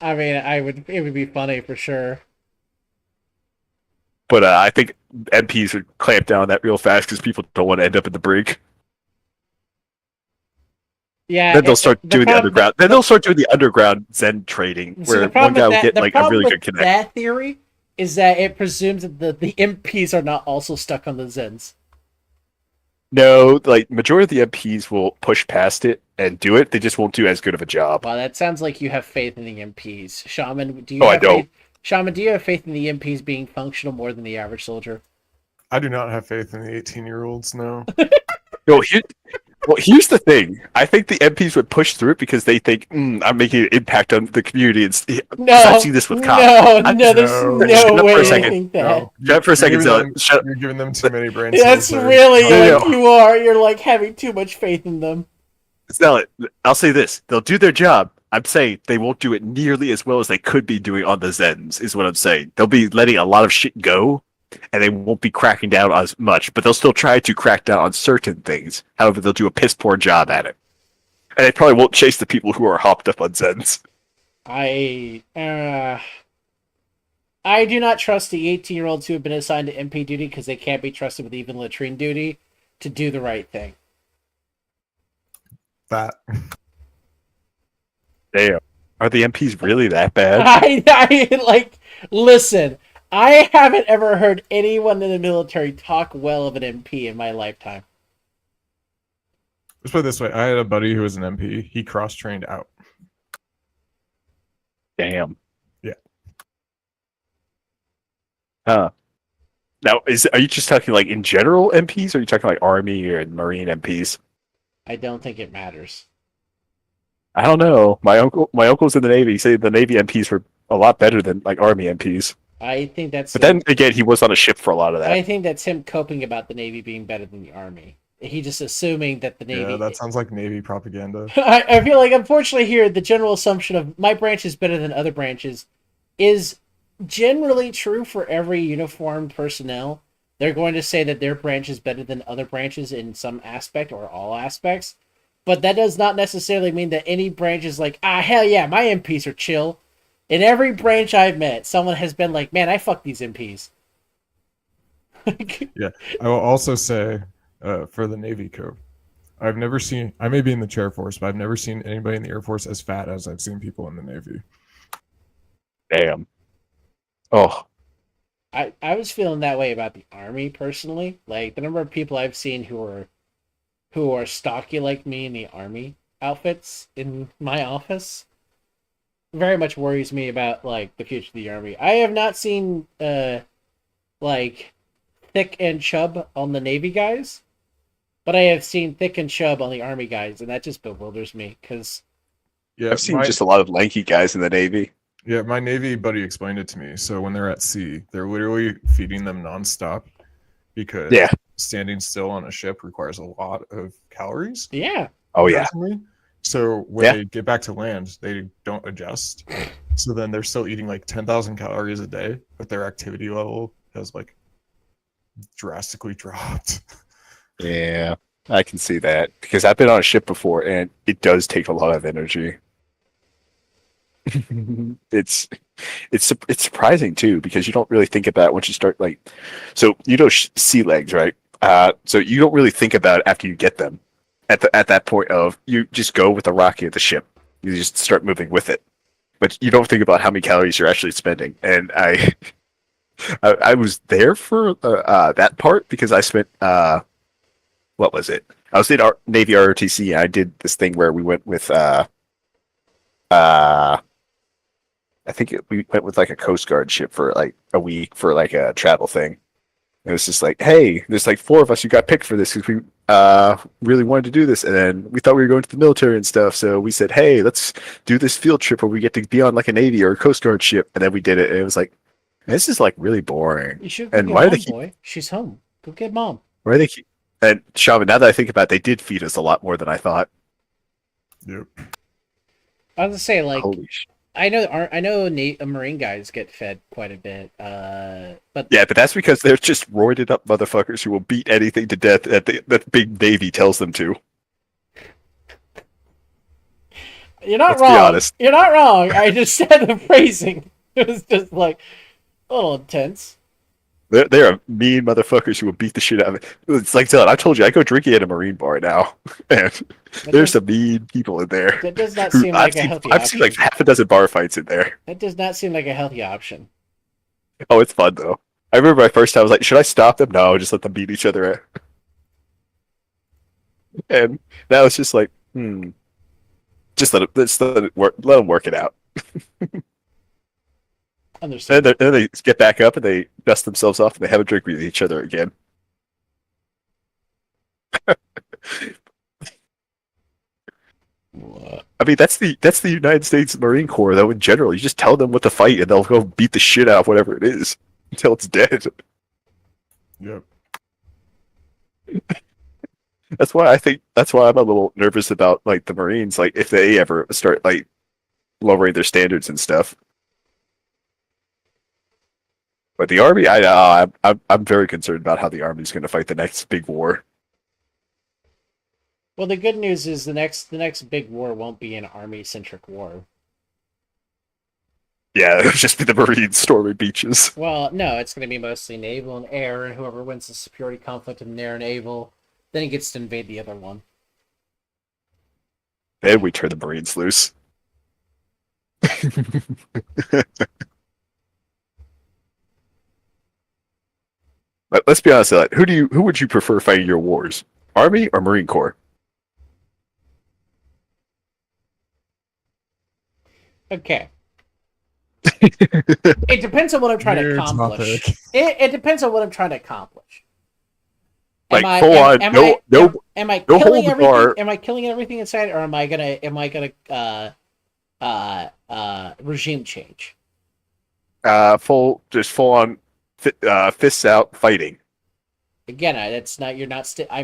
I mean, it would be funny for sure. But I think MPs would clamp down on that real fast because people don't want to end up in the brig. Yeah. Then they'll start doing the problem- underground. Then they'll start doing the underground Zen trading, See, where the one problem guy with will get the like a problem really with good connect. that theory is that it presumes that the MPs are not also stuck on the Zens. No, like majority of the MPs will push past it and do it. They just won't do as good of a job. Wow, that sounds like you have faith in the MPs. Shaman, do you Oh, I have don't. faith? Shaman, do you have faith in the MPs being functional more than the average soldier? I do not have faith in the 18-year-olds. No. No, here's the thing. I think the MPs would push through it because they think I'm making an impact on the community. No, I've seen this with cops. No, there's No. no Shut up way for a I second. think that. No. Shut up for a second, You're Zealot. giving them- Shut. You're giving them too many brain That's cells. really No, like no. you are. You're like having too much faith in them. Zealot, I'll say this: they'll do their job. I'm saying they won't do it nearly as well as they could be doing on the Zens. Is what I'm saying. They'll be letting a lot of shit go, and they won't be cracking down as much. But they'll still try to crack down on certain things. However, they'll do a piss poor job at it, and they probably won't chase the people who are hopped up on Zens. I do not trust the 18-year-olds who have been assigned to MP duty because they can't be trusted with even latrine duty to do the right thing. That. Damn, are the MPs really that bad? I like listen. I haven't ever heard anyone in the military talk well of an MP in my lifetime. Let's put it this way. I had a buddy who was an MP. He cross-trained out. Damn. Yeah. Huh. Now, are you just talking like in general MPs, or are you talking like Army or Marine MPs? I don't think it matters. I don't know. My uncle's in the Navy. He said the Navy MPs were a lot better than like Army MPs. I think that's. But then again, he was on a ship for a lot of that. I think that's him coping about the Navy being better than the Army. He just assuming that the Navy. Yeah, that sounds like Navy propaganda. I feel like, unfortunately, here the general assumption of my branch is better than other branches is generally true for every uniformed personnel. They're going to say that their branch is better than other branches in some aspect or all aspects, but that does not necessarily mean that any branch is like, hell yeah, my MPs are chill. In every branch I've met, someone has been like, man, I fuck these MPs. I will also say, for the Navy Code, I've never seen. I may be in the Chair Force, but I've never seen anybody in the Air Force as fat as I've seen people in the Navy. Damn. Oh, I was feeling that way about the Army personally. Like the number of people I've seen who are stocky like me in the Army outfits in my office very much worries me about like the future of the Army. I have not seen like Thick and Chubb on the Navy guys, but I have seen Thick and Chubb on the Army guys, and that just bewilders me because Yeah, I've seen my, just a lot of lanky guys in the Navy. yeah, my Navy buddy explained it to me. So when they're at sea, they're literally feeding them nonstop because Yeah. standing still on a ship requires a lot of calories. yeah, Oh yeah. Personally. So when Yeah. they get back to land, they don't adjust. So then they're still eating like 10,000 calories a day, but their activity level has like drastically dropped. Yeah, I can see that because I've been on a ship before, and it does take a lot of energy. it's it's surprising too because you don't really think about it once you start like, so sea legs, right? So you don't really think about it after you get them. At that point of you just go with the rocket of the ship, you just start moving with it, but you don't think about how many calories you're actually spending. And I was there for that part because I spent what was it? I was in Navy ROTC. And I did this thing where we went with we went with like a Coast Guard ship for like a week for like a travel thing. It was just like, hey, there's like 4 of us who got picked for this because we really wanted to do this, and then we thought we were going to the military and stuff. So we said, hey, let's do this field trip where we get to be on like a Navy or a Coast Guard ship, and then we did it, and it was like, this is like really boring. you should go And get why do mom, they keep? boy. She's home. Go get mom. Why do they keep? And Shaman, now that I think about it, they did feed us a lot more than I thought. Yep. I was gonna say like Holy shit. I know Marine guys get fed quite a bit, but Yeah, but that's because they're just roided up motherfuckers who will beat anything to death that the big Navy tells them to. you're not Let's be wrong. honest. You're not wrong. I just said the phrasing. It was just like a little intense. They're mean motherfuckers who will beat the shit out of it. It's like I told you, I go drinking at a Marine bar now, and there's some mean people in there. That does not who- seem like a healthy I've seen like option. half a dozen bar fights in there. That does not seem like a healthy option. Oh, it's fun though. I remember my first time I was like, should I stop them? No, just let them beat each other. And now it's just like, just let it work. Let them work it out. Understand. Then they get back up and they dust themselves off and they have a drink with each other again. I mean, that's the United States Marine Corps though. In general, you just tell them what to fight and they'll go beat the shit out of whatever it is until it's dead. Yep. That's why I'm a little nervous about like the Marines, like if they ever start like lowering their standards and stuff. But the Army, I'm very concerned about how the Army's going to fight the next big war. Well, the good news is the next big war won't be an army-centric war. Yeah, it'll just be the Marines storming beaches. Well, no, it's going to be mostly naval and air, and whoever wins the security conflict in air and naval, then he gets to invade the other one. Then we turn the Marines loose. But let's be honest, who would you prefer fighting your wars? Army or Marine Corps? Okay. It depends on what I'm trying to Weird accomplish. topic. It depends on what I'm trying to accomplish. Like full on, am I no killing hold everything? bar. Am I killing everything inside, or am I gonna regime change? Full on, fists out fighting. Again, I'm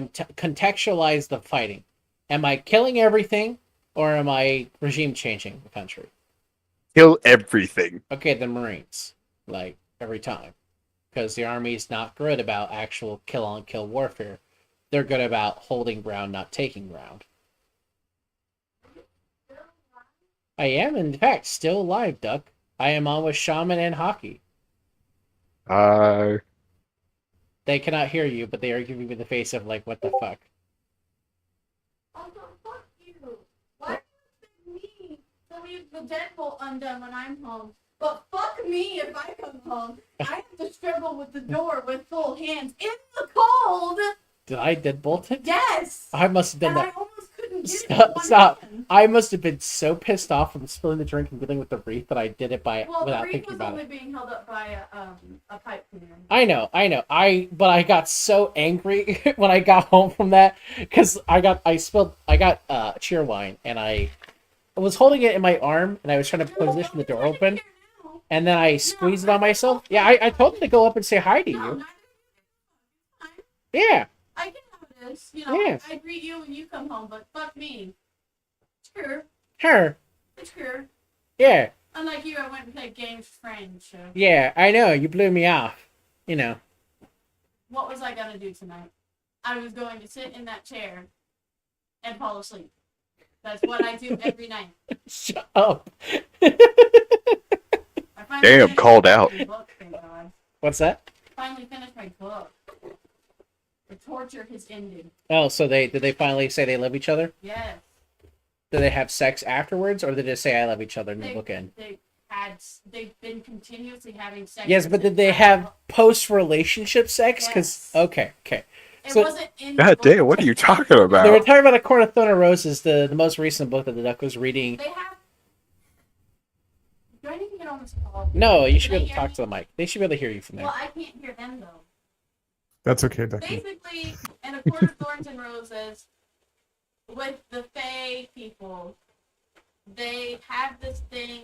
contextualize the fighting. Am I killing everything, or am I regime changing the country? Kill everything. Okay, the Marines, like every time, because the Army's not good about actual kill-on-kill warfare. They're good about holding ground, not taking ground. I am, in fact, still alive, Duck. I am on with Shaman and Hockey. They cannot hear you, but they are giving me the face of, like, what the fuck? Also, fuck you. Why do you expect me to leave the deadbolt undone when I'm home? But fuck me if I come home. I have to struggle with the door with full hands in the cold. Did I deadbolt it? Yes. I must have done And I that. almost couldn't get it Stop, with one stop. hand. I must have been so pissed off from spilling the drink and dealing with the wreath that I did it Well, the without wreath thinking was about only it. being held up by a pipe cleaner. I know. But I got so angry when I got home from that because I got cheer wine and I was holding it in my arm and I was trying to position the door open and then I squeezed it on myself. Yeah, I told him to go up and say hi to No, you. neither fine. Yeah, I get how it is. You know, Yeah. I greet you when you come home, but fuck me. Sure, her. sure. Yeah, Unlike you, I went and played games with friends. So yeah. I know you blew me off. You know. what was I gonna do tonight? I was going to sit in that chair and fall asleep. That's what I do every night. Shut up. I finally Damn, finished called my out. fucking book, thank God. What's that? Finally finished my book. The torture has ended. Oh, so did they finally say they love each other? Yes. Did they have sex afterwards, or did they just say I love each other in the book end? They've been continuously having sex. Yes, but since did they I- have post-relationship sex? Because Yes. okay. It so- wasn't in the God book. damn, what are you talking They were about? talking about A Court of Thorn and Roses, the most recent book that the Duck was reading. They have. Do I need to get on this call? No, you should be Can able they to talk hear to the mic. They should be able to hear you from me? there. Well, I can't hear them though. That's okay, Ducky. Basically, in A Court of Thorns and Roses, with the Fae people, they have this thing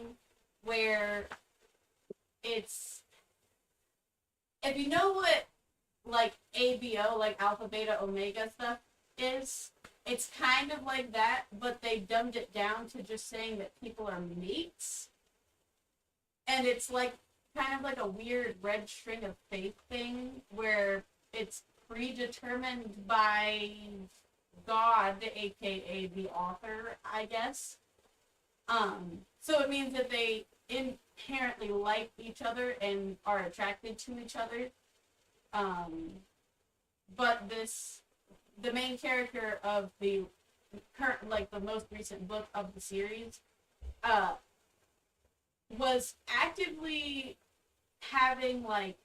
where it's, if you know what like ABO, like Alpha, Beta, Omega stuff is, it's kind of like that, but they dumbed it down to just saying that people are mates. And it's like kind of like a weird red string of fate thing where it's predetermined by God, aka the author, I guess. So it means that they inherently like each other and are attracted to each other. But the main character of the current, like the most recent book of the series, was actively having like,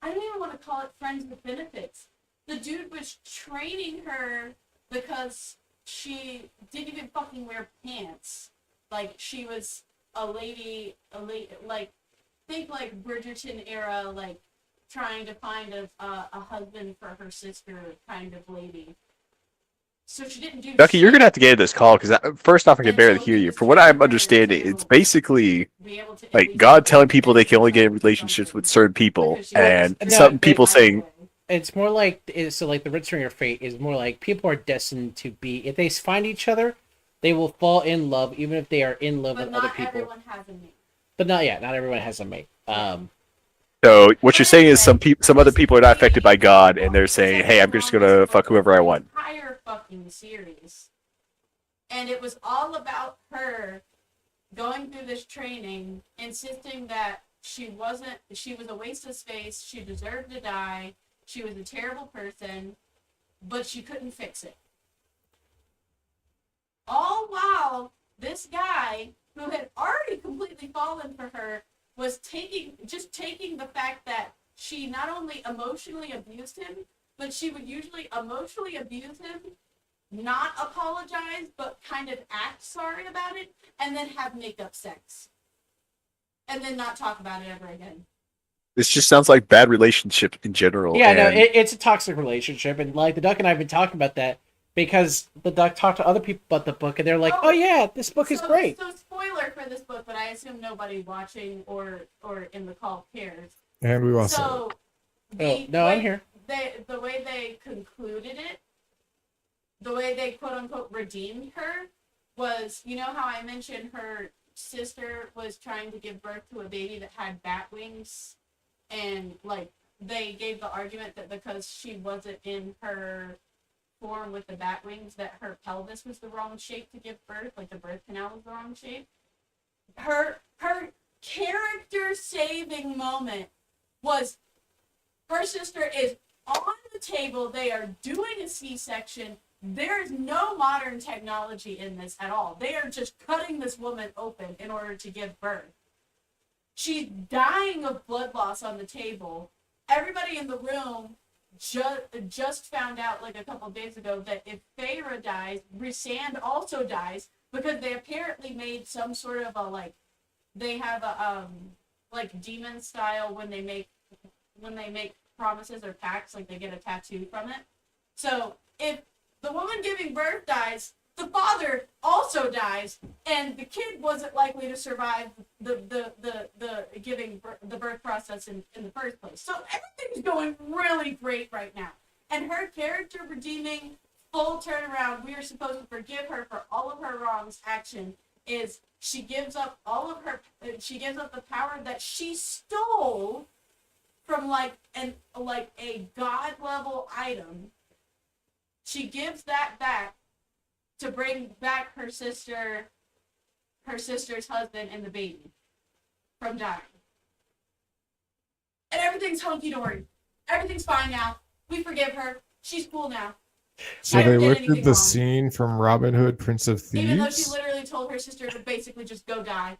I don't even want to call it friends with benefits. The dude was training her because she didn't even fucking wear pants. Like she was a lady, like think like Bridgerton era, like trying to find a husband for her sister kind of lady. So she didn't do Ducky, you're shit gonna have to get into this call because first off, I can And barely so hear he you. was From what training I'm her understanding, to it's basically be able to at like least God be telling people they can only get in independent relationships something. with certain people, Because she was and No, some but- people saying, It's more like so like the Red String of Fate is more like people are destined to be, if they find each other, they will fall in love even if they are in love But with other not people. everyone has a mate. But not everyone has a mate. so what you're saying is some other people are not affected by God, and they're saying, hey, I'm just gonna fuck whoever I want. Entire fucking series, and it was all about her going through this training, insisting that she was a waste of space. She deserved to die. She was a terrible person, but she couldn't fix it. All while this guy who had already completely fallen for her was taking the fact that she not only emotionally abused him, but she would usually emotionally abuse him, not apologize, but kind of act sorry about it, and then have makeup sex. And then not talk about it ever again. This just sounds like bad relationship in general. Yeah, no, and it's a toxic relationship, and like the Duck and I have been talking about that because the Duck talked to other people about the book, and they're like, "Oh yeah, this book is great." So spoiler for this book, but I assume nobody watching or in the call cares. And we also So Oh no, I'm here. The way they concluded it, the way they quote unquote redeemed her, was, you know how I mentioned her sister was trying to give birth to a baby that had bat wings, and like they gave the argument that because she wasn't in her form with the bat wings, that her pelvis was the wrong shape to give birth, like the birth canal was the wrong shape. Her character saving moment was her sister is on the table, they are doing a C-section. There is no modern technology in this at all. They are just cutting this woman open in order to give birth. She's dying of blood loss on the table. Everybody in the room just found out like a couple days ago that if Feyre dies, Rhysand also dies. because they apparently made some sort of a like, they have a like demon style when they make promises or pacts, like they get a tattoo from it. So if the woman giving birth dies, the father also dies, and the kid wasn't likely to survive the the birth process in the first place. So everything's going really great right now. And her character redeeming full turnaround, we are supposed to forgive her for all of her wrongs action, is she gives up the power that she stole from like a god level item. She gives that back to bring back her sister's husband and the baby from dying. And everything's hunky dory. Everything's fine now. We forgive her. She's cool now. So I they don't get lifted anything the wrong. scene from Robin Hood, Prince of Even though she Thieves. literally told her sister to basically just go die.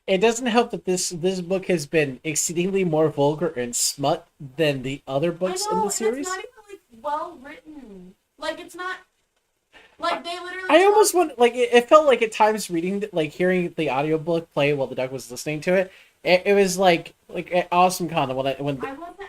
It doesn't help that this book has been exceedingly more vulgar and smut than the other books I know, in the and series. it's not even like well written. Like it's not like they literally. I almost want like it felt like at times reading like hearing the audiobook play while the duck was listening to it. It was like at Awesome Con when I wasn't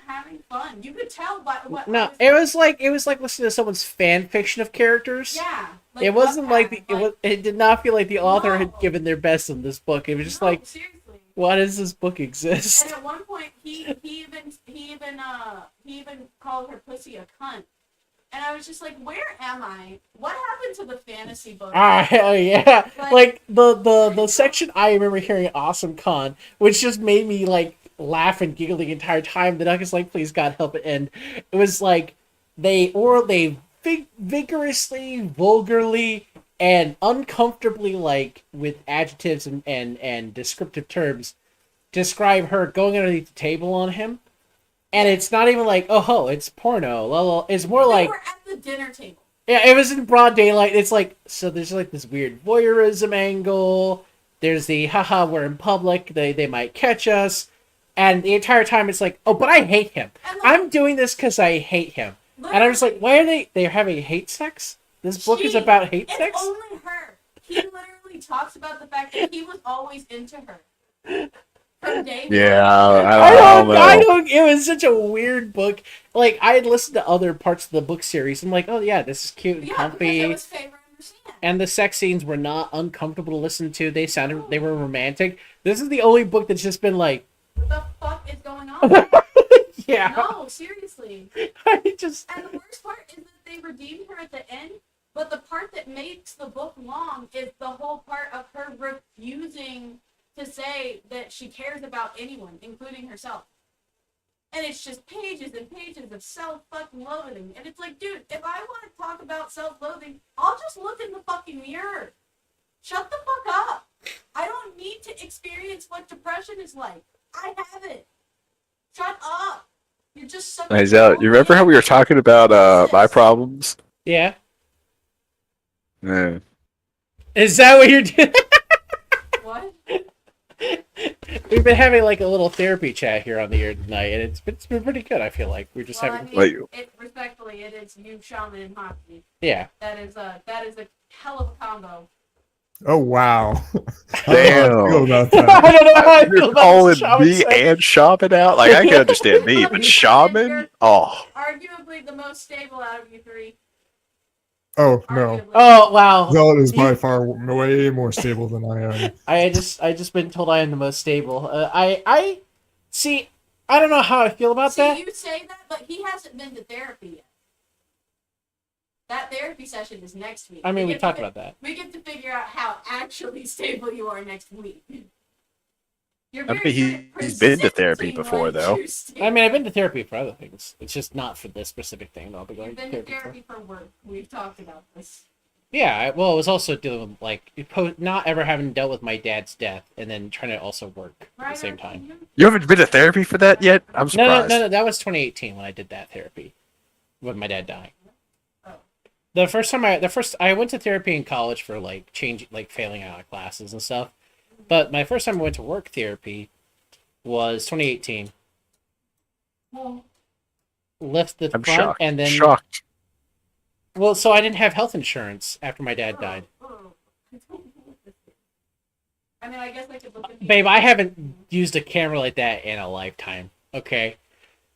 having fun. You could tell by what. no, it was like listening to someone's fan fiction of characters. Yeah. It wasn't like Wattpad, it did not feel like the author had No. given their best in this book. It was just no, like, seriously. why does this book exist? And at one point, he even called her pussy a cunt, and I was just like, where am I? What happened to the fantasy book? Ah, hell yeah! Like- Like the section I remember hearing at Awesome Con, which just made me like laugh and giggle the entire time. The duck is like, "Please God, help it end." It was like they vigorously, vulgarly, and uncomfortably, like with adjectives and descriptive terms, describe her going underneath the table on him. And it's not even like, oh ho, it's porno. Lol. It's more They like, were at the dinner table. yeah, it was in broad daylight. It's like, so there's like this weird voyeurism angle. There's the haha, we're in public. They might catch us. And the entire time it's like, oh, but I hate him. And like, I'm doing this because I hate him. And I'm just like, why are they're having hate sex? This book is about hate it's sex? only her. He literally talks about the fact that he was always into her from day one. Yeah, I don't, it was such a weird book. Like, I had listened to other parts of the book series. I'm like, oh yeah, this is cute and Yeah, because comfy. it was Faye Understand. And the sex scenes were not uncomfortable to listen to. They were romantic. This is the only book that's just been like, What the fuck is going on? yeah. No, seriously. I just And the worst part is that they redeemed her at the end, but the part that makes the book long is the whole part of her refusing to say that she cares about anyone, including herself. And it's just pages and pages of self-fucking-loathing. And it's like, dude, if I want to talk about self-loathing, I'll just look in the fucking mirror. Shut the fuck up. I don't need to experience what depression is like. I have it. Shut up. You're just such Hey, Zell, you remember how we were talking about my problems? yeah. Yeah. Is that what you're doing? What? We've been having like a little therapy chat here on the air tonight, and it's been pretty good. I feel like we're just Well, I having mean, Wait. respectfully, it is you, shaman, and hockey. yeah. That is a hell of a combo. Oh wow! Damn. I don't know how I feel about I that. don't know how I feel You're about calling shaman me sex. and Shaman out? Like, I can understand me, but Shaman? Oh. Arguably the most stable out of you three. Oh no, Arguably. Oh wow! Zealot is by far way more stable than I am. I just been told I am the most stable. I see. I don't know how I feel about See, that. you say that, but he hasn't been to therapy yet. That therapy session is next week. I mean, we get talked to, about that. We get to figure out how actually stable you are next week. You're I very mean, good at he's been to therapy presenting before, like though. you're stable. I mean, I've been to therapy for other things. It's just not for this specific thing that I'll be going You've to been to therapy for. therapy for work. We've talked about this. Yeah, well, it was also dealing with like not ever having dealt with my dad's death, and then trying to also work at Right? the same time. You haven't been to therapy for that yet? I'm No, surprised. no, that was 2018 when I did that therapy, when my dad died. Oh. The first I went to therapy in college for like failing out of classes and stuff, but my first time I went to work therapy was 2018. Well, Left the I'm front shocked. and then Shocked. well, so I didn't have health insurance after my dad died. I don't know what this is. I mean, I guess I could look at Babe, I haven't used a camera like that in a lifetime. Okay,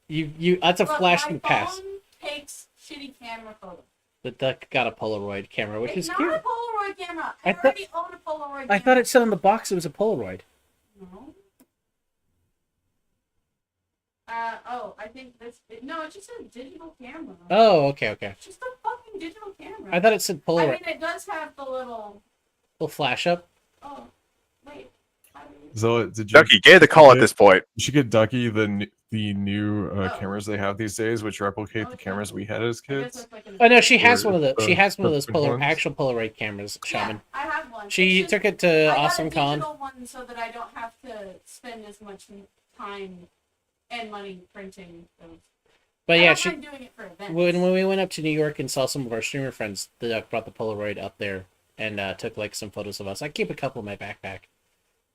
you that's a Look, flash in my the past. phone takes shitty camera photos. The duck got a Polaroid camera, which It's is not cute. a Polaroid camera. I I thought- already own a Polaroid camera. I thought it said on the box it was a Polaroid. No. Oh, I think this. No, it's just a digital camera. Oh, okay, okay. It's just a fucking digital camera. I thought it said I Polaroid. mean, it does have the little. Flash up. Oh, wait. How do you... Zola, did you? Ducky, get the call at Yeah. this point. You should get Ducky the new Oh. cameras they have these days, which replicate the Okay. cameras we had as I guess kids. that's like an... Oh no, she has Or, one of those. She has one of those the ones? actual Polaroid cameras, Shaman. Yeah, I have one. She It's just- took it to I Awesome got a Con. digital one so that I don't have to spend as much time and money printing those. But I yeah, don't she mind doing it for events. when we went up to New York and saw some of our streamer friends, the duck brought the Polaroid up there and took like some photos of us. I keep a couple in my backpack.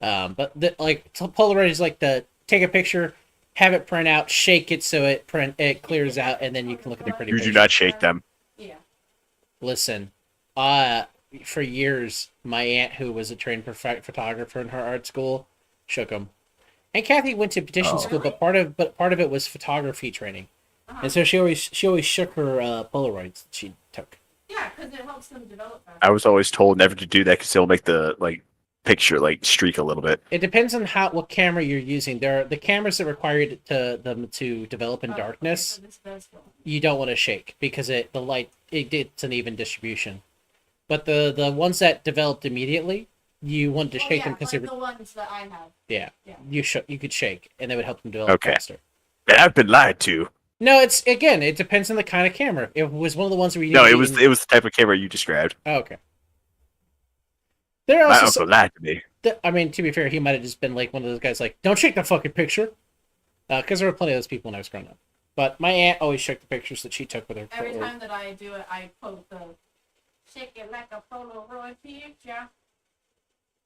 But Polaroid is like the take a picture, have it print out, shake it so it clears out, and then you can look at the pretty You picture. do not shake them. Yeah. Listen, for years, my aunt, who was a trained photographer in her art school, shook them. And Kathy went to petition Oh. school, but part of it was photography training, and so she always shook her Polaroids that she took. Yeah, because it helps them develop faster. I was always told never to do that because it'll make the picture streak a little bit. It depends on what camera you're using. There are the cameras that require them to develop in Oh, darkness. Okay, so this does go. You don't want to shake because it's an even distribution. But the ones that developed immediately, you want to shake them because like the ones that I have. you could shake and they would help them develop Okay. faster. And I've been lied to. No, it depends on the kind of camera. It was one of the ones where you No, need it to was be the type of camera you described. oh, okay. There are My also uncle lied to me. I mean, to be fair, he might have just been like one of those guys, like, don't shake the fucking picture, because there were plenty of those people when I was growing up. But my aunt always shook the pictures that she took with her. Every time that I do it, I quote the "shake it like a Polaroid picture."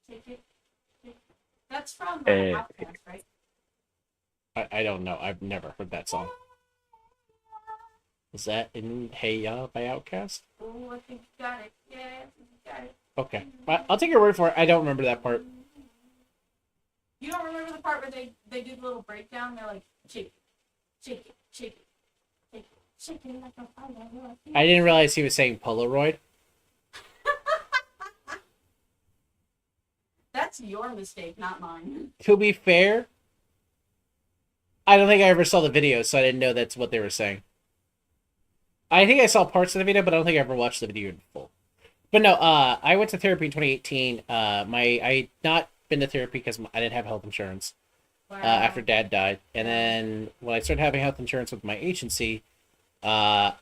Shake it. Shake it. That's from Outcast, right? I don't know. I've never heard that song. Is that in Hey Ya by Outkast? Oh, I think you got it. Yeah, I think you got it. Okay. I'll take your word for it. I don't remember that part. You don't remember the part where they do the little breakdown? They're like, shake it, shake it, shake it, shake it, shake it like a Polaroid picture. I didn't realize he was saying Polaroid. That's your mistake, not mine. To be fair, I don't think I ever saw the video, so I didn't know that's what they were saying. I think I saw parts of the video, but I don't think I ever watched the video in full. But no, I went to therapy in 2018. I not been to therapy because I didn't have health insurance Wow. after Dad died, and then when I started having health insurance with my agency, I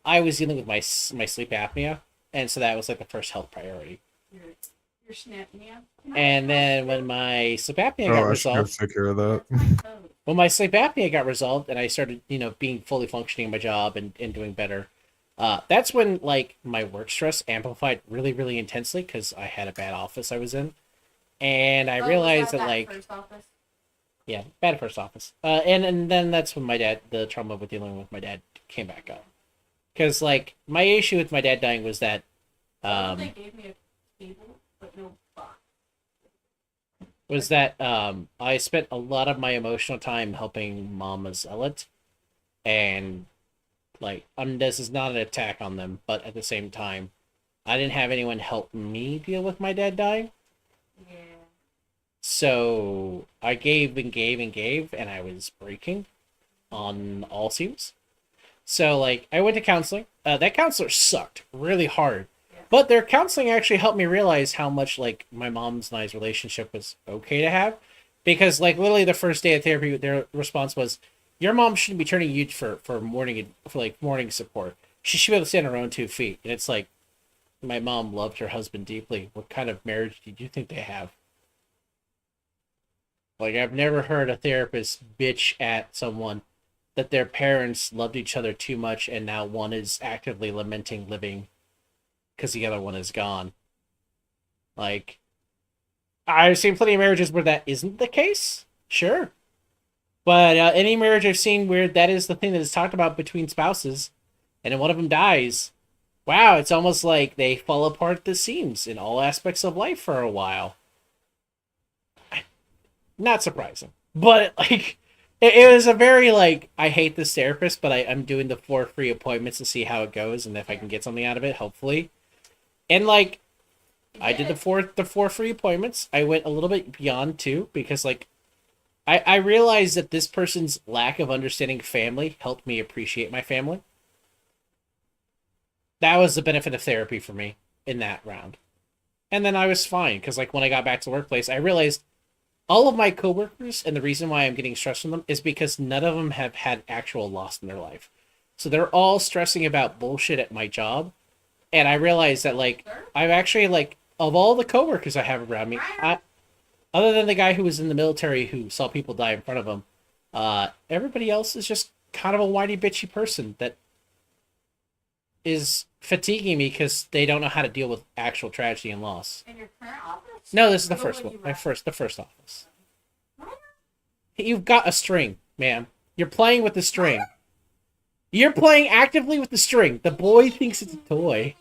was dealing with my sleep apnea, and so that was like the first health priority. Your snapnea. And then when my sleep apnea got Oh, I should go resolved, take care of that. Oh, when my sleep apnea got resolved and I started, being fully functioning in my job and doing better, that's when like my work stress amplified really, really intensely because I had a bad office I was in, and I was realized that that like first office? yeah, bad first office, and then that's when the trauma with dealing with my dad came back up, because like my issue with my dad dying was that They gave me a cable, but no box. I spent a lot of my emotional time helping Mama Zealot, and like this is not an attack on them, but at the same time, I didn't have anyone help me deal with my dad dying, Yeah. so I gave and gave and gave, and I was breaking on all seams. So like I went to counseling. That counselor sucked really hard. But their counseling actually helped me realize how much like my mom's and I's relationship was okay to have, because like literally the first day of therapy, their response was, "Your mom shouldn't be turning you for morning support. She should be able to stand on her own 2 feet." And it's like, my mom loved her husband deeply. What kind of marriage did you think they have? Like I've never heard a therapist bitch at someone that their parents loved each other too much, and now one is actively lamenting living because the other one is gone. Like, I've seen plenty of marriages where that isn't the case, sure. But any marriage I've seen where that is the thing that is talked about between spouses, and then one of them dies, wow, it's almost like they fall apart at the seams in all aspects of life for a while. Not surprising, but like it was a very like I hate this therapist, but I'm doing the 4 free appointments to see how it goes and if I can get something out of it, hopefully. And like I did the four free appointments. I went a little bit beyond too because like I realized that this person's lack of understanding family helped me appreciate my family. That was the benefit of therapy for me in that round. And then I was fine because like when I got back to the workplace, I realized all of my coworkers and the reason why I'm getting stressed from them is because none of them have had actual loss in their life. So they're all stressing about bullshit at my job. And I realized that like I'm actually like of all the coworkers I have around me, other than the guy who was in the military who saw people die in front of him, everybody else is just kind of a whiny bitchy person that is fatiguing me because they don't know how to deal with actual tragedy and loss. In your current office? No, this is the Or first when one. you left? The first office. What? You've got a string, ma'am. You're playing with the string. You're playing actively with the string. The boy thinks it's a toy.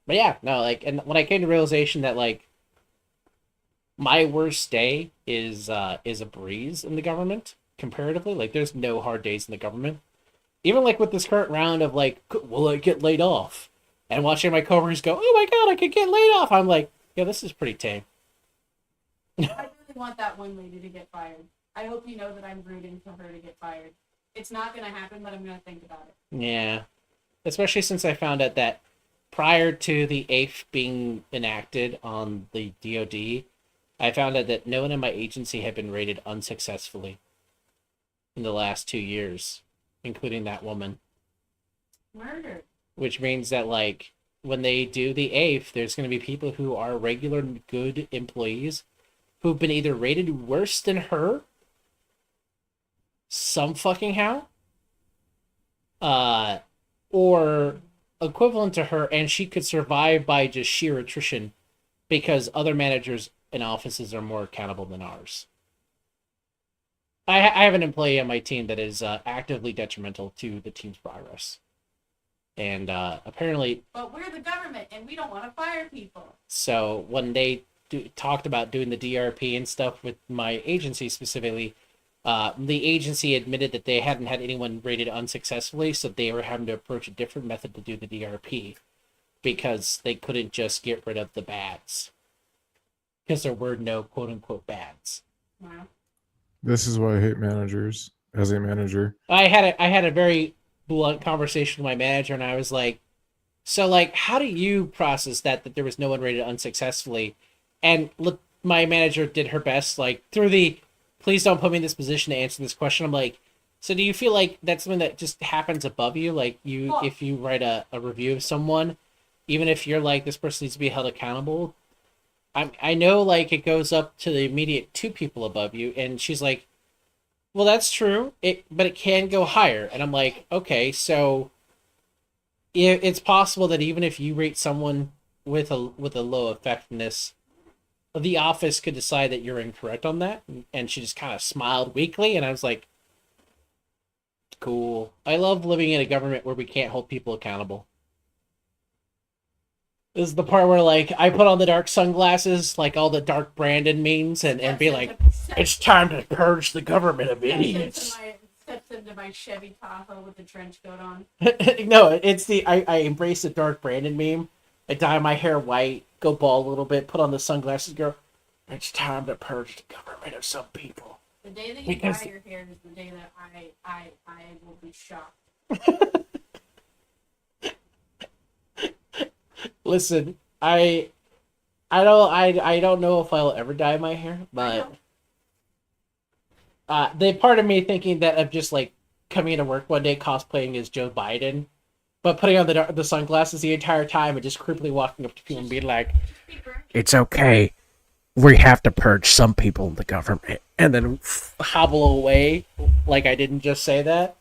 But yeah, no, like, and when I came to realization that like my worst day is a breeze in the government comparatively. Like, there's no hard days in the government. Even like with this current round of like, will I get laid off? And watching my coworkers go, oh my god, I could get laid off. I'm like, yeah, this is pretty tame. I really want that one lady to get fired. I hope you know that I'm rooting for her to get fired. It's not going to happen, but I'm going to think about it. Yeah. Especially since I found out that prior to the 8th being enacted on the DoD, I found out that no one in my agency had been rated unsuccessfully in the last 2 years, including that woman. Murder. Which means that, like, when they do the 8th, there's going to be people who are regular good employees who've been either rated worse than her, some fucking how, or equivalent to her, and she could survive by just sheer attrition because other managers in offices are more accountable than ours. I have an employee on my team that is actively detrimental to the team's progress. And apparently... But we're the government, and we don't want to fire people. So when they talked about doing the DRP and stuff with my agency specifically, the agency admitted that they hadn't had anyone rated unsuccessfully, so they were having to approach a different method to do the DRP because they couldn't just get rid of the bads. Because there were no quote-unquote bads. Wow. This is why I hate managers as a manager. I had a very blunt conversation with my manager, and I was like, so, like, how do you process that there was no one rated unsuccessfully? And my manager did her best, like, through the, please don't put me in this position to answer this question. I'm like, so do you feel like that's something that just happens above you? Like, if you write a review of someone, even if you're like, this person needs to be held accountable, I know, like, it goes up to the immediate 2 people above you, and she's like, well, that's true, but it can go higher. And I'm like, okay, so it's possible that even if you rate someone with a low effectiveness, the office could decide that you're incorrect on that. And she just kind of smiled weakly, and I was like, cool. I love living in a government where we can't hold people accountable. This is the part where, like, I put on the dark sunglasses, like all the dark Brandon memes, and be like, it's time to purge the government of idiots. Steps into my Chevy Tahoe with the trench coat on. No, it's I embrace the dark Brandon meme. I dye my hair white, go bald a little bit, put on the sunglasses, go, it's time to purge the government of some people. The day that you dye your hair is the day that I will be shocked. Listen, I don't know if I'll ever dye my hair, but the part of me thinking that of just like coming into work one day cosplaying as Joe Biden, but putting on the sunglasses the entire time and just creepily walking up to people and being like, "It's okay, we have to purge some people in the government," and then hobble away like I didn't just say that.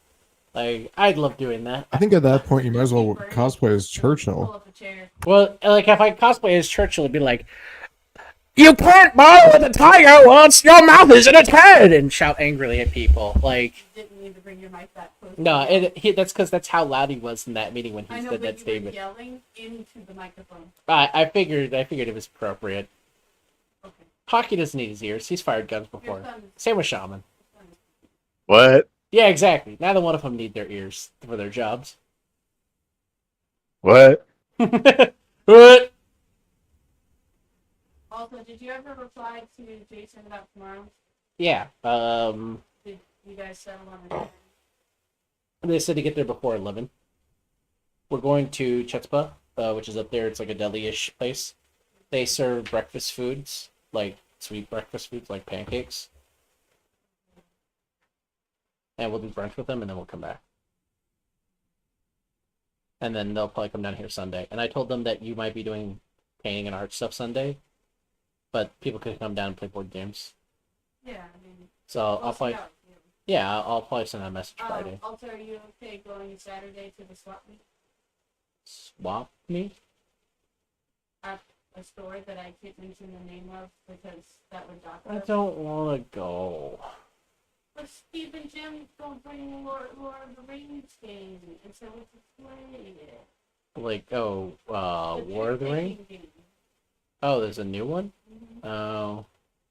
Like, I'd love doing that. I think at that point you might as well cosplay as Pull Churchill. up a chair. Well, like if I cosplay as Churchill, it'd be like, You can't bowl with a tiger once your mouth is in its head, and shout angrily at people. Like, You didn't need to bring your mic that close. no, that's because that's how loud he was in that meeting when he I know, said that but you were statement. yelling into the microphone. I figured it was appropriate. Okay. Hockey doesn't need his ears. He's fired guns before. Your son is- Same with Shaman. What? Yeah, exactly. Neither one of them need their ears for their jobs. What? What? Also, did you ever reply to Jason about tomorrow? Yeah. Did you guys settle on it? They said to get there before 11. We're going to Chetspa, which is up there. It's like a deli-ish place. They serve breakfast foods, like sweet breakfast foods, like pancakes. And we'll do brunch with them, and then we'll come back. And then they'll probably come down here Sunday. And I told them that you might be doing painting and art stuff Sunday, but people could come down and play board games. Yeah, I mean, So I'll we'll see probably, how it feels. yeah, I'll probably send a message Friday. Also, are you okay going Saturday to the swap meet? Swap me? At a store that I can't mention the name of because that would dock I us. don't want to go. But Steve and Jim don't bring Lord of the Rings game, and so we can play it. Like, oh, The War of the Ring? painting game. Oh, there's a new one? Mhm. Oh,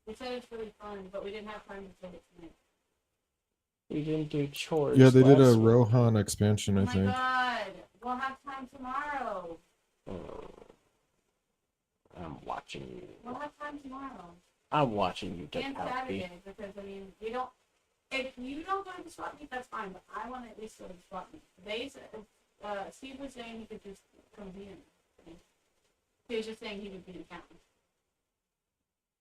We said it's really fun, but we didn't have time to play it tonight. you didn't do chores. Yeah, they did a last week. Rohan expansion, Oh I my think. god, we'll have time tomorrow. Oh. I'm watching you. We'll have time tomorrow. I'm watching you take And out Saturday, because, I mean, we don't, if you don't go to the swap meet, that's fine, but I want to at least go to the swap meet. They said, Steve was saying he could just come here. He was just saying he would be an accountant.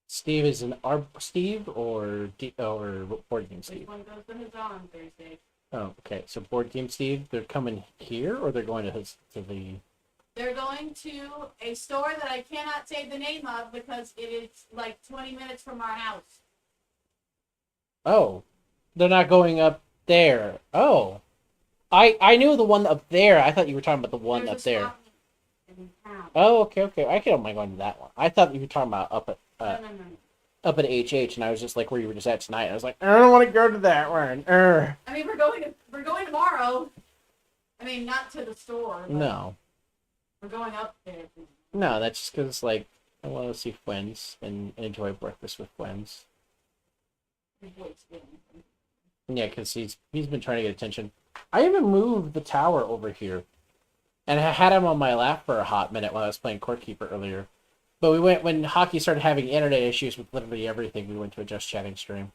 Steve is an Steve or board game Which Steve? one goes to his on Thursday? Oh, okay. So board game Steve, they're coming here or they're going to the. They're going to a store that I cannot say the name of because it is like 20 minutes from our house. Oh, they're not going up there. Oh, I knew the one up there. I thought you were talking about the one There's up a there. swap meet in town. Oh, okay. I don't mind going to that one. I thought you were talking about up at No. up at HH, and I was just like where you were just at tonight. I was like, I don't want to go to that one. I mean, we're going tomorrow. I mean, not to the store. But No, We're going up there. no, that's just because like I want to see friends and enjoy breakfast with friends. Yeah, because he's been trying to get attention. I even moved the tower over here, and I had him on my lap for a hot minute while I was playing Court Keeper earlier. But we went when Hockey started having internet issues with literally everything. We went to a Just Chatting stream.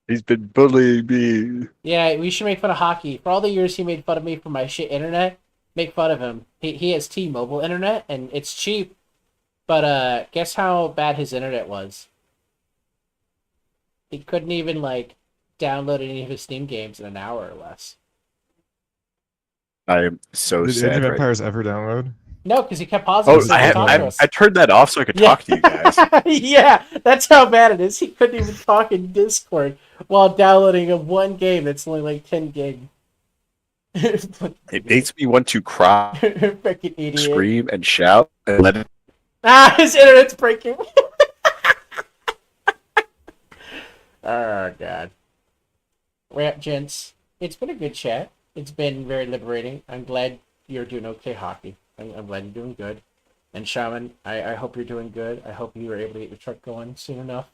He's been bullying me. Yeah, we should make fun of Hockey. For all the years he made fun of me for my shit internet, make fun of him. He has T-Mobile internet, and it's cheap. But guess how bad his internet was? He couldn't even, like, download any of his Steam games in an hour or less. I am so Did Age sad. of Right Empires ever download? No, because he kept pausing. Oh, so he I, could talk to us. I turned that off so I could talk to you guys. Yeah, that's how bad it is. He couldn't even talk in Discord while downloading a one game that's only like 10 gig. It makes me want to cry, Freaking idiot. scream, and shout, and let it. Ah, his internet's breaking. Oh, God. Well, gents, it's been a good chat. It's been very liberating. I'm glad you're doing okay, Hockey. I'm glad you're doing good. And Shaman, I hope you're doing good. I hope you were able to get your truck going soon enough.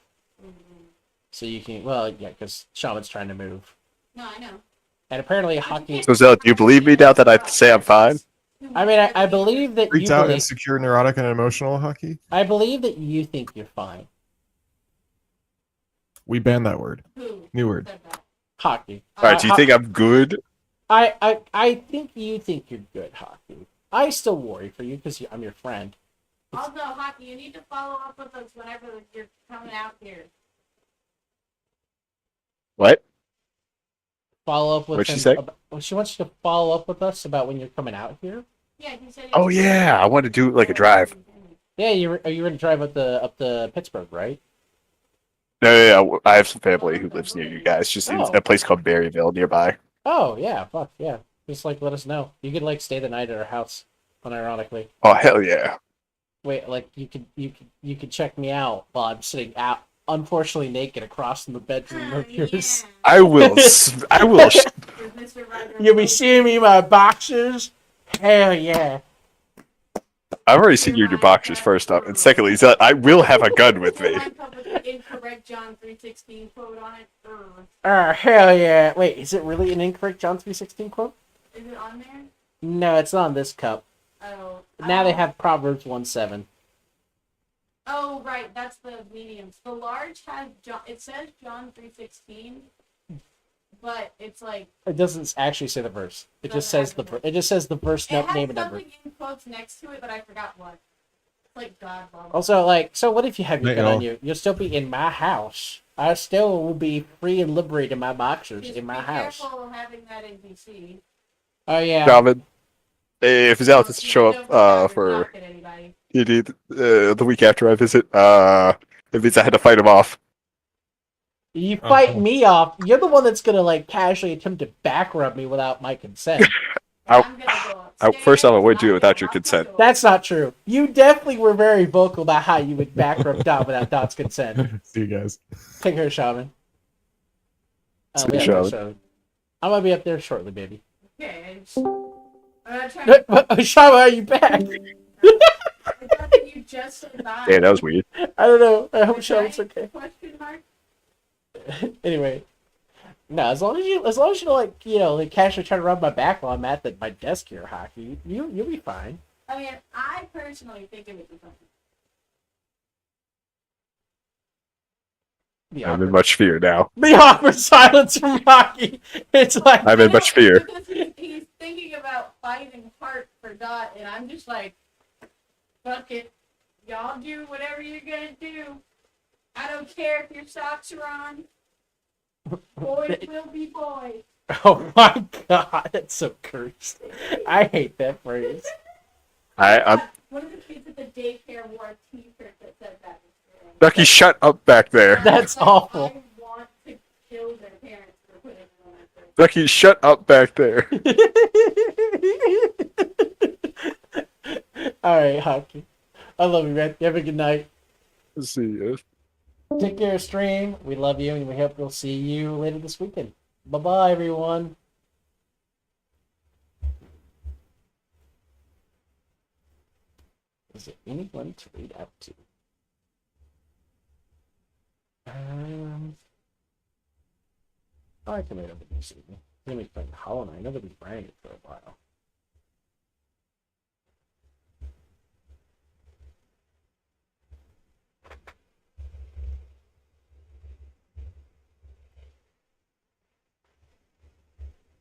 So you can, well, yeah, because Shaman's trying to move. No, I know. And apparently Hockey, So, Zell, do you believe me now that I say I'm fine? I mean, I believe that you Freaked out, believe, insecure, neurotic, and emotional hockey? I believe that you think you're fine. We banned that word. Who New word. said that? Hockey. All right, do you think I'm good? I think you think you're good, Hockey. I still worry for you because I'm your friend. Also, Hockey, you need to follow up with us whenever you're coming out here. What? Follow up with What'd she him say? well, she wants you to follow up with us about when you're coming out here. Yeah, he said. Oh yeah, I want to do like a drive. Yeah, you're going to drive up the Pittsburgh, right? No, I have some family who lives near you guys, just in Oh. a place called Berryville nearby. Oh yeah, fuck yeah. Just like let us know. You could like stay the night at our house, unironically. Oh hell yeah! Wait, like you could check me out while I'm sitting out, unfortunately naked across from the bedroom of yours. I will. I will. You'll be seeing me in my boxers. Hell yeah! I've already seen you in your boxers. First off, and secondly, is that I will have a gun with me. Incorrect John 3:16 quote on it. Hell yeah! Wait, is it really an incorrect John 3:16 quote? Is it on there? No, it's not on this cup. Oh. Now they have Proverbs 1:7. Oh, right. That's the mediums. The large has John. It says John 3:16, but it's like It doesn't actually say the verse. It just Doesn't says the have the it just says the verse it has name and number. something in quotes next to it, but I forgot what. It's like God. Blah, blah. Also, like, so what if you have your Hey, gun on y'all. you? You'll still be in my house. I still will be free and liberated in my boxers Just in my be house. careful having that in DC. Oh yeah. Calvin, if his Alex doesn't show Don't up forget for to knock at anybody. you need the week after I visit, it means I had to fight him off. You fight Oh. me off. You're the one that's gonna like casually attempt to back rub me without my consent. I'll- I'm gonna go first off, I would upstairs, do it without your knock consent. on the door. That's not true. You definitely were very vocal about how you would back rub Dot without Dot's consent. See you guys. Take care, Shaman. See We you, have no Shaman. Shaman. I'm gonna be up there shortly, baby. Okay. I'm not trying to. Shaman, are you back? I thought that you just said bye. Yeah, that was weird. I don't know. I hope Was Shaman's that okay. Question mark? Anyway, no, as long as you don't like casually try to rub my back while I'm at my desk here, Hockey, you'll be fine. I mean, I personally think it would be something. The I'm in awkward, much fear now. the awkward silence from Hockey. It's like I'm in much fear. Because he's thinking about fighting Hart for Dot, and I'm just like, fuck it. Y'all do whatever you're gonna do. I don't care if your socks are on. Boys will be boys. oh my god, that's so cursed. I hate that phrase. I'm One of the kids at the daycare wore a t-shirt that said that. Ducky. Shut up back there. That's awful. I want to kill their parents for putting it on that shirt. Ducky, shut up back there. All right, Hockey. I love you, man. You have a good night. See ya. Take care, stream. We love you, and we hope we'll see you later this weekend. Bye-bye, everyone. Is there anyone to read out to? I can read out the news evening. I'm gonna be playing Hollow Knight. I know they've been playing it for a while.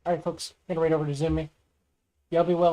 All right, folks. I'm gonna right over to Zoom me. Y'all be well.